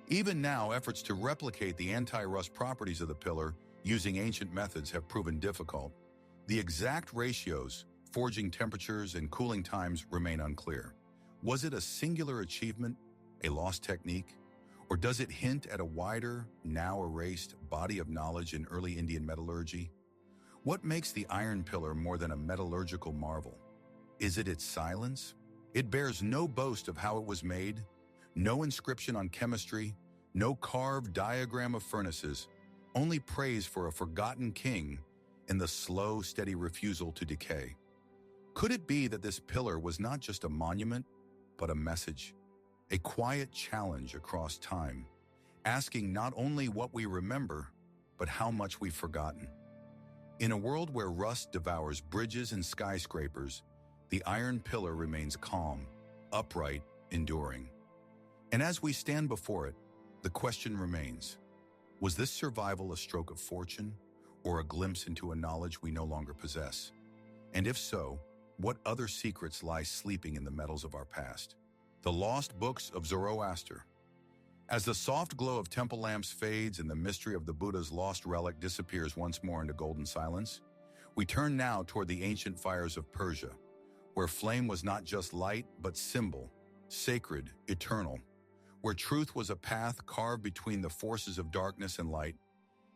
Even now, efforts to replicate the anti-rust properties of the pillar using ancient methods have proven difficult. The exact ratios, forging temperatures, and cooling times remain unclear. Was it a singular achievement, a lost technique, or does it hint at a wider, now erased body of knowledge in early Indian metallurgy? What makes the iron pillar more than a metallurgical marvel? Is it its silence? It bears no boast of how it was made, no inscription on chemistry, no carved diagram of furnaces, only praise for a forgotten king and the slow, steady refusal to decay. Could it be that this pillar was not just a monument, but a message, a quiet challenge across time, asking not only what we remember, but how much we've forgotten? In a world where rust devours bridges and skyscrapers, the iron pillar remains calm, upright, enduring. And as we stand before it, the question remains, was this survival a stroke of fortune, or a glimpse into a knowledge we no longer possess? And if so, what other secrets lie sleeping in the metals of our past? The lost books of Zoroaster. As the soft glow of temple lamps fades and the mystery of the Buddha's lost relic disappears once more into golden silence, we turn now toward the ancient fires of Persia, where flame was not just light, but symbol, sacred, eternal, where truth was a path carved between the forces of darkness and light,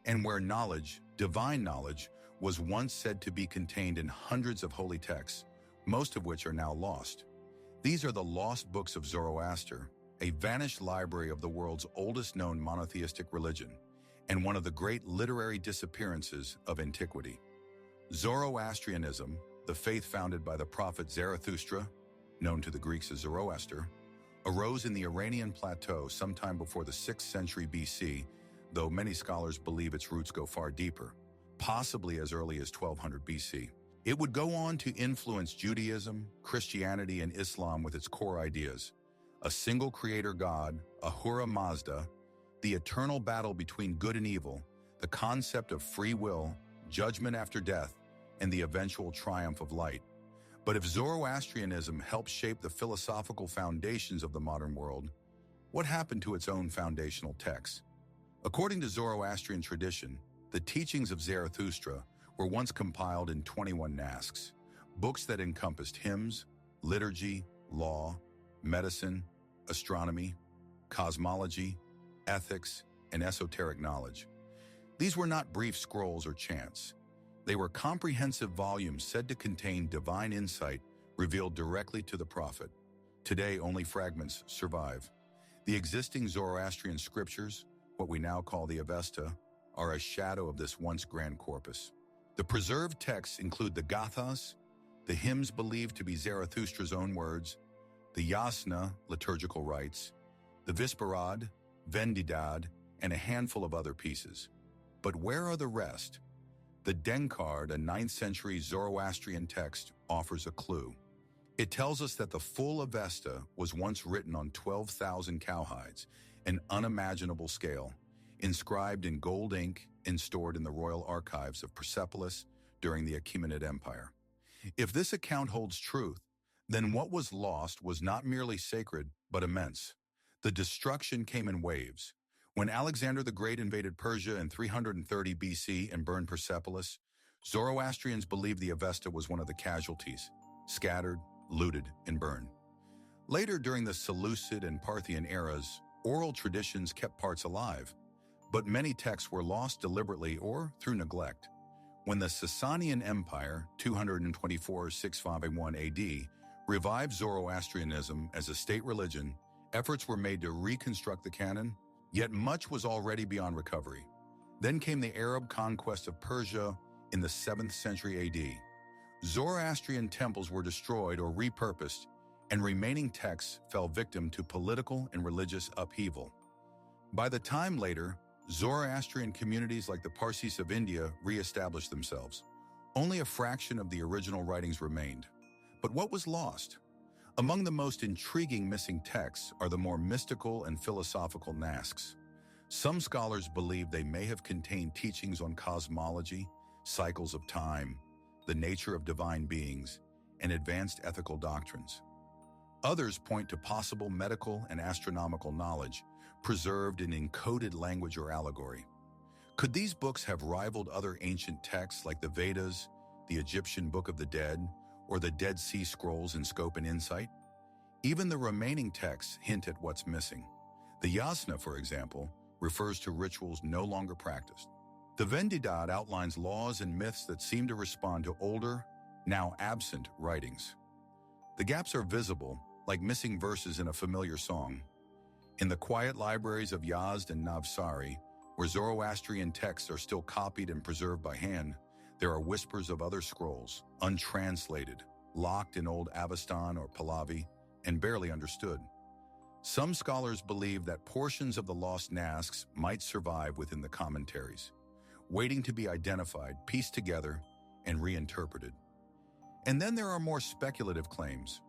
and where knowledge, divine knowledge, was once said to be contained in hundreds of holy texts, most of which are now lost. These are the lost books of Zoroaster, a vanished library of the world's oldest known monotheistic religion, and one of the great literary disappearances of antiquity. Zoroastrianism, the faith founded by the prophet Zarathustra, known to the Greeks as Zoroaster, arose in the Iranian plateau sometime before the 6th century BC, though many scholars believe its roots go far deeper, possibly as early as 1200 BC. It would go on to influence Judaism, Christianity, and Islam with its core ideas: a single creator God, Ahura Mazda, the eternal battle between good and evil, the concept of free will, judgment after death, and the eventual triumph of light. But if Zoroastrianism helped shape the philosophical foundations of the modern world, what happened to its own foundational texts? According to Zoroastrian tradition, the teachings of Zarathustra were once compiled in 21 nasks, books that encompassed hymns, liturgy, law, medicine, astronomy, cosmology, ethics, and esoteric knowledge. These were not brief scrolls or chants. They were comprehensive volumes said to contain divine insight revealed directly to the prophet. Today, only fragments survive. The existing Zoroastrian scriptures, what we now call the Avesta, are a shadow of this once grand corpus. The preserved texts include the Gathas, the hymns believed to be Zarathustra's own words, the Yasna, liturgical rites, the Visparad, Vendidad, and a handful of other pieces. But where are the rest? The Denkard, a 9th century Zoroastrian text, offers a clue. It tells us that the full Avesta was once written on 12,000 cowhides, an unimaginable scale, inscribed in gold ink and stored in the royal archives of Persepolis during the Achaemenid Empire. If this account holds truth, then what was lost was not merely sacred, but immense. The destruction came in waves. When Alexander the Great invaded Persia in 330 BC and burned Persepolis, Zoroastrians believed the Avesta was one of the casualties, scattered, looted, and burned. Later, during the Seleucid and Parthian eras, oral traditions kept parts alive, but many texts were lost deliberately or through neglect. When the Sasanian Empire, 224-651 AD, revived Zoroastrianism as a state religion, efforts were made to reconstruct the canon, yet much was already beyond recovery. Then came the Arab conquest of Persia in the 7th century AD. Zoroastrian temples were destroyed or repurposed, and remaining texts fell victim to political and religious upheaval. By the time later, Zoroastrian communities like the Parsis of India re-established themselves. Only a fraction of the original writings remained. But what was lost? Among the most intriguing missing texts are the more mystical and philosophical Nasks. Some scholars believe they may have contained teachings on cosmology, cycles of time, the nature of divine beings, and advanced ethical doctrines. Others point to possible medical and astronomical knowledge preserved in encoded language or allegory. Could these books have rivaled other ancient texts like the Vedas, the Egyptian Book of the Dead, or the Dead Sea Scrolls in scope and insight? Even the remaining texts hint at what's missing. The Yasna, for example, refers to rituals no longer practiced. The Vendidad outlines laws and myths that seem to respond to older, now absent writings. The gaps are visible, like missing verses in a familiar song. In the quiet libraries of Yazd and Navsari, where Zoroastrian texts are still copied and preserved by hand, there are whispers of other scrolls, untranslated, locked in old Avestan or Pahlavi, and barely understood. Some scholars believe that portions of the lost Nasks might survive within the commentaries, waiting to be identified, pieced together, and reinterpreted. And then there are more speculative claims.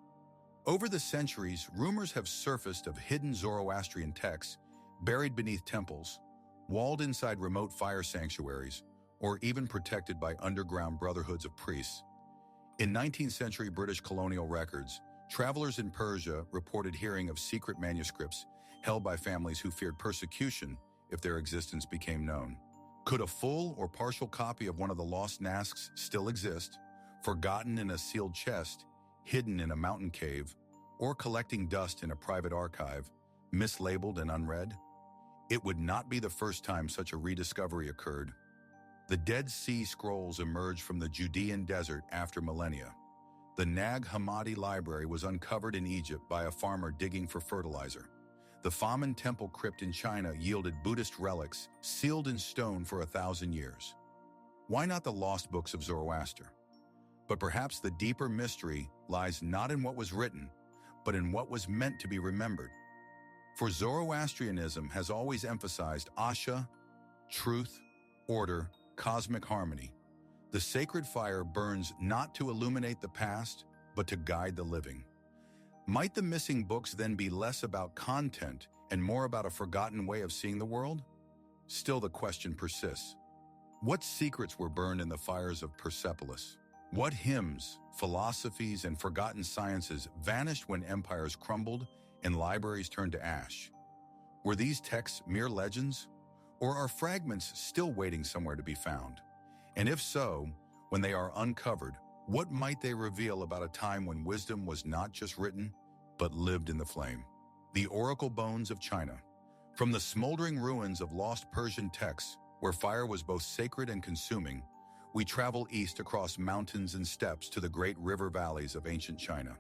Over the centuries, rumors have surfaced of hidden Zoroastrian texts buried beneath temples, walled inside remote fire sanctuaries, or even protected by underground brotherhoods of priests. In 19th century British colonial records, travelers in Persia reported hearing of secret manuscripts held by families who feared persecution if their existence became known. Could a full or partial copy of one of the lost Nasks still exist, forgotten in a sealed chest, hidden in a mountain cave, or collecting dust in a private archive, mislabeled and unread? It would not be the first time such a rediscovery occurred. The Dead Sea Scrolls emerged from the Judean desert after millennia. The Nag Hammadi Library was uncovered in Egypt by a farmer digging for fertilizer. The Famen Temple crypt in China yielded Buddhist relics sealed in stone for 1,000 years. Why not the lost books of Zoroaster? But perhaps the deeper mystery lies not in what was written, but in what was meant to be remembered. For Zoroastrianism has always emphasized Asha, truth, order, cosmic harmony. The sacred fire burns not to illuminate the past, but to guide the living. Might the missing books then be less about content and more about a forgotten way of seeing the world? Still, the question persists. What secrets were burned in the fires of Persepolis? What hymns, philosophies, and forgotten sciences vanished when empires crumbled and libraries turned to ash? Were these texts mere legends? Or are fragments still waiting somewhere to be found? And if so, when they are uncovered, what might they reveal about a time when wisdom was not just written, but lived in the flame? The Oracle Bones of China. From the smoldering ruins of lost Persian texts, where fire was both sacred and consuming, we travel east across mountains and steppes to the great river valleys of ancient China.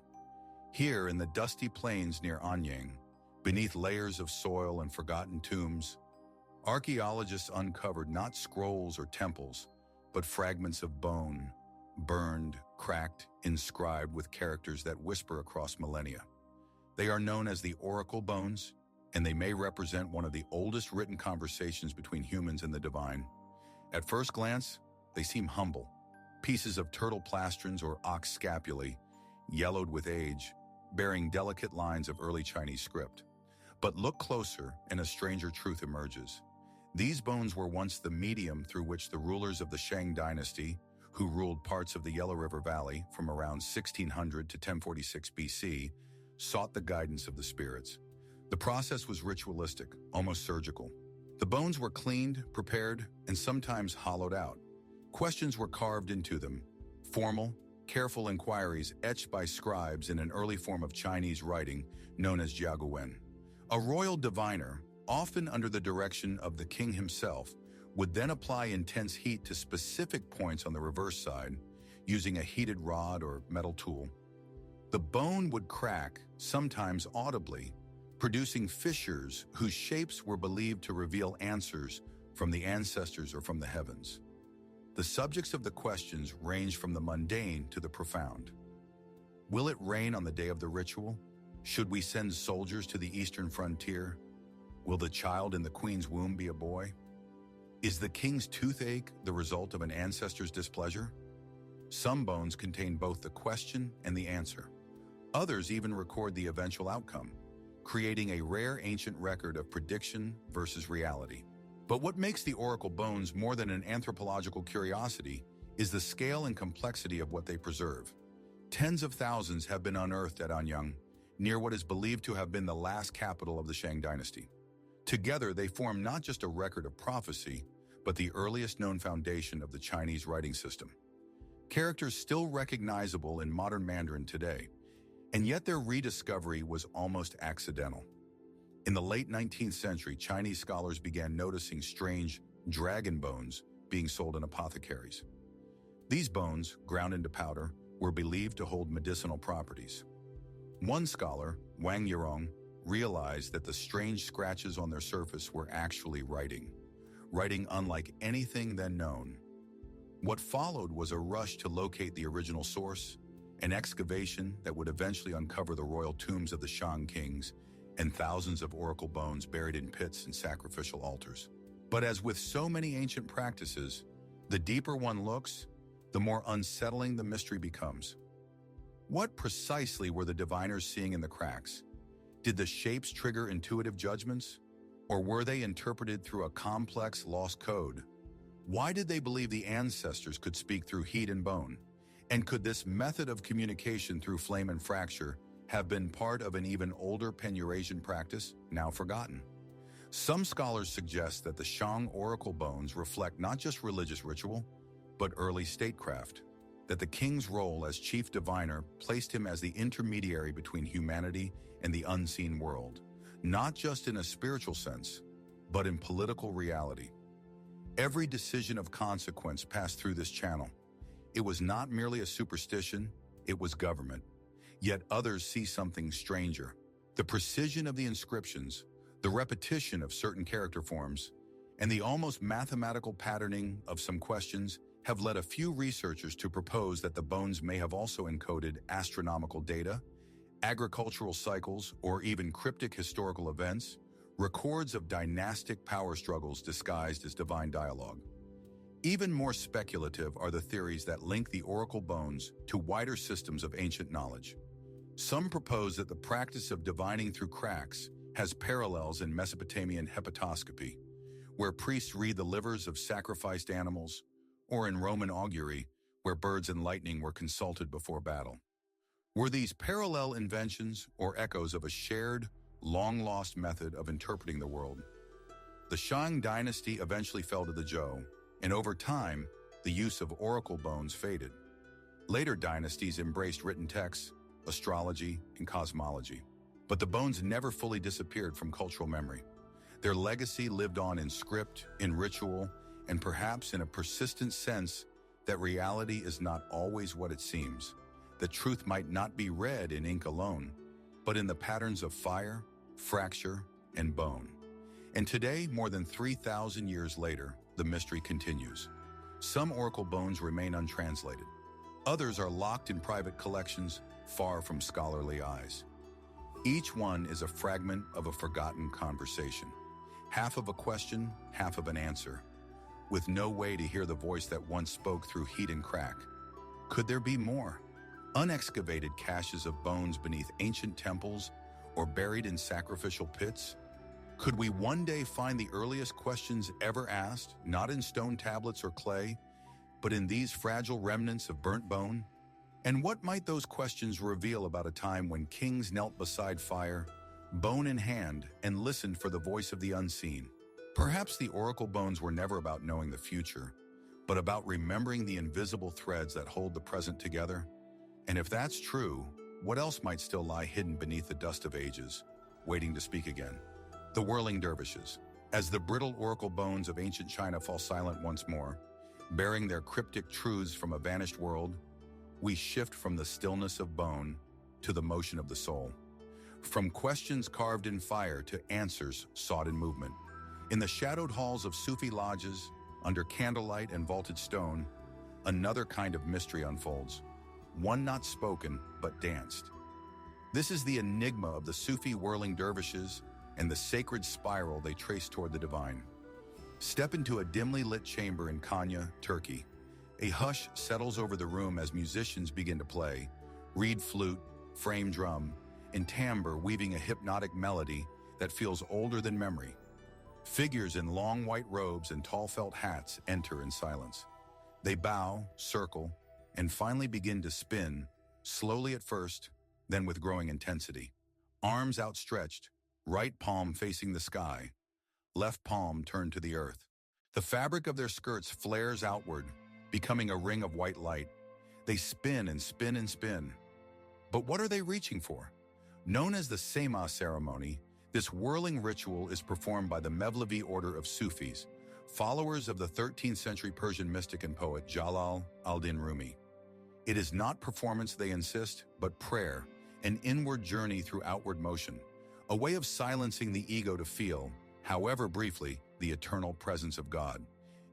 Here, in the dusty plains near Anyang, beneath layers of soil and forgotten tombs, archaeologists uncovered not scrolls or temples, but fragments of bone, burned, cracked, inscribed with characters that whisper across millennia. They are known as the Oracle Bones, and they may represent one of the oldest written conversations between humans and the divine. At first glance, they seem humble, pieces of turtle plastrons or ox scapulae, yellowed with age, bearing delicate lines of early Chinese script. But look closer and a stranger truth emerges. These bones were once the medium through which the rulers of the Shang dynasty, who ruled parts of the Yellow River Valley from around 1600 to 1046 BC, sought the guidance of the spirits. The process was ritualistic, almost surgical. The bones were cleaned, prepared, and sometimes hollowed out. Questions were carved into them, formal, careful inquiries etched by scribes in an early form of Chinese writing known as jiaguwen. A royal diviner, often under the direction of the king himself, would then apply intense heat to specific points on the reverse side, using a heated rod or metal tool. The bone would crack, sometimes audibly, producing fissures whose shapes were believed to reveal answers from the ancestors or from the heavens. The subjects of the questions range from the mundane to the profound. Will it rain on the day of the ritual? Should we send soldiers to the eastern frontier? Will the child in the queen's womb be a boy? Is the king's toothache the result of an ancestor's displeasure? Some bones contain both the question and the answer. Others even record the eventual outcome, creating a rare ancient record of prediction versus reality. But what makes the oracle bones more than an anthropological curiosity is the scale and complexity of what they preserve. Tens of thousands have been unearthed at Anyang, near what is believed to have been the last capital of the Shang dynasty. Together, they form not just a record of prophecy, but the earliest known foundation of the Chinese writing system. Characters still recognizable in modern Mandarin today, and yet their rediscovery was almost accidental. In the late 19th century, Chinese scholars began noticing strange dragon bones being sold in apothecaries. These bones, ground into powder, were believed to hold medicinal properties. One scholar, Wang Yirong, realized that the strange scratches on their surface were actually writing unlike anything then known. What followed was a rush to locate the original source, an excavation that would eventually uncover the royal tombs of the Shang kings and thousands of oracle bones buried in pits and sacrificial altars. But as with so many ancient practices, the deeper one looks, the more unsettling the mystery becomes. What precisely were the diviners seeing in the cracks? Did the shapes trigger intuitive judgments? Or were they interpreted through a complex lost code? Why did they believe the ancestors could speak through heat and bone? And could this method of communication through flame and fracture have been part of an even older Pan-Eurasian practice, now forgotten? Some scholars suggest that the Shang oracle bones reflect not just religious ritual, but early statecraft, that the king's role as chief diviner placed him as the intermediary between humanity and the unseen world, not just in a spiritual sense, but in political reality. Every decision of consequence passed through this channel. It was not merely a superstition, it was government. Yet others see something stranger. The precision of the inscriptions, the repetition of certain character forms, and the almost mathematical patterning of some questions have led a few researchers to propose that the bones may have also encoded astronomical data, agricultural cycles, or even cryptic historical events, records of dynastic power struggles disguised as divine dialogue. Even more speculative are the theories that link the oracle bones to wider systems of ancient knowledge. Some propose that the practice of divining through cracks has parallels in Mesopotamian hepatoscopy, where priests read the livers of sacrificed animals, or in Roman augury, where birds and lightning were consulted before battle. Were these parallel inventions or echoes of a shared, long-lost method of interpreting the world? The Shang dynasty eventually fell to the Zhou, and over time, the use of oracle bones faded. Later dynasties embraced written texts, astrology, and cosmology. But the bones never fully disappeared from cultural memory. Their legacy lived on in script, in ritual, and perhaps in a persistent sense that reality is not always what it seems. That truth might not be read in ink alone, but in the patterns of fire, fracture, and bone. And today, more than 3,000 years later, the mystery continues. Some oracle bones remain untranslated. Others are locked in private collections, far from scholarly eyes. Each one is a fragment of a forgotten conversation. Half of a question, half of an answer, with no way to hear the voice that once spoke through heat and crack. Could there be more? Unexcavated caches of bones beneath ancient temples or buried in sacrificial pits? Could we one day find the earliest questions ever asked, not in stone tablets or clay, but in these fragile remnants of burnt bone? And what might those questions reveal about a time when kings knelt beside fire, bone in hand, and listened for the voice of the unseen? Perhaps the oracle bones were never about knowing the future, but about remembering the invisible threads that hold the present together. And if that's true, what else might still lie hidden beneath the dust of ages, waiting to speak again? The whirling dervishes. As the brittle oracle bones of ancient China fall silent once more, bearing their cryptic truths from a vanished world, we shift from the stillness of bone to the motion of the soul. From questions carved in fire to answers sought in movement. In the shadowed halls of Sufi lodges, under candlelight and vaulted stone, another kind of mystery unfolds. One not spoken, but danced. This is the enigma of the Sufi whirling dervishes and the sacred spiral they trace toward the divine. Step into a dimly lit chamber in Konya, Turkey. A hush settles over the room as musicians begin to play, reed flute, frame drum, and timbre weaving a hypnotic melody that feels older than memory. Figures in long white robes and tall felt hats enter in silence. They bow, circle, and finally begin to spin, slowly at first, then with growing intensity. Arms outstretched, right palm facing the sky, left palm turned to the earth. The fabric of their skirts flares outward, becoming a ring of white light. They spin and spin and spin. But what are they reaching for? Known as the Sema ceremony, this whirling ritual is performed by the Mevlevi order of Sufis, followers of the 13th century Persian mystic and poet Jalal al-Din Rumi. It is not performance, they insist, but prayer, an inward journey through outward motion, a way of silencing the ego to feel, however briefly, the eternal presence of God.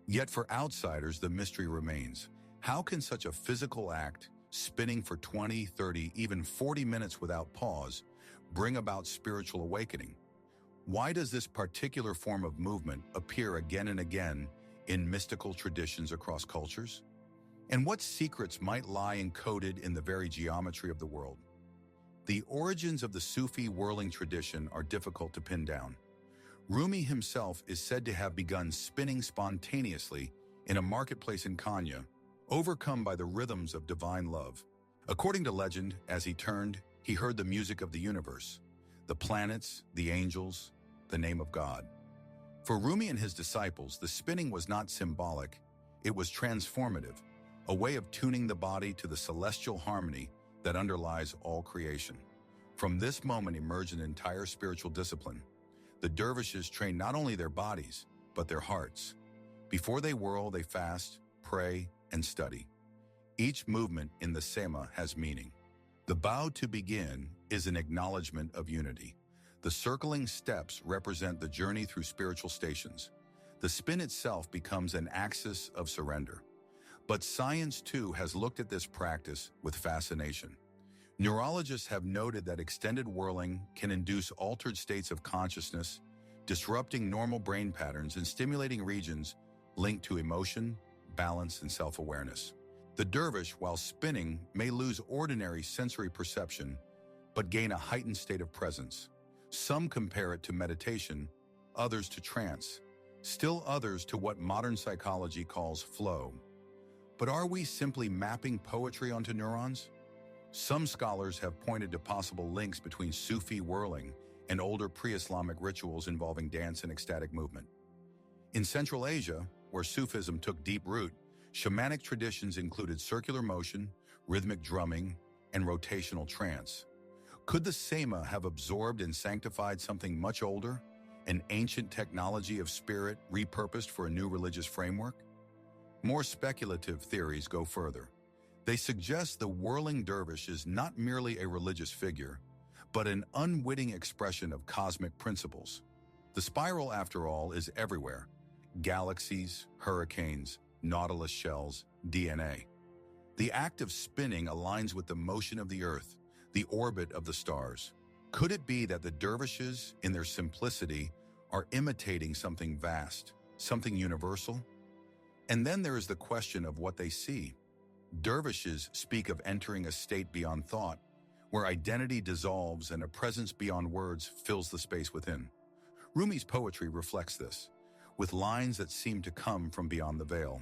Yet for outsiders, the mystery remains. How can such a physical act, spinning for 20, 30, even 40 minutes without pause, bring about spiritual awakening? Why does this particular form of movement appear again and again in mystical traditions across cultures? And what secrets might lie encoded in the very geometry of the world? The origins of the Sufi whirling tradition are difficult to pin down. Rumi himself is said to have begun spinning spontaneously in a marketplace in Konya, overcome by the rhythms of divine love. According to legend, as he turned, he heard the music of the universe, the planets, the angels, the name of God. For Rumi and his disciples, the spinning was not symbolic, it was transformative, a way of tuning the body to the celestial harmony that underlies all creation. From this moment emerged an entire spiritual discipline. The dervishes train not only their bodies, but their hearts. Before they whirl, they fast, pray, and study. Each movement in the Sema has meaning. The bow to begin is an acknowledgement of unity. The circling steps represent the journey through spiritual stations. The spin itself becomes an axis of surrender. But science, too, has looked at this practice with fascination. Neurologists have noted that extended whirling can induce altered states of consciousness, disrupting normal brain patterns and stimulating regions linked to emotion, balance, and self-awareness. The dervish, while spinning, may lose ordinary sensory perception, but gain a heightened state of presence. Some compare it to meditation, others to trance, still others to what modern psychology calls flow. But are we simply mapping poetry onto neurons? Some scholars have pointed to possible links between Sufi whirling and older pre-Islamic rituals involving dance and ecstatic movement. In Central Asia, where Sufism took deep root, shamanic traditions included circular motion, rhythmic drumming, and rotational trance. Could the Sema have absorbed and sanctified something much older, an ancient technology of spirit repurposed for a new religious framework? More speculative theories go further. They suggest the whirling dervish is not merely a religious figure, but an unwitting expression of cosmic principles. The spiral, after all, is everywhere. Galaxies, hurricanes, nautilus shells, DNA. The act of spinning aligns with the motion of the Earth, the orbit of the stars. Could it be that the dervishes, in their simplicity, are imitating something vast, something universal? And then there is the question of what they see. Dervishes speak of entering a state beyond thought, where identity dissolves and a presence beyond words fills the space within. Rumi's poetry reflects this, with lines that seem to come from beyond the veil.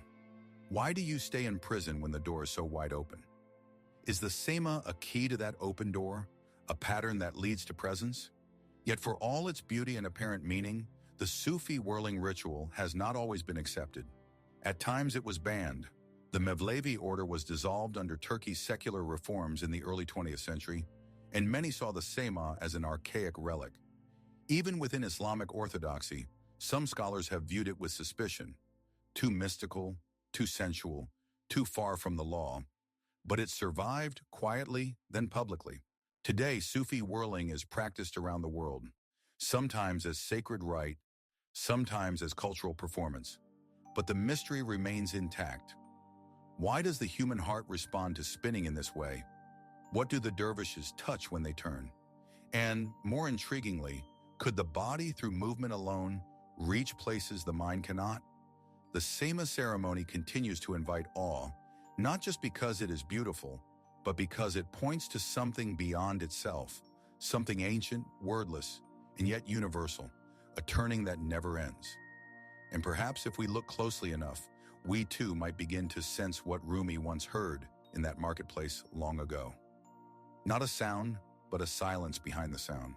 Why do you stay in prison when the door is so wide open? Is the Sema a key to that open door, a pattern that leads to presence? Yet for all its beauty and apparent meaning, the Sufi whirling ritual has not always been accepted. At times it was banned. The Mevlevi order was dissolved under Turkey's secular reforms in the early 20th century, and many saw the Sema as an archaic relic. Even within Islamic orthodoxy, some scholars have viewed it with suspicion. Too mystical, too sensual, too far from the law. But it survived quietly, then publicly. Today, Sufi whirling is practiced around the world, sometimes as sacred rite, sometimes as cultural performance. But the mystery remains intact. Why does the human heart respond to spinning in this way? What do the dervishes touch when they turn? And, more intriguingly, could the body, through movement alone, reach places the mind cannot? The Sema ceremony continues to invite awe, not just because it is beautiful, but because it points to something beyond itself, something ancient, wordless, and yet universal, a turning that never ends. And perhaps if we look closely enough, we too might begin to sense what Rumi once heard in that marketplace long ago. Not a sound, but a silence behind the sound.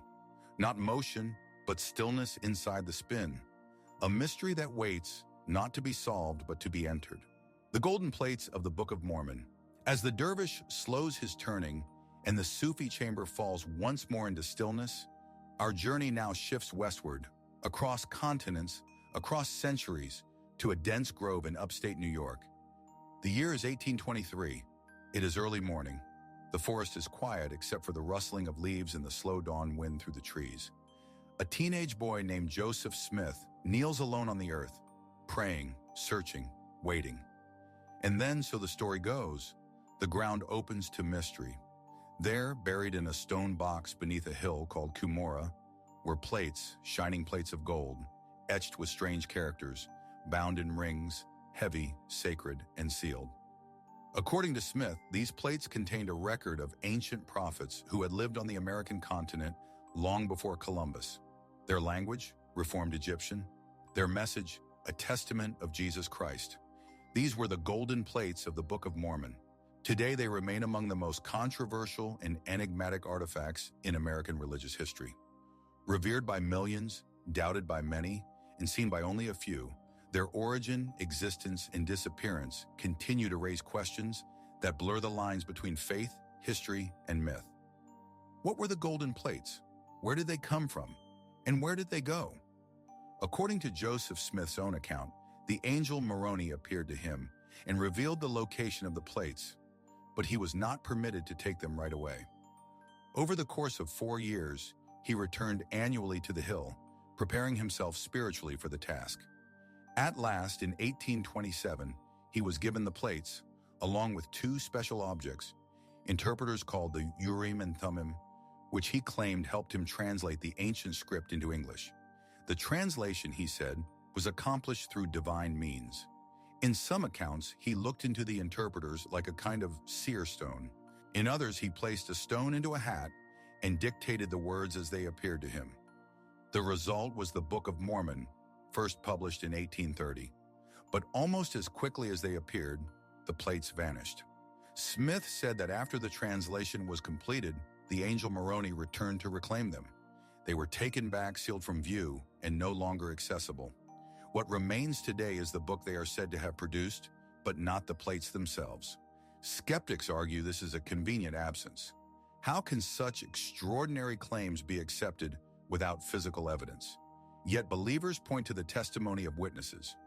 Not motion, but stillness inside the spin. A mystery that waits, not to be solved, but to be entered. The golden plates of the Book of Mormon. As the dervish slows his turning and the Sufi chamber falls once more into stillness, our journey now shifts westward, across continents, across centuries, to a dense grove in upstate New York. The year is 1823. It is early morning. The forest is quiet except for the rustling of leaves and the slow dawn wind through the trees. A teenage boy named Joseph Smith kneels alone on the earth, praying, searching, waiting. And then, so the story goes, the ground opens to mystery. There, buried in a stone box beneath a hill called Cumorah, were plates, shining plates of gold, etched with strange characters, bound in rings, heavy, sacred, and sealed. According to Smith, these plates contained a record of ancient prophets who had lived on the American continent long before Columbus. Their language, Reformed Egyptian. Their message, a testament of Jesus Christ. These were the golden plates of the Book of Mormon. Today, they remain among the most controversial and enigmatic artifacts in American religious history. Revered by millions, doubted by many, and seen by only a few, their origin, existence, and disappearance continue to raise questions that blur the lines between faith, history, and myth. What were the golden plates? Where did they come from? And where did they go? According to Joseph Smith's own account, the angel Moroni appeared to him and revealed the location of the plates, but he was not permitted to take them right away. Over the course of 4 years, he returned annually to the hill, preparing himself spiritually for the task. At last, in 1827, he was given the plates, along with 2 special objects, interpreters called the Urim and Thummim, which he claimed helped him translate the ancient script into English. The translation, he said, was accomplished through divine means. In some accounts, he looked into the interpreters like a kind of seer stone. In others, he placed a stone into a hat and dictated the words as they appeared to him. The result was the Book of Mormon, first published in 1830. But almost as quickly as they appeared, the plates vanished. Smith said that after the translation was completed, the angel Moroni returned to reclaim them. They were taken back, sealed from view, and no longer accessible. What remains today is the book they are said to have produced, but not the plates themselves. Skeptics argue this is a convenient absence. How can such extraordinary claims be accepted without physical evidence? Yet believers point to the testimony of witnesses.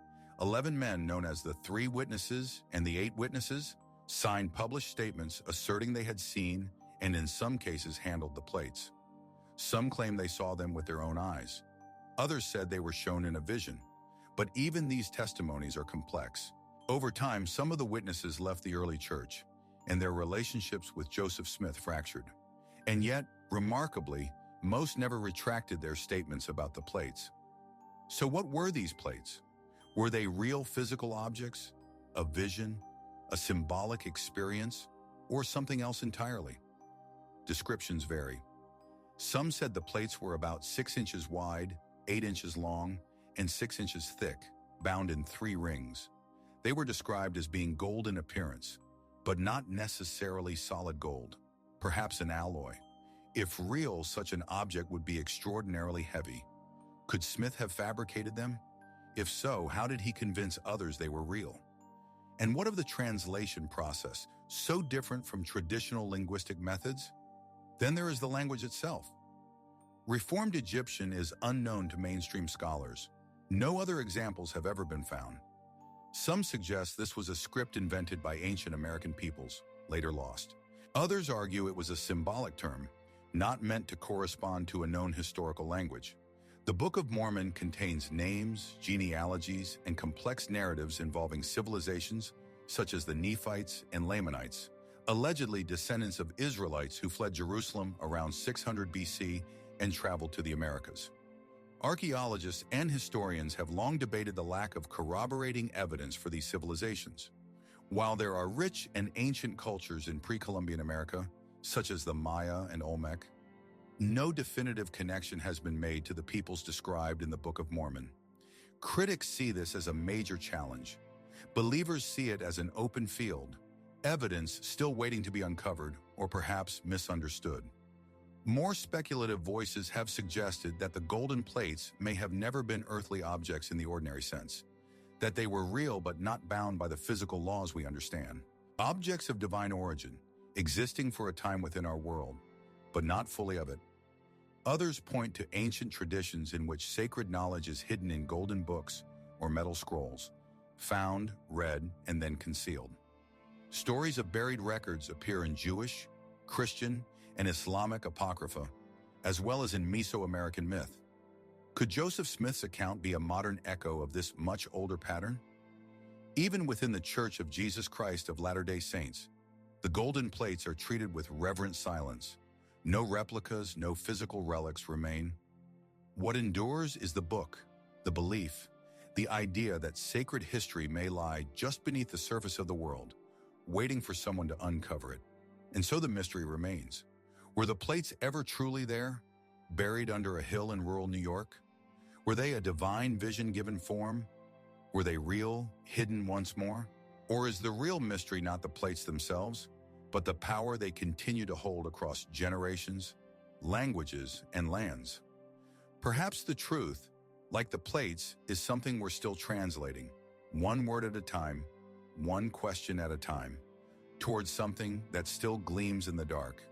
11 men, known as the 3 witnesses and the 8 witnesses, signed published statements asserting they had seen and in some cases handled the plates. Some claim they saw them with their own eyes. Others said they were shown in a vision. But even these testimonies are complex. Over time, some of the witnesses left the early church, and their relationships with Joseph Smith fractured. And yet, remarkably, most never retracted their statements about the plates. So what were these plates? Were they real physical objects? A vision? a symbolic experience, or something else entirely? Descriptions vary. Some said the plates were about 6 inches wide, 8 inches long, and 6 inches thick, bound in 3 rings. They were described as being gold in appearance, but not necessarily solid gold, perhaps an alloy. If real, such an object would be extraordinarily heavy. Could Smith have fabricated them? If so, how did he convince others they were real? And what of the translation process, so different from traditional linguistic methods? Then there is the language itself. Reformed Egyptian is unknown to mainstream scholars. No other examples have ever been found. Some suggest this was a script invented by ancient American peoples, later lost. Others argue it was a symbolic term, not meant to correspond to a known historical language. The Book of Mormon contains names, genealogies, and complex narratives involving civilizations such as the Nephites and Lamanites, allegedly descendants of Israelites who fled Jerusalem around 600 BC and traveled to the Americas. Archaeologists and historians have long debated the lack of corroborating evidence for these civilizations. While there are rich and ancient cultures in pre-Columbian America, such as the Maya and Olmec, no definitive connection has been made to the peoples described in the Book of Mormon. Critics see this as a major challenge. Believers see it as an open field, evidence still waiting to be uncovered or perhaps misunderstood. More speculative voices have suggested that the golden plates may have never been earthly objects in the ordinary sense, that they were real but not bound by the physical laws we understand. Objects of divine origin, existing for a time within our world, but not fully of it. Others point to ancient traditions in which sacred knowledge is hidden in golden books or metal scrolls, found, read, and then concealed. Stories of buried records appear in Jewish, Christian, and Islamic apocrypha, as well as in Mesoamerican myth. Could Joseph Smith's account be a modern echo of this much older pattern? Even within the Church of Jesus Christ of Latter-day Saints, the golden plates are treated with reverent silence. No replicas, no physical relics remain. What endures is the book, the belief, the idea that sacred history may lie just beneath the surface of the world, waiting for someone to uncover it. And so the mystery remains. Were the plates ever truly there, buried under a hill in rural New York? Were they a divine vision given form? Were they real, hidden once more? Or is the real mystery not the plates themselves, but the power they continue to hold across generations, languages, and lands? Perhaps the truth, like the plates, is something we're still translating, one word at a time, one question at a time, towards something that still gleams in the dark.